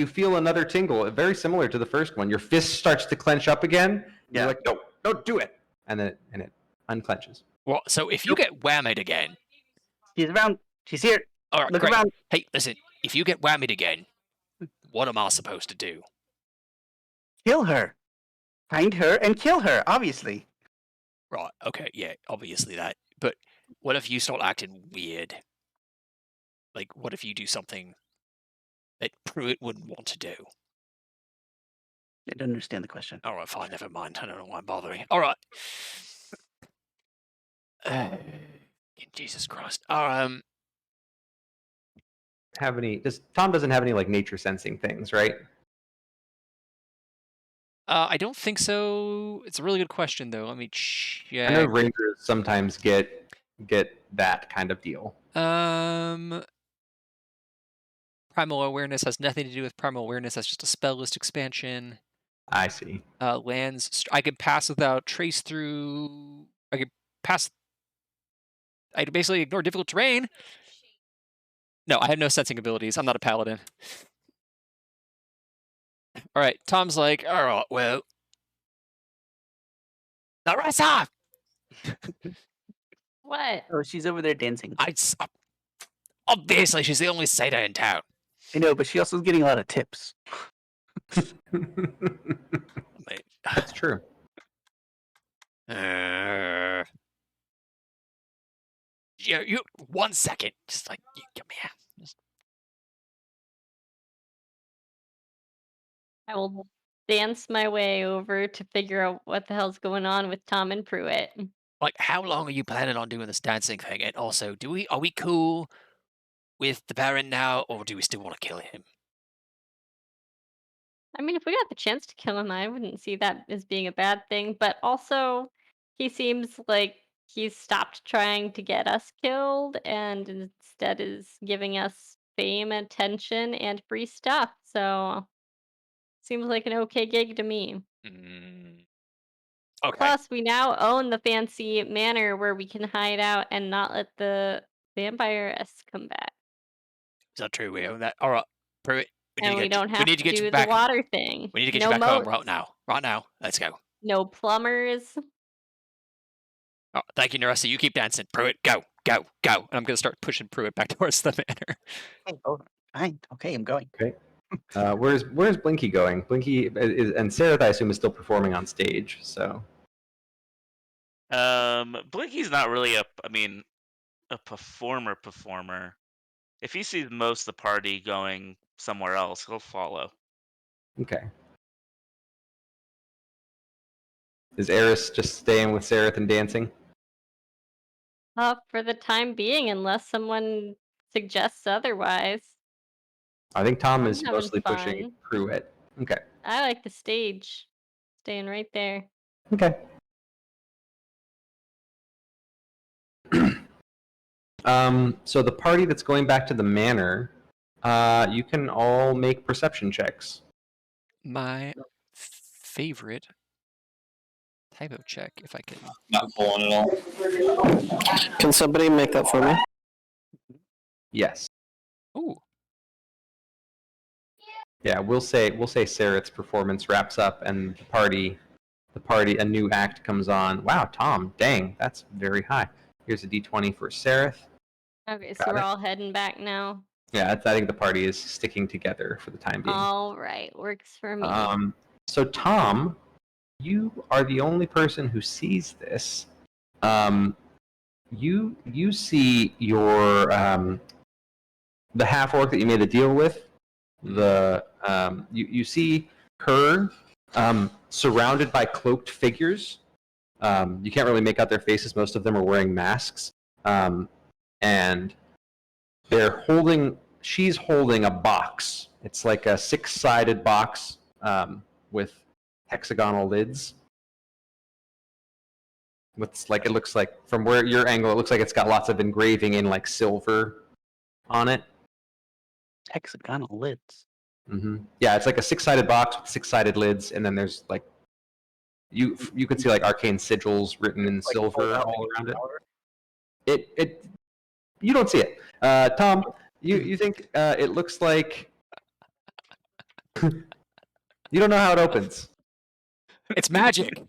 [SPEAKER 2] feel another tingle, very similar to the first one. Your fist starts to clench up again.
[SPEAKER 5] Yeah.
[SPEAKER 2] You're like, no, don't do it, and then it unclenches.
[SPEAKER 7] Well, so if you get whammied again,
[SPEAKER 5] She's around. She's here.
[SPEAKER 7] all right,
[SPEAKER 5] Look
[SPEAKER 7] great.
[SPEAKER 5] around.
[SPEAKER 7] Hey, listen, if you get whammied again, what am I supposed to do?
[SPEAKER 5] Kill her. Find her and kill her, obviously.
[SPEAKER 7] Right, okay, yeah, obviously that. But what if you start acting weird? Like, what if you do something that Pruitt wouldn't want to do?
[SPEAKER 5] I don't understand the question.
[SPEAKER 7] All right, fine, never mind. I don't know why I'm bothering. All right. Jesus Christ.
[SPEAKER 2] Have any? Tom doesn't have any like nature sensing things, right?
[SPEAKER 3] I don't think so. It's a really good question, though. Let me check.
[SPEAKER 2] I know rangers sometimes get that kind of deal.
[SPEAKER 3] Primal awareness has nothing to do with primal awareness. That's just a spell list expansion.
[SPEAKER 2] I see.
[SPEAKER 3] Lands. I could pass without trace through. I could basically ignore difficult terrain. No, I have no sensing abilities. I'm not a paladin. All right, Tom's like,
[SPEAKER 7] All right, well. Narissa!
[SPEAKER 6] What?
[SPEAKER 5] Oh, she's over there dancing.
[SPEAKER 7] Obviously, she's the only satyr in town.
[SPEAKER 5] I know, but she also is getting a lot of tips.
[SPEAKER 2] That's true.
[SPEAKER 7] Yeah, you 1 second. Just like, come here.
[SPEAKER 6] I will dance my way over to figure out what the hell's going on with Tom and Pruitt.
[SPEAKER 7] Like, how long are you planning on doing this dancing thing? And also, are we cool with the Baron now, or do we still want to kill him?
[SPEAKER 6] I mean, if we got the chance to kill him, I wouldn't see that as being a bad thing. But also, he seems like he's stopped trying to get us killed and instead is giving us fame, attention, and free stuff. So, seems like an okay gig to me.
[SPEAKER 7] Okay.
[SPEAKER 6] Plus, we now own the fancy manor where we can hide out and not let the vampiress come back.
[SPEAKER 7] Is that true? We own that. All right, Pruitt.
[SPEAKER 6] And we don't have to
[SPEAKER 7] get
[SPEAKER 6] do
[SPEAKER 7] you
[SPEAKER 6] the
[SPEAKER 7] back.
[SPEAKER 6] water thing.
[SPEAKER 7] We need to get
[SPEAKER 6] no
[SPEAKER 7] you back home
[SPEAKER 6] moats.
[SPEAKER 7] right now. Right now. Let's go.
[SPEAKER 6] No plumbers.
[SPEAKER 7] Oh, thank you, Narissa. You keep dancing. Pruitt, go, go, go.
[SPEAKER 3] and I'm gonna start pushing Pruitt back towards the manor.
[SPEAKER 5] Hey, oh, fine. Okay, I'm going.
[SPEAKER 2] Okay. Where's Blinky going? Blinky and Sarah, I assume, is still performing on stage. So.
[SPEAKER 4] Blinky's not really a performer. If he sees most of the party going somewhere else, he'll follow.
[SPEAKER 2] Okay. Is Eris just staying with Sareth and dancing?
[SPEAKER 6] For the time being, unless someone suggests otherwise.
[SPEAKER 2] I think Tom is
[SPEAKER 6] having
[SPEAKER 2] mostly pushing
[SPEAKER 6] fun.
[SPEAKER 2] Pruitt. Okay.
[SPEAKER 6] I like the stage. Staying right there.
[SPEAKER 2] Okay. So the party that's going back to the manor, you can all make perception checks.
[SPEAKER 3] My favorite type of check, if I can.
[SPEAKER 8] Not pulling at all.
[SPEAKER 1] Can somebody make that for me?
[SPEAKER 2] Yes.
[SPEAKER 3] Ooh.
[SPEAKER 2] Yeah, we'll say Sareth's performance wraps up and the party, a new act comes on. Wow, Tom, dang, that's very high. Here's a D20 for Sareth.
[SPEAKER 6] Okay, so
[SPEAKER 2] Got
[SPEAKER 6] we're
[SPEAKER 2] it.
[SPEAKER 6] all heading back now.
[SPEAKER 2] Yeah, I think the party is sticking together for the time being.
[SPEAKER 6] All right, works for me.
[SPEAKER 2] So Tom, you are the only person who sees this. You see your the half orc that you made a deal with. You see her surrounded by cloaked figures. You can't really make out their faces. Most of them are wearing masks, and she's holding a box. It's like a 6-sided box with hexagonal lids. It looks like from where your angle, it looks like it's got lots of engraving in like silver on it.
[SPEAKER 5] Hexagonal lids.
[SPEAKER 2] Mm-hmm. Yeah, it's like a 6-sided box with 6-sided lids, and then there's like you can see like arcane sigils written in silver all around it. You don't see it. Tom, You think it looks like you don't know how it opens.
[SPEAKER 3] It's magic.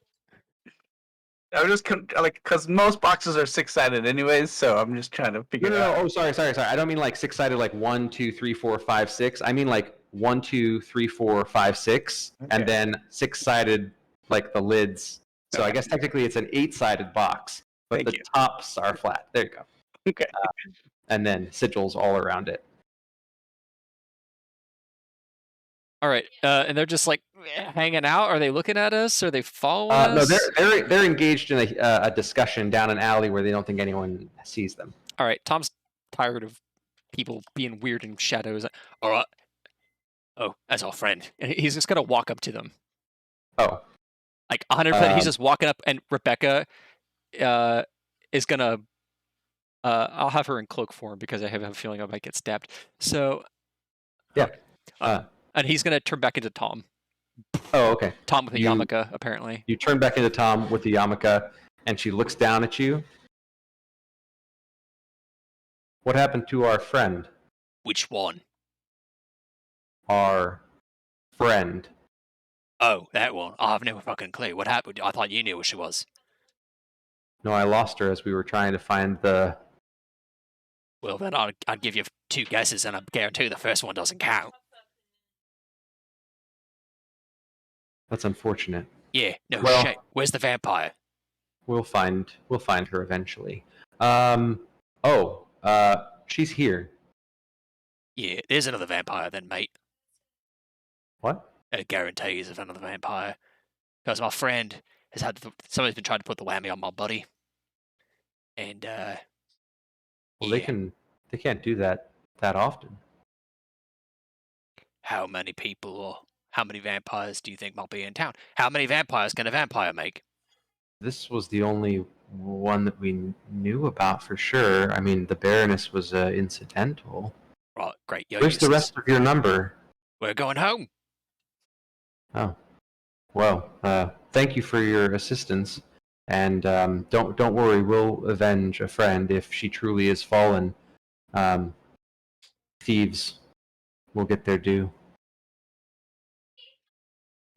[SPEAKER 5] I'm just because most boxes are 6-sided anyways, so I'm just trying to figure
[SPEAKER 2] No,
[SPEAKER 5] it
[SPEAKER 2] no,
[SPEAKER 5] out.
[SPEAKER 2] no. Oh, sorry. I don't mean like 6-sided, like 1, 2, 3, 4, 5, 6. I mean like 1, 2, 3, 4, 5, 6, and
[SPEAKER 5] Okay.
[SPEAKER 2] then 6-sided, like the lids. So I
[SPEAKER 5] Okay.
[SPEAKER 2] guess technically it's an 8-sided box, but
[SPEAKER 5] Thank
[SPEAKER 2] the
[SPEAKER 5] you.
[SPEAKER 2] tops are flat. There you go.
[SPEAKER 5] Okay.
[SPEAKER 2] And then sigils all around it.
[SPEAKER 3] All right, and they're just like hanging out. Are they looking at us? Are they following
[SPEAKER 2] No,
[SPEAKER 3] us?
[SPEAKER 2] they're engaged in a discussion down an alley where they don't think anyone sees them.
[SPEAKER 3] All right, Tom's tired of people being weird in shadows.
[SPEAKER 7] All right.
[SPEAKER 3] Oh, that's our friend. And he's just gonna walk up to them,
[SPEAKER 2] Oh,
[SPEAKER 3] like 100%. He's
[SPEAKER 2] Um,
[SPEAKER 3] just walking up, and Rebecca is gonna. I'll have her in cloak form because I have a feeling I might get stabbed. So,
[SPEAKER 2] yeah.
[SPEAKER 3] and he's gonna turn back into Tom.
[SPEAKER 2] Oh, okay.
[SPEAKER 3] Tom with a
[SPEAKER 2] You-
[SPEAKER 3] yarmulke, apparently.
[SPEAKER 2] You turn back into Tom with the yarmulke, and she looks down at you. What happened to our friend?
[SPEAKER 7] Which one?
[SPEAKER 2] Our friend.
[SPEAKER 7] Oh, that one. I have no fucking clue. What happened? I thought you knew who she was.
[SPEAKER 2] No, I lost her as we were trying to find the.
[SPEAKER 7] Well, then I'd give you 2 guesses, and I guarantee the first one doesn't count.
[SPEAKER 2] That's unfortunate.
[SPEAKER 7] Yeah, no
[SPEAKER 2] Well-
[SPEAKER 7] shit. Where's the vampire?
[SPEAKER 2] We'll find her eventually. She's here.
[SPEAKER 7] Yeah, there's another vampire then, mate.
[SPEAKER 2] What?
[SPEAKER 7] I guarantee there's another vampire. Because my friend has somebody's been trying to put the whammy on my buddy. And,
[SPEAKER 2] Well,
[SPEAKER 7] yeah.
[SPEAKER 2] they can't do that often.
[SPEAKER 7] How many people or how many vampires do you think might be in town? How many vampires can a vampire make?
[SPEAKER 2] This was the only one that we knew about for sure. I mean, the Baroness was incidental.
[SPEAKER 7] Right, great. You're
[SPEAKER 2] Where's the
[SPEAKER 7] useless.
[SPEAKER 2] rest of your number?
[SPEAKER 7] We're going home.
[SPEAKER 2] Oh, well, thank you for your assistance, and don't worry, we'll avenge a friend if she truly is fallen. Thieves will get their due.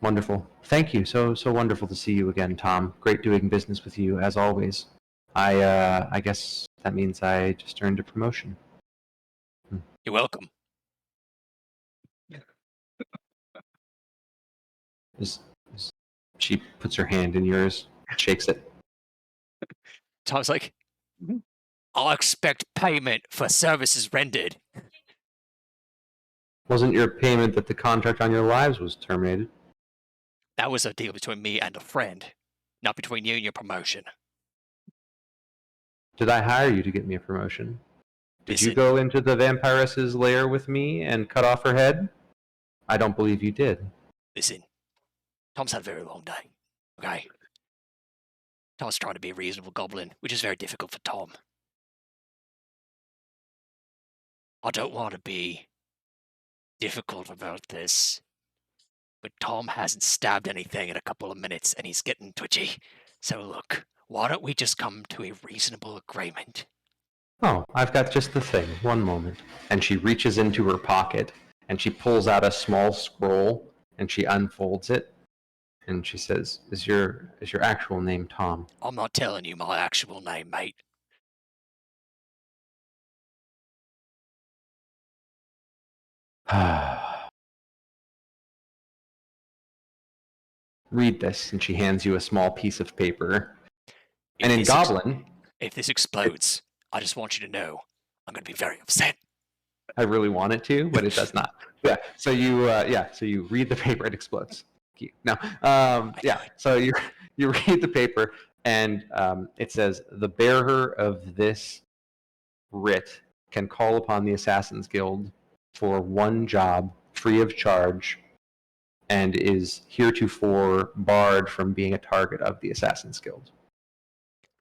[SPEAKER 2] Wonderful. Thank you. So wonderful to see you again, Tom. Great doing business with you as always. I guess that means I just earned a promotion.
[SPEAKER 7] You're welcome.
[SPEAKER 2] She puts her hand in yours, shakes it.
[SPEAKER 3] Tom's like,
[SPEAKER 7] I'll expect payment for services rendered.
[SPEAKER 2] Wasn't your payment that the contract on your lives was terminated?
[SPEAKER 7] That was a deal between me and a friend, not between you and your promotion.
[SPEAKER 2] Did I hire you to get me a promotion? Did you
[SPEAKER 7] Listen.
[SPEAKER 2] go into the vampiress's lair with me and cut off her head? I don't believe you did.
[SPEAKER 7] Listen, Tom's had a very long day. Okay? Tom's trying to be a reasonable goblin, which is very difficult for Tom. I don't want to be difficult about this, but Tom hasn't stabbed anything in a couple of minutes and he's getting twitchy. So look, why don't we just come to a reasonable agreement?
[SPEAKER 2] Oh, I've got just the thing. One moment. And she reaches into her pocket and she pulls out a small scroll and she unfolds it. And she says, Is your actual name Tom?
[SPEAKER 7] I'm not telling you my actual name, mate.
[SPEAKER 2] Read this. And she hands you a small piece of paper. And in
[SPEAKER 7] this
[SPEAKER 2] Goblin,
[SPEAKER 7] if this explodes, I just want you to know I'm going to be very upset.
[SPEAKER 2] I really want it to, but it does not. Yeah. So you read the paper, it explodes. Thank you. No. Yeah. So you read the paper, and it says the bearer of this writ can call upon the Assassin's Guild for one job free of charge, and is heretofore barred from being a target of the Assassin's Guild.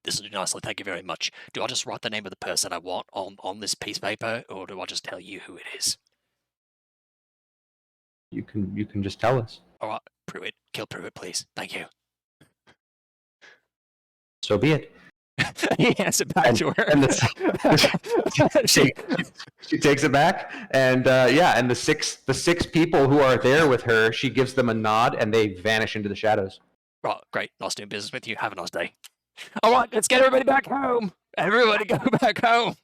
[SPEAKER 7] This will do nicely, thank you very much. Do I just write the name of the person I want on this piece of paper, or do I just tell you who it is?
[SPEAKER 2] You can just tell us.
[SPEAKER 7] All right, Pruitt. Kill Pruitt, please. Thank you.
[SPEAKER 2] So be it.
[SPEAKER 7] He hands it back to her.
[SPEAKER 2] And she takes it back, and and the six people who are there with her, she gives them a nod, and they vanish into the shadows.
[SPEAKER 7] Right, great. Nice doing business with you. Have a nice day. All right, let's get everybody back home. Everybody go back home.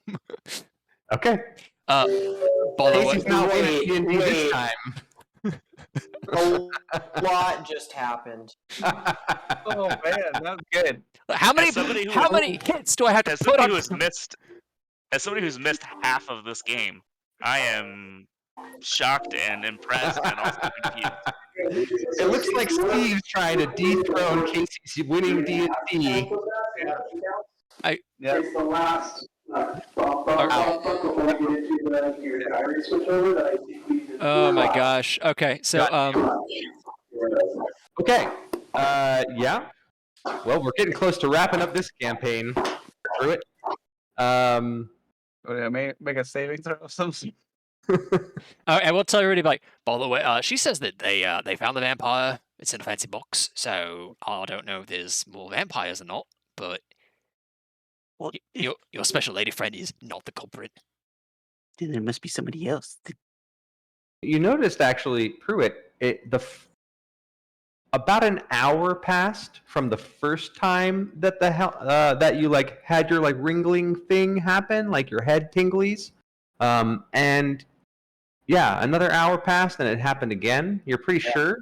[SPEAKER 2] Okay.
[SPEAKER 7] By the way,
[SPEAKER 2] Casey's not winning this time.
[SPEAKER 1] A lot just happened.
[SPEAKER 5] Oh man, that was good.
[SPEAKER 7] how many hits do I have to
[SPEAKER 4] As
[SPEAKER 7] put
[SPEAKER 4] somebody
[SPEAKER 7] on?
[SPEAKER 4] who's missed half of this game, I am shocked and impressed and also confused.
[SPEAKER 2] It looks like Steve's trying to dethrone Casey's winning D&D.
[SPEAKER 5] Yeah.
[SPEAKER 3] Oh my gosh. Okay, so
[SPEAKER 2] Okay. Yeah. Well, we're getting close to wrapping up this campaign. Through it.
[SPEAKER 5] Make a saving throw of some sort.
[SPEAKER 3] I will tell everybody like,
[SPEAKER 7] By the way, she says that they found the vampire. It's in a fancy box, so I don't know if there's more vampires or not. But
[SPEAKER 5] Well,
[SPEAKER 7] your special lady friend is not the culprit.
[SPEAKER 5] then there must be somebody else.
[SPEAKER 2] You noticed actually, Pruitt, about an hour passed from the first time that that you like had your like ringling thing happen, like your head tinglies, and yeah, another hour passed and it happened again. You're pretty sure.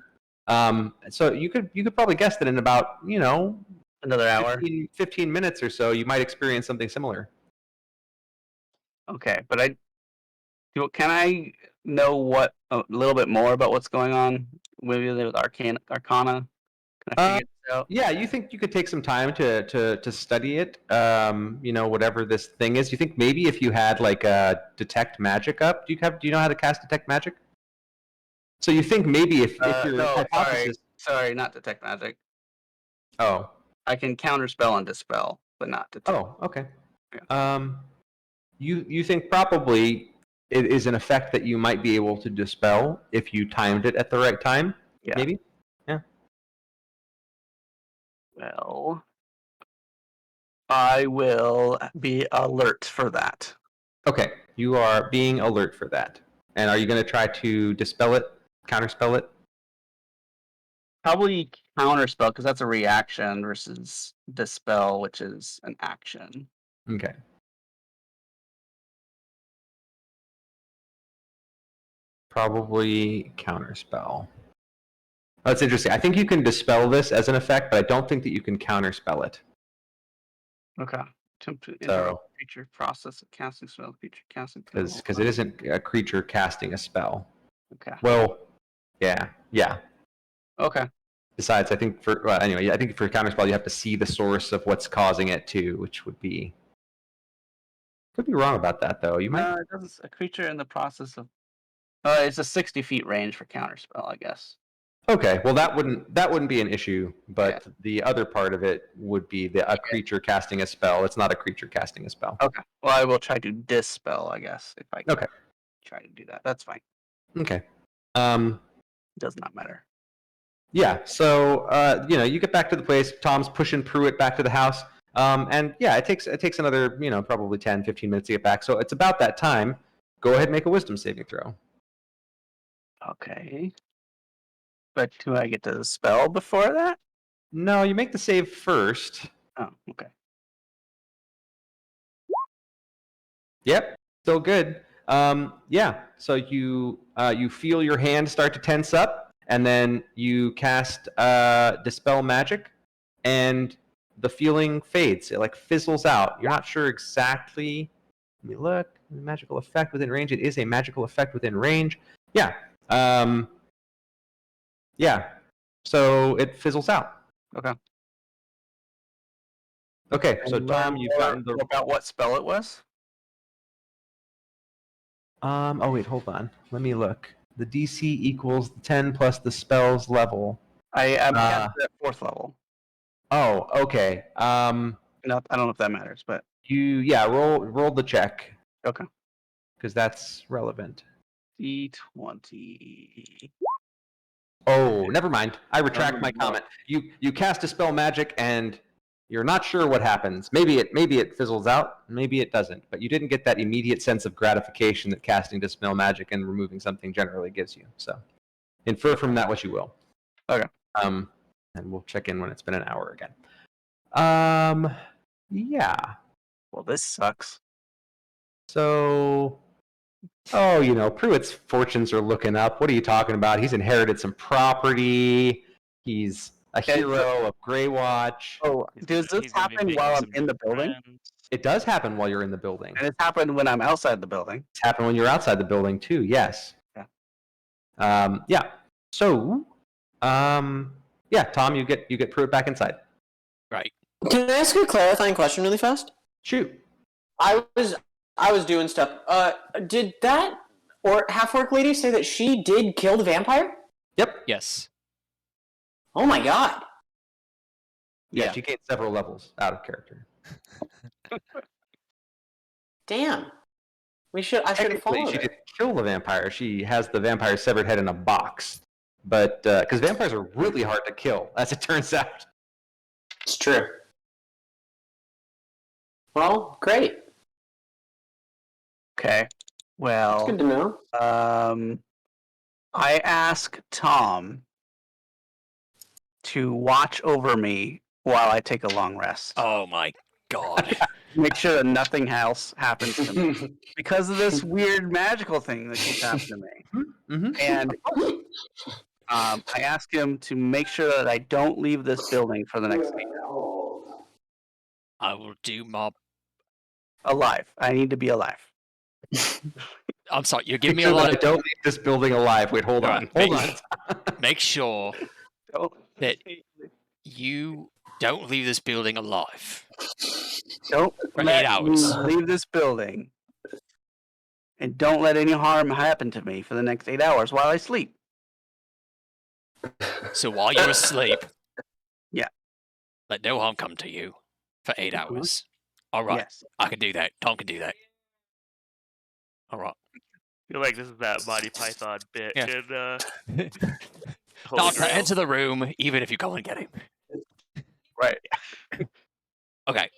[SPEAKER 2] So you could probably guess that in about
[SPEAKER 5] Another hour.
[SPEAKER 2] 15 minutes or so, you might experience something similar.
[SPEAKER 5] Okay, but can I know a little bit more about what's going on? Maybe with Arcana. Can I figure this out?
[SPEAKER 2] Yeah, you think you could take some time to study it? Whatever this thing is. You think maybe if you had like a detect magic up? Do you know how to cast detect magic? So you think maybe if your hypothesis.
[SPEAKER 5] Sorry, not detect magic.
[SPEAKER 2] Oh.
[SPEAKER 5] I can counterspell and dispel, but not detect.
[SPEAKER 2] Oh, okay.
[SPEAKER 5] Yeah.
[SPEAKER 2] You think probably it is an effect that you might be able to dispel if you timed it at the right time?
[SPEAKER 5] Yeah.
[SPEAKER 2] Maybe? Yeah.
[SPEAKER 5] Well, I will be alert for that.
[SPEAKER 2] Okay, you are being alert for that. And are you going to try to dispel it, counterspell it?
[SPEAKER 5] Probably counterspell, because that's a reaction versus dispel, which is an action.
[SPEAKER 2] Okay. Probably counterspell. That's interesting. I think you can dispel this as an effect, but I don't think that you can counterspell it.
[SPEAKER 5] Okay. Attempt to
[SPEAKER 2] So-
[SPEAKER 5] interrupt creature process of casting spell. Creature casting spell.
[SPEAKER 2] Because it isn't a creature casting a spell.
[SPEAKER 5] Okay.
[SPEAKER 2] Well, yeah.
[SPEAKER 5] Okay.
[SPEAKER 2] Besides, I think for counterspell, you have to see the source of what's causing it too, which would be. Could be wrong about that though. You might.
[SPEAKER 5] No, it doesn't. A creature in the process of. It's a 60 feet range for counterspell, I guess.
[SPEAKER 2] Okay, well that wouldn't be an issue, but the other part of it would be a creature casting a spell. It's not a creature casting a spell.
[SPEAKER 5] Okay. Well, I will try to dispel, I guess, if I can
[SPEAKER 2] Okay.
[SPEAKER 5] try to do that. That's fine.
[SPEAKER 2] Okay.
[SPEAKER 5] Does not matter.
[SPEAKER 2] Yeah. So you get back to the place. Tom's pushing Pruitt back to the house. And yeah, it takes another probably 10, 15 minutes to get back. So it's about that time. Go ahead and make a wisdom saving throw.
[SPEAKER 5] Okay. But do I get to spell before that?
[SPEAKER 2] No, you make the save first.
[SPEAKER 5] Oh, okay.
[SPEAKER 2] Yep, still good. Yeah. So you feel your hand start to tense up, and then you cast Dispel Magic, and the feeling fades. It like fizzles out. You're not sure exactly. Let me look. Magical effect within range. It is a magical effect within range. Yeah. Yeah. So it fizzles out.
[SPEAKER 5] Okay.
[SPEAKER 2] Okay. So
[SPEAKER 5] And
[SPEAKER 2] Tom,
[SPEAKER 5] learn
[SPEAKER 2] you've
[SPEAKER 5] more
[SPEAKER 2] gotten the.
[SPEAKER 5] about what spell it was?
[SPEAKER 2] Oh wait, hold on. Let me look. The DC equals 10 plus the spell's level.
[SPEAKER 5] I'm at 4th level.
[SPEAKER 2] Oh, okay.
[SPEAKER 5] I don't know if that matters, but
[SPEAKER 2] roll the check.
[SPEAKER 5] Okay.
[SPEAKER 2] Because that's relevant.
[SPEAKER 5] D20.
[SPEAKER 2] Oh, never mind. I retract my comment. You cast Dispel Magic, and You're not sure what happens. Maybe it fizzles out, maybe it doesn't. But you didn't get that immediate sense of gratification that casting Dispel Magic and removing something generally gives you. So infer from that what you will.
[SPEAKER 5] Okay.
[SPEAKER 2] And we'll check in when it's been an hour again. Yeah.
[SPEAKER 5] Well, this sucks.
[SPEAKER 2] So, Pruitt's fortunes are looking up. What are you talking about? He's inherited some property. He's a hero of Greywatch.
[SPEAKER 5] Oh, does this happen while I'm in the building?
[SPEAKER 2] It does happen while you're in the building.
[SPEAKER 5] And it's happened when I'm outside the building.
[SPEAKER 2] It's happened when you're outside the building too. Yes.
[SPEAKER 5] Yeah.
[SPEAKER 2] Yeah. So, yeah, Tom, you get Pruitt back inside.
[SPEAKER 7] Right.
[SPEAKER 1] Can I ask you a clarifying question really fast?
[SPEAKER 2] Shoot.
[SPEAKER 1] I was doing stuff. Did that or half-orc lady say that she did kill the vampire?
[SPEAKER 2] Yep.
[SPEAKER 3] Yes.
[SPEAKER 1] Oh my god.
[SPEAKER 2] Yeah, she gained several levels out of character.
[SPEAKER 1] Damn. I should have
[SPEAKER 2] Technically,
[SPEAKER 1] followed
[SPEAKER 2] she
[SPEAKER 1] it.
[SPEAKER 2] didn't kill the vampire. She has the vampire's severed head in a box. But because vampires are really hard to kill, as it turns out.
[SPEAKER 1] It's true. Well, great.
[SPEAKER 5] Okay. Well,
[SPEAKER 1] Good to know.
[SPEAKER 5] I ask Tom to watch over me while I take a long rest.
[SPEAKER 7] Oh my god.
[SPEAKER 5] Make sure that nothing else happens to me because of this weird magical thing that keeps happening to me.
[SPEAKER 2] Mm-hmm.
[SPEAKER 5] And I ask him to make sure that I don't leave this building for the next 8 hours.
[SPEAKER 7] I will do my...
[SPEAKER 5] Alive. I need to be alive.
[SPEAKER 7] I'm sorry, you're giving me
[SPEAKER 2] Make
[SPEAKER 7] a
[SPEAKER 2] sure
[SPEAKER 7] lot
[SPEAKER 2] that
[SPEAKER 7] of...
[SPEAKER 2] I don't leave this building alive. Wait, hold on.
[SPEAKER 7] Right,
[SPEAKER 2] Hold on.
[SPEAKER 7] Make sure
[SPEAKER 5] Don't,
[SPEAKER 7] that you don't leave this building alive.
[SPEAKER 5] don't
[SPEAKER 7] For
[SPEAKER 5] let
[SPEAKER 7] 8 hours.
[SPEAKER 5] me leave this building. And don't let any harm happen to me for the next 8 hours while I sleep.
[SPEAKER 7] So while you're asleep...
[SPEAKER 5] Yeah.
[SPEAKER 7] Let no harm come to you for 8 hours. All right,
[SPEAKER 5] Yes.
[SPEAKER 7] I can do that. Tom can do that. All right.
[SPEAKER 4] I feel like this is that Monty Python bit.
[SPEAKER 7] Yeah.
[SPEAKER 4] In, Holy
[SPEAKER 7] Doctor,
[SPEAKER 4] Grail.
[SPEAKER 7] enter the room, even if you go and get him.
[SPEAKER 5] Right.
[SPEAKER 7] Okay.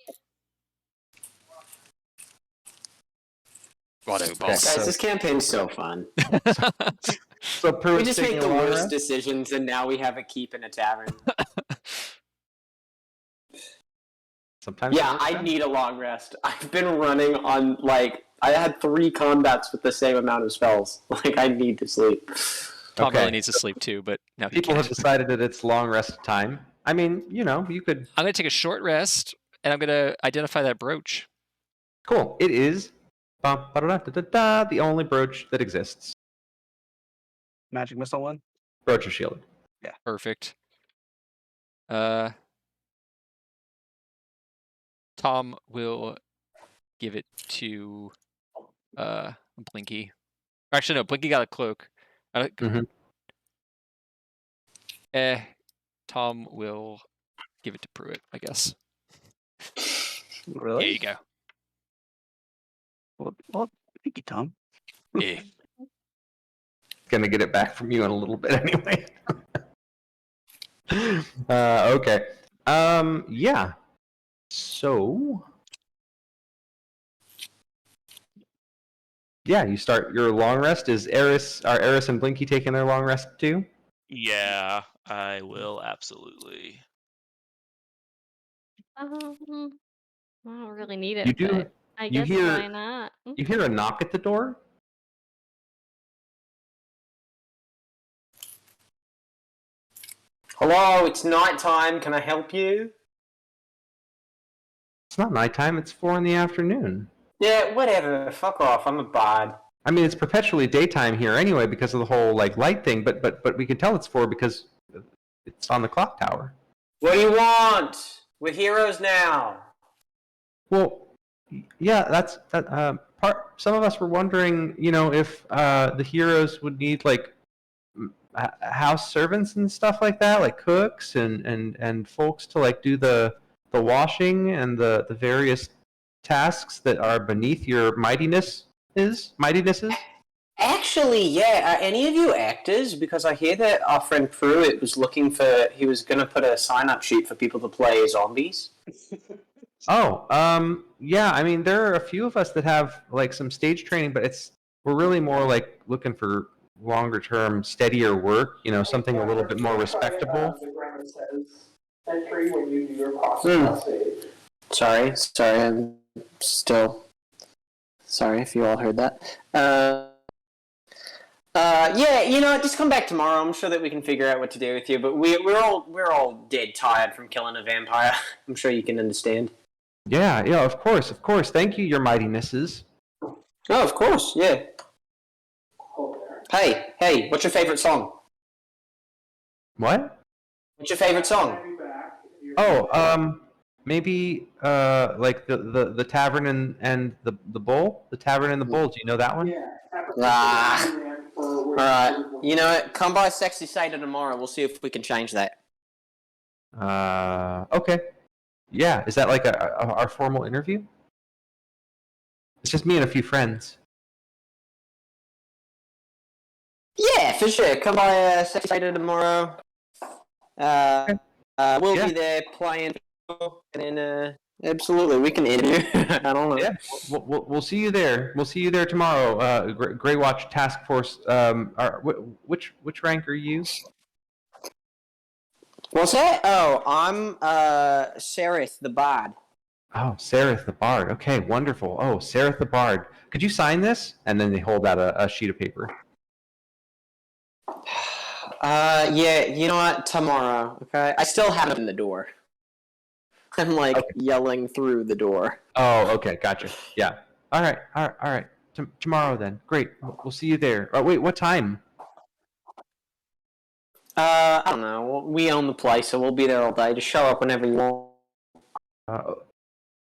[SPEAKER 7] Righto, boss.
[SPEAKER 1] Guys, this campaign's so fun.
[SPEAKER 2] So
[SPEAKER 1] We
[SPEAKER 2] Pruitt's
[SPEAKER 1] just
[SPEAKER 2] taking
[SPEAKER 1] make the
[SPEAKER 2] a long
[SPEAKER 1] worst
[SPEAKER 2] rest?
[SPEAKER 1] decisions, and now we have a keep in a tavern.
[SPEAKER 2] Sometimes.
[SPEAKER 1] Yeah, I need a long rest. I've been running on, I had 3 combats with the same amount of spells. I need to sleep.
[SPEAKER 3] Tom
[SPEAKER 2] Okay.
[SPEAKER 3] really needs to sleep too, but now he
[SPEAKER 2] People
[SPEAKER 3] can't.
[SPEAKER 2] have decided that it's long rest time. I mean, you could.
[SPEAKER 3] I'm going to take a short rest, and I'm going to identify that brooch.
[SPEAKER 2] Cool. It is the only brooch that exists.
[SPEAKER 5] Magic missile one?
[SPEAKER 2] Brooch or shield.
[SPEAKER 3] Perfect. Tom will give it to Blinky. Actually, no, Blinky got a cloak.
[SPEAKER 2] Mhm.
[SPEAKER 3] Tom will give it to Pruitt, I guess.
[SPEAKER 5] Really?
[SPEAKER 7] Here you go.
[SPEAKER 5] Well, thank you, Tom.
[SPEAKER 7] Yeah.
[SPEAKER 2] Gonna get it back from you in a little bit anyway. Okay. Yeah. So. Yeah, you start your long rest. Are Eris and Blinky taking their long rest too?
[SPEAKER 4] Yeah, I will absolutely.
[SPEAKER 6] I don't really need it,
[SPEAKER 2] You do-
[SPEAKER 6] but I
[SPEAKER 2] you
[SPEAKER 6] guess
[SPEAKER 2] hear-
[SPEAKER 6] why not?
[SPEAKER 2] You hear a knock at the door.
[SPEAKER 1] Hello, it's night time. Can I help you?
[SPEAKER 2] It's not nighttime. It's 4 in the afternoon.
[SPEAKER 1] Yeah, whatever. Fuck off. I'm a bard.
[SPEAKER 2] I mean, it's perpetually daytime here anyway because of the whole light thing. But we can tell it's 4 because it's on the clock tower.
[SPEAKER 1] What do you want? We're heroes now.
[SPEAKER 2] Well, yeah, that's part. Some of us were wondering, if the heroes would need house servants and stuff like that, like cooks and folks to do the washing and the various tasks that are beneath your mightinesses.
[SPEAKER 1] Actually, yeah. Are any of you actors? Because I hear that our friend Pruitt was he was going to put a sign-up sheet for people to play zombies.
[SPEAKER 2] Oh, yeah. I mean, there are a few of us that have like some stage training, but we're really more like looking for longer term, steadier work. You know, something a little bit more respectable.
[SPEAKER 1] Sorry, I'm still sorry if you all heard that. Yeah, you know, just come back tomorrow. I'm sure that we can figure out what to do with you. But we're all dead tired from killing a vampire. I'm sure you can understand.
[SPEAKER 2] Yeah, of course. Thank you, your mightinesses.
[SPEAKER 1] Oh, of course, yeah. Hey, what's your favorite song?
[SPEAKER 2] What?
[SPEAKER 1] What's your favorite song?
[SPEAKER 2] Oh, maybe like the tavern and the bull. The tavern and the bull. Do you know that one?
[SPEAKER 1] All right. You know what? Come by Sexy Seder tomorrow. We'll see if we can change that.
[SPEAKER 2] Okay. Yeah. Is that like our formal interview? It's just me and a few friends.
[SPEAKER 1] Yeah, for sure. Come by Sexy Seder tomorrow. We'll be there playing, and absolutely, we can interview. I don't know.
[SPEAKER 2] Yeah, we'll see you there. We'll see you there tomorrow. Greywatch Task Force. Which rank are you?
[SPEAKER 1] What's that? Oh, I'm Sereth the Bard.
[SPEAKER 2] Oh, Sereth the Bard. Okay, wonderful. Oh, Sereth the Bard. Could you sign this? And then they hold out a sheet of paper.
[SPEAKER 1] Yeah, you know what? Tomorrow, okay? I still have him in the door. I'm like yelling through the door.
[SPEAKER 2] Oh, okay, gotcha. Yeah. All right. Tomorrow then. Great. We'll see you there. Oh, wait, what time?
[SPEAKER 1] I don't know. We own the place, so we'll be there all day. Just show up whenever you want.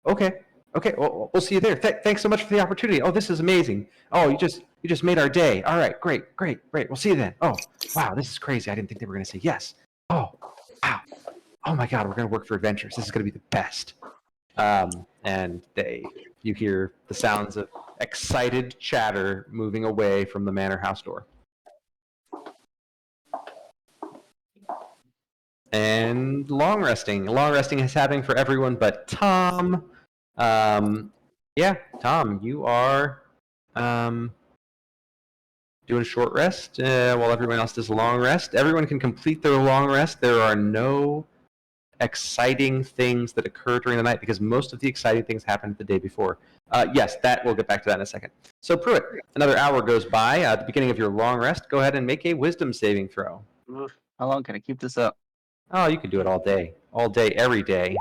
[SPEAKER 2] Okay. We'll see you there. Thanks so much for the opportunity. Oh, this is amazing. Oh, you just made our day. All right, great. We'll see you then. Oh, wow, this is crazy. I didn't think they were going to say yes. Oh, wow. Oh my God, we're going to work for Adventures. This is going to be the best. And you hear the sounds of excited chatter moving away from the manor house door. And long resting. Long resting is happening for everyone but Tom. Yeah, Tom, you are doing short rest while everyone else does long rest. Everyone can complete their long rest. There are no exciting things that occur during the night because most of the exciting things happened the day before. Yes, we'll get back to that in a second. So Pruitt, another hour goes by. At the beginning of your long rest, go ahead and make a wisdom saving throw.
[SPEAKER 5] How long can I keep this up?
[SPEAKER 2] Oh, you can do it all day, every day.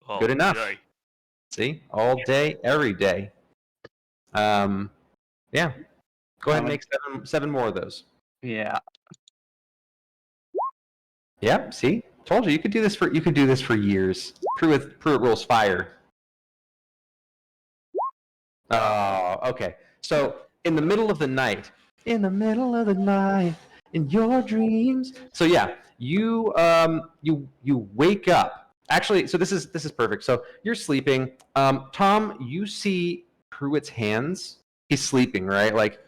[SPEAKER 4] Oh,
[SPEAKER 2] Good enough.
[SPEAKER 4] joy.
[SPEAKER 2] See, all day, every day. Yeah. Go ahead and make seven more of those.
[SPEAKER 5] Yeah.
[SPEAKER 2] Yep. See, told you could do this for years. Pruitt rules fire. Oh, okay. So in the middle of the night, in your dreams. So yeah, you wake up. Actually, so this is perfect. So you're sleeping. Tom, you see Pruitt's hands. He's sleeping, right? Like,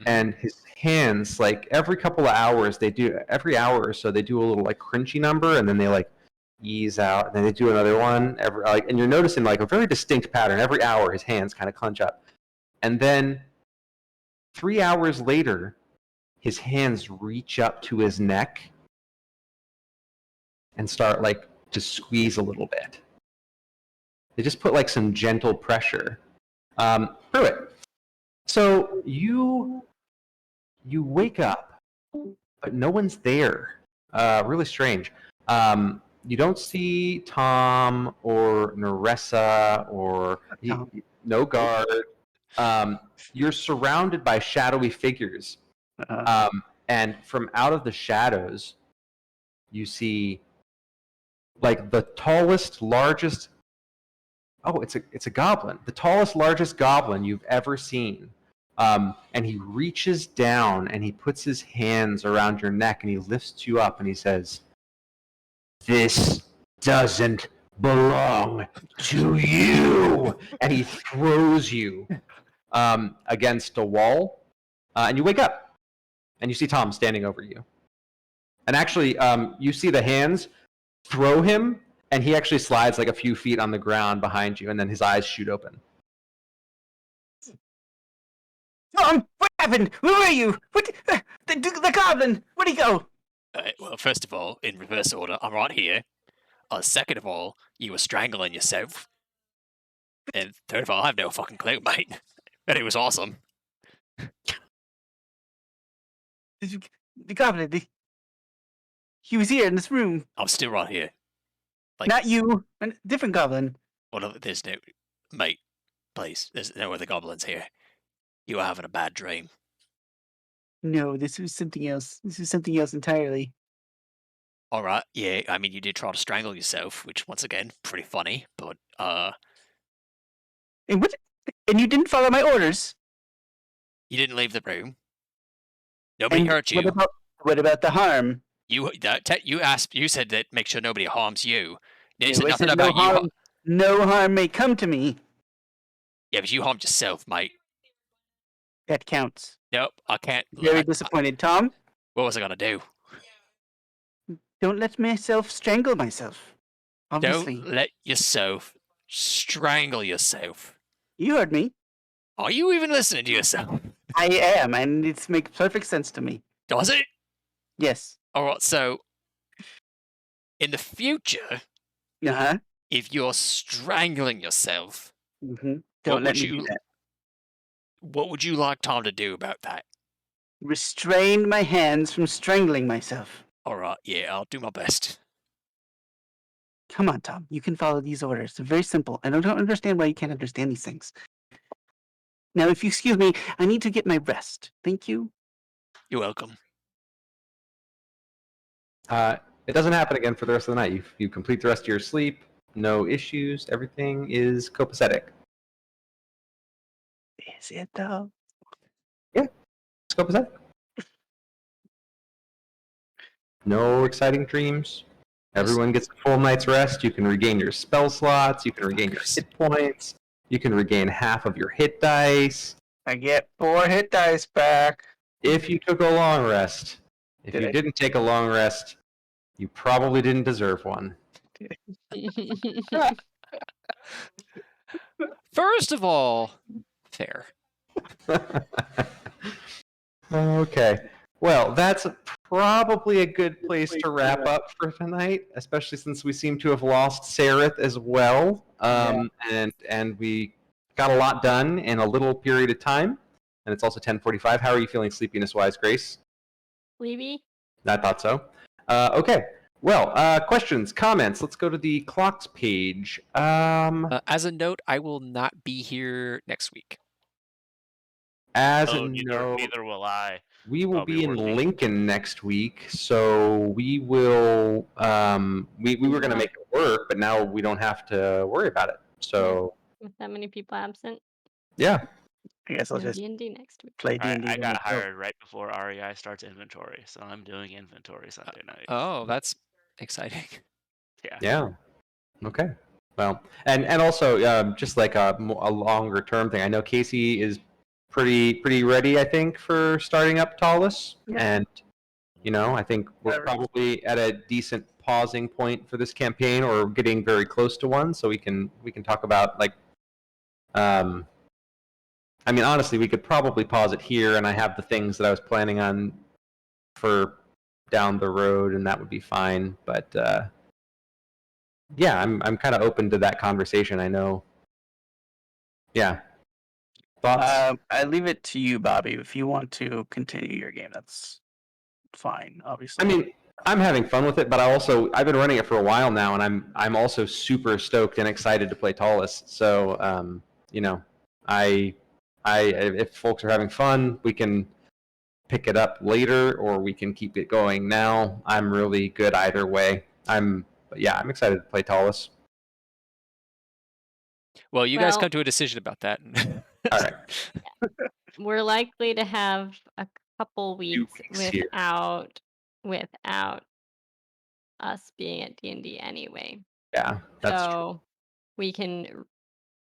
[SPEAKER 2] and his hands, like every couple of hours, every hour or so, they do a little like crunchy number, and then they like ease out, and then they do another one. And you're noticing like a very distinct pattern. Every hour, his hands kind of clench up, and then 3 hours later, his hands reach up to his neck and start like to squeeze a little bit. They just put like some gentle pressure. Pruitt, so you wake up, but no one's there. Really strange. You don't see Tom or Neressa or no guard. You're surrounded by shadowy figures. And from out of the shadows, you see like the tallest, largest. Oh, it's a goblin. The tallest, largest goblin you've ever seen. And he reaches down and he puts his hands around your neck and he lifts you up and he says, "This doesn't belong to you." And he throws you against a wall. And you wake up, and you see Tom standing over you. And actually, you see the hands throw him, and he actually slides like a few feet on the ground behind you, and then his eyes shoot open.
[SPEAKER 5] Tom, what happened? Where were you? What? The goblin. Where'd he go?
[SPEAKER 7] Well, first of all, in reverse order, I'm right here. Second of all, you were strangling yourself. And third of all, I have no fucking clue, mate. But it was awesome.
[SPEAKER 5] The goblin. He was here in this room.
[SPEAKER 7] I'm still right here. Like,
[SPEAKER 5] Not you. A different goblin.
[SPEAKER 7] well, there's no... Mate, please, there's no other goblins here. You are having a bad dream.
[SPEAKER 5] No, this was something else. This was something else entirely.
[SPEAKER 7] All right, yeah, I mean, you did try to strangle yourself, which, once again, pretty funny, but,
[SPEAKER 5] And what? And you didn't follow my orders.
[SPEAKER 7] you didn't leave the room. Nobody
[SPEAKER 5] And
[SPEAKER 7] hurt you.
[SPEAKER 5] What about the harm?
[SPEAKER 7] You said that make sure nobody harms you. You
[SPEAKER 5] No,
[SPEAKER 7] said
[SPEAKER 5] I
[SPEAKER 7] nothing
[SPEAKER 5] said
[SPEAKER 7] about you.
[SPEAKER 5] No harm may come to me.
[SPEAKER 7] Yeah, but you harmed yourself, mate.
[SPEAKER 5] That counts.
[SPEAKER 7] Nope, I can't.
[SPEAKER 5] Very disappointed, Tom.
[SPEAKER 7] What was I gonna do?
[SPEAKER 5] Don't let myself strangle myself. Obviously.
[SPEAKER 7] Don't let yourself strangle yourself.
[SPEAKER 5] You heard me.
[SPEAKER 7] Are you even listening to yourself?
[SPEAKER 5] I am, and it makes perfect sense to me.
[SPEAKER 7] Does it?
[SPEAKER 5] Yes.
[SPEAKER 7] All right. So, in the future,
[SPEAKER 5] Uh-huh.
[SPEAKER 7] if you're strangling yourself,
[SPEAKER 5] Mm-hmm.
[SPEAKER 7] What
[SPEAKER 5] Don't let
[SPEAKER 7] would
[SPEAKER 5] me do
[SPEAKER 7] you-
[SPEAKER 5] that.
[SPEAKER 7] what would you like Tom to do about that?
[SPEAKER 5] Restrain my hands from strangling myself.
[SPEAKER 7] All right. Yeah, I'll do my best.
[SPEAKER 5] Come on, Tom. You can follow these orders. They're very simple. And I don't understand why you can't understand these things. Now, if you excuse me, I need to get my rest. Thank you.
[SPEAKER 7] You're welcome.
[SPEAKER 2] It doesn't happen again for the rest of the night. You complete the rest of your sleep. No issues. Everything is copacetic.
[SPEAKER 5] Is it, though?
[SPEAKER 2] It's copacetic. No exciting dreams. Everyone gets a full night's rest. You can regain your spell slots. You can regain your hit points. You can regain half of your hit dice.
[SPEAKER 5] I get 4 hit dice back.
[SPEAKER 2] If you took a long rest. If
[SPEAKER 5] Did
[SPEAKER 2] you
[SPEAKER 5] I?
[SPEAKER 2] didn't take a long rest, you probably didn't deserve one.
[SPEAKER 3] First of all, fair.
[SPEAKER 2] Okay. Well, that's probably a good place to wrap up for tonight, especially since we seem to have lost Sareth as well. And we got a lot done in a little period of time. And it's also 10:45. How are you feeling sleepiness-wise, Grace?
[SPEAKER 6] Sleepy?
[SPEAKER 2] I thought so. Okay. Well, questions, comments. Let's go to the clocks page.
[SPEAKER 3] As a note, I will not be here next week.
[SPEAKER 2] As
[SPEAKER 4] Oh,
[SPEAKER 2] a note,
[SPEAKER 4] neither will I.
[SPEAKER 2] we will
[SPEAKER 4] I'll be
[SPEAKER 2] be in
[SPEAKER 4] working.
[SPEAKER 2] Lincoln next week, so we will. We were going to make it work, but now we don't have to worry about it. So
[SPEAKER 6] With that many people absent?
[SPEAKER 2] yeah,
[SPEAKER 5] I guess I'll
[SPEAKER 6] No
[SPEAKER 5] just
[SPEAKER 6] D&D next week.
[SPEAKER 5] play
[SPEAKER 4] I,
[SPEAKER 5] D&D.
[SPEAKER 4] I
[SPEAKER 5] when
[SPEAKER 4] got
[SPEAKER 5] I go.
[SPEAKER 4] hired right before REI starts inventory, so I'm doing inventory Sunday night.
[SPEAKER 3] Oh, that's exciting.
[SPEAKER 4] Yeah.
[SPEAKER 2] yeah. Okay. Well, and also just like a longer term thing. I know Casey is pretty ready. I think for starting up Talus, and I think we're probably at a decent pausing point for this campaign, or getting very close to one. So we can talk about like, I mean, honestly, we could probably pause it here, and I have the things that I was planning on for down the road, and that would be fine. But yeah, I'm kind of open to that conversation. I know. Yeah. Thoughts?
[SPEAKER 5] I leave it to you, Bobby. If you want to continue your game, that's fine. Obviously.
[SPEAKER 2] I mean, I'm having fun with it, but I've been running it for a while now, and I'm also super stoked and excited to play Talus. So if folks are having fun, we can pick it up later, or we can keep it going now. I'm really good either way. I'm excited to play Talus.
[SPEAKER 3] Well, you guys
[SPEAKER 6] Well-
[SPEAKER 3] come to a decision about that.
[SPEAKER 2] All right.
[SPEAKER 6] We're likely to have a couple weeks
[SPEAKER 2] weeks here.
[SPEAKER 6] without us being at D&D anyway.
[SPEAKER 2] Yeah, that's true.
[SPEAKER 6] So we can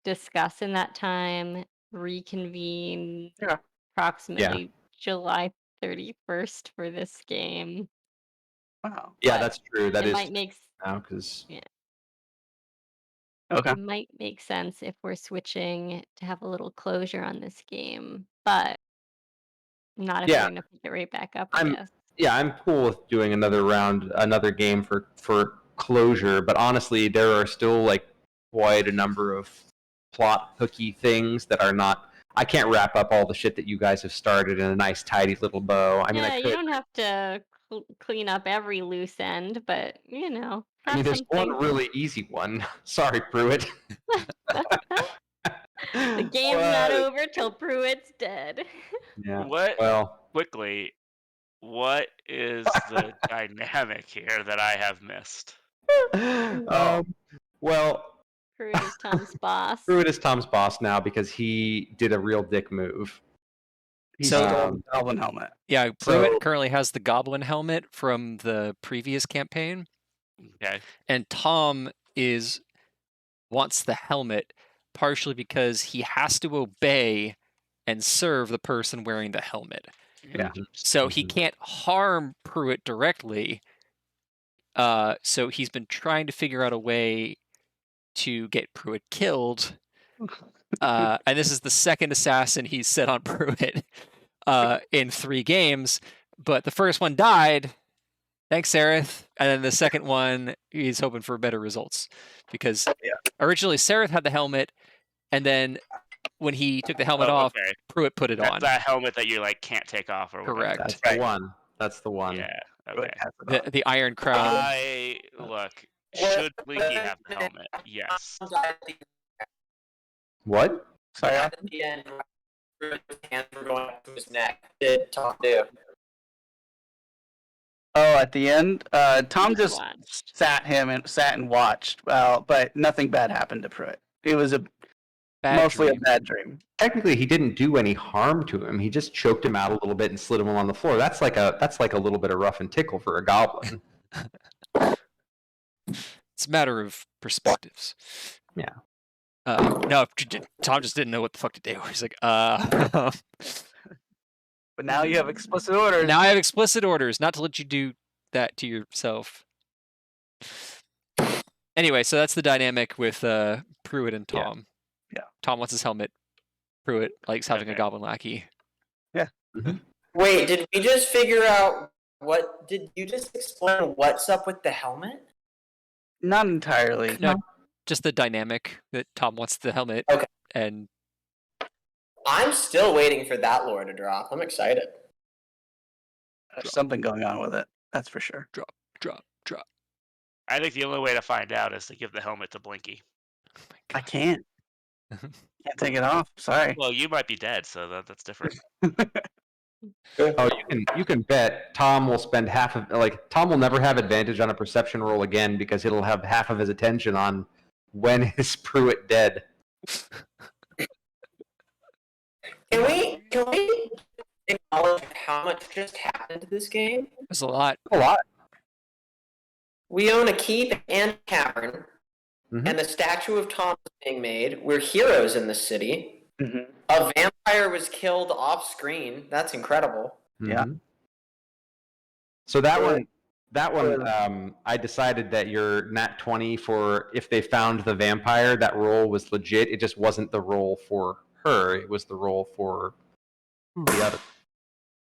[SPEAKER 6] discuss in that time, reconvene
[SPEAKER 5] Yeah.
[SPEAKER 6] approximately July 31st for this game.
[SPEAKER 5] Wow.
[SPEAKER 2] Yeah,
[SPEAKER 6] But
[SPEAKER 2] that's true. That
[SPEAKER 6] it
[SPEAKER 2] is
[SPEAKER 6] might make
[SPEAKER 2] now because
[SPEAKER 5] Okay.
[SPEAKER 6] it might make sense if we're switching to have a little closure on this game, but not if we're
[SPEAKER 2] yeah,
[SPEAKER 6] gonna pick it right back up, I
[SPEAKER 2] I'm
[SPEAKER 6] guess.
[SPEAKER 2] yeah, I'm cool with doing another round, another game for closure. But honestly, there are still like quite a number of plot hooky things that are not. I can't wrap up all the shit that you guys have started in a nice, tidy little bow. I mean, I
[SPEAKER 6] Yeah, you
[SPEAKER 2] could.
[SPEAKER 6] don't have to clean up every loose end, but
[SPEAKER 2] I mean,
[SPEAKER 6] have
[SPEAKER 2] there's one
[SPEAKER 6] something.
[SPEAKER 2] really easy one. Sorry, Pruitt.
[SPEAKER 6] The game's not over till Pruitt's dead.
[SPEAKER 2] Yeah.
[SPEAKER 4] What
[SPEAKER 2] Well,
[SPEAKER 4] quickly? What is the dynamic here that I have missed?
[SPEAKER 2] well,
[SPEAKER 6] Pruitt is Tom's boss.
[SPEAKER 2] Pruitt is Tom's boss now because he did a real dick move.
[SPEAKER 5] He
[SPEAKER 3] So-
[SPEAKER 5] stole the Goblin helmet.
[SPEAKER 3] Yeah, Pruitt
[SPEAKER 2] So-
[SPEAKER 3] currently has the goblin helmet from the previous campaign,
[SPEAKER 4] Okay.
[SPEAKER 3] and Tom wants the helmet partially because he has to obey and serve the person wearing the helmet.
[SPEAKER 5] Yeah.
[SPEAKER 3] So he can't harm Pruitt directly. So he's been trying to figure out a way to get Pruitt killed. And this is the second assassin he's set on Pruitt in 3 games. But the first one died. Thanks, Sareth. And then the second one, he's hoping for better results. Because originally Sareth had the helmet, and then when he took the helmet off,
[SPEAKER 4] Okay.
[SPEAKER 3] Pruitt put it
[SPEAKER 4] That's
[SPEAKER 3] on.
[SPEAKER 4] that helmet that you like can't take off or whatever.
[SPEAKER 3] Correct.
[SPEAKER 2] That's the one. That's the one.
[SPEAKER 4] Yeah.
[SPEAKER 5] Pruitt
[SPEAKER 4] Okay.
[SPEAKER 5] has it on.
[SPEAKER 3] The Iron Crown.
[SPEAKER 4] Look. Should Blinky have the helmet? Yes.
[SPEAKER 2] What?
[SPEAKER 5] Sorry.
[SPEAKER 1] At the end, his hands were going up to his neck. Did Tom do?
[SPEAKER 5] Oh, at the end, Tom just
[SPEAKER 6] Watched.
[SPEAKER 5] sat and watched. Well, but nothing bad happened to Pruitt. It was mostly
[SPEAKER 3] dream.
[SPEAKER 5] a bad dream.
[SPEAKER 2] Technically, he didn't do any harm to him. He just choked him out a little bit and slid him on the floor. That's like a little bit of rough and tickle for a goblin.
[SPEAKER 3] It's a matter of perspectives.
[SPEAKER 2] Yeah.
[SPEAKER 3] No, Tom just didn't know what the fuck to do. He's like,
[SPEAKER 5] But now you have explicit orders.
[SPEAKER 3] now I have explicit orders not to let you do that to yourself. Anyway, so that's the dynamic with Pruitt and Tom.
[SPEAKER 5] Yeah.
[SPEAKER 3] Tom wants his helmet. Pruitt likes having a
[SPEAKER 4] Okay.
[SPEAKER 3] goblin lackey.
[SPEAKER 1] Wait, did we just figure out what? Did you just explain what's up with the helmet?
[SPEAKER 5] Not entirely.
[SPEAKER 3] No, just the dynamic that Tom wants the helmet.
[SPEAKER 1] Okay.
[SPEAKER 3] And
[SPEAKER 1] I'm still waiting for that lore to drop. I'm excited.
[SPEAKER 5] There's something going on with it. That's for sure.
[SPEAKER 3] drop.
[SPEAKER 4] I think the only way to find out is to give the helmet to Blinky.
[SPEAKER 3] Oh my
[SPEAKER 5] I
[SPEAKER 3] God.
[SPEAKER 5] can't. Can't take it off. Sorry.
[SPEAKER 4] Well, you might be dead, so that's different.
[SPEAKER 2] Oh, you can bet Tom will spend Tom will never have advantage on a perception roll again because it'll have half of his attention on when is Pruitt dead.
[SPEAKER 1] Can we acknowledge how much just happened to this game?
[SPEAKER 3] There's a lot.
[SPEAKER 2] A lot.
[SPEAKER 1] We own a keep and a cavern,
[SPEAKER 2] Mhm.
[SPEAKER 1] and the statue of Tom is being made. We're heroes in this city.
[SPEAKER 5] Mhm.
[SPEAKER 1] A vampire was killed off screen. That's incredible.
[SPEAKER 5] Yeah.
[SPEAKER 2] Mhm. So that one, I decided that your nat 20 for if they found the vampire, that roll was legit. It just wasn't the roll for her. It was the roll for the other.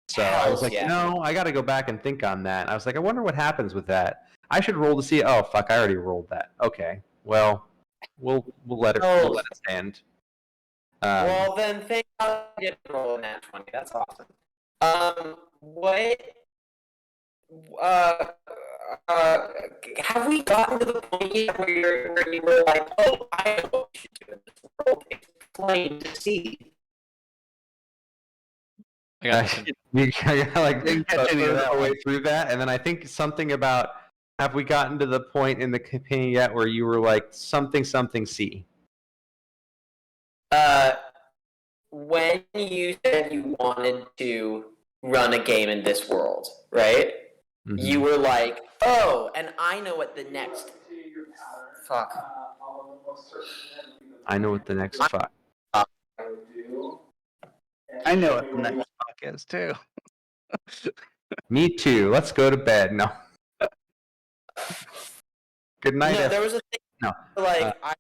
[SPEAKER 2] So I was
[SPEAKER 1] Hells
[SPEAKER 2] like,
[SPEAKER 1] yeah.
[SPEAKER 2] no, I got to go back and think on that. I was like, I wonder what happens with that. I should roll to see. Oh fuck, I already rolled that. Okay, well, we'll let it stand.
[SPEAKER 1] Well, then thank God I didn't roll a nat 20. That's awesome. What? Have we gotten to the point yet where you were like, oh, I know what we should do in this world? It's plain to see.
[SPEAKER 3] I got nothing.
[SPEAKER 2] You got like
[SPEAKER 5] Didn't catch any of
[SPEAKER 2] third
[SPEAKER 5] that
[SPEAKER 2] the way
[SPEAKER 5] one.
[SPEAKER 2] through that, and then I think something about have we gotten to the point in the campaign yet where you were like something C?
[SPEAKER 1] When you said you wanted to run a game in this world, right?
[SPEAKER 2] Mhm.
[SPEAKER 1] You were like, oh, and I know what the next. Fuck.
[SPEAKER 2] I know what the next fuck.
[SPEAKER 5] I know what the next fuck podcast too.
[SPEAKER 2] Me too. Let's go to bed. No. Good night.
[SPEAKER 1] No, there was a thing
[SPEAKER 2] No.
[SPEAKER 1] like I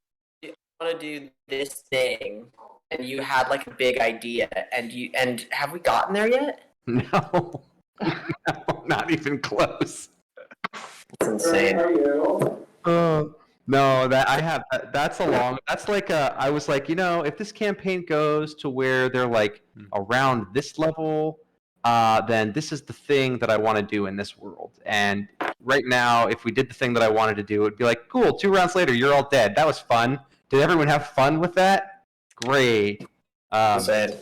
[SPEAKER 1] want to do this thing, and you had like a big idea, and have we gotten there yet?
[SPEAKER 2] No. No, not even close.
[SPEAKER 1] It's insane.
[SPEAKER 2] No, that I have. That's a long. That's like a. I was like, if this campaign goes to where they're like around this level, then this is the thing that I want to do in this world. And right now, if we did the thing that I wanted to do, it'd be like, cool. 2 rounds later, you're all dead. That was fun. Did everyone have fun with that? Great.
[SPEAKER 1] Insane.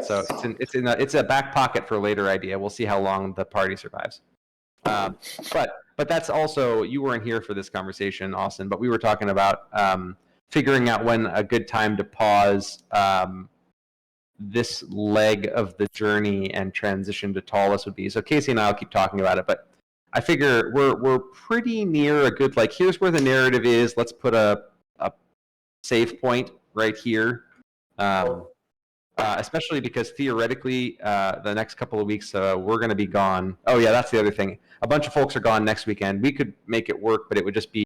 [SPEAKER 2] So it's a back pocket for a later idea. We'll see how long the party survives. But that's also, you weren't here for this conversation, Austin, but we were talking about figuring out when a good time to pause this leg of the journey and transition to Tallest would be. So Casey and I will keep talking about it, but I figure we're pretty near a good, like, here's where the narrative is. Let's put a save point right here. Especially because theoretically, the next couple of weeks, we're going to be gone. Oh, yeah, that's the other thing. A bunch of folks are gone next weekend. We could make it work, but it would just be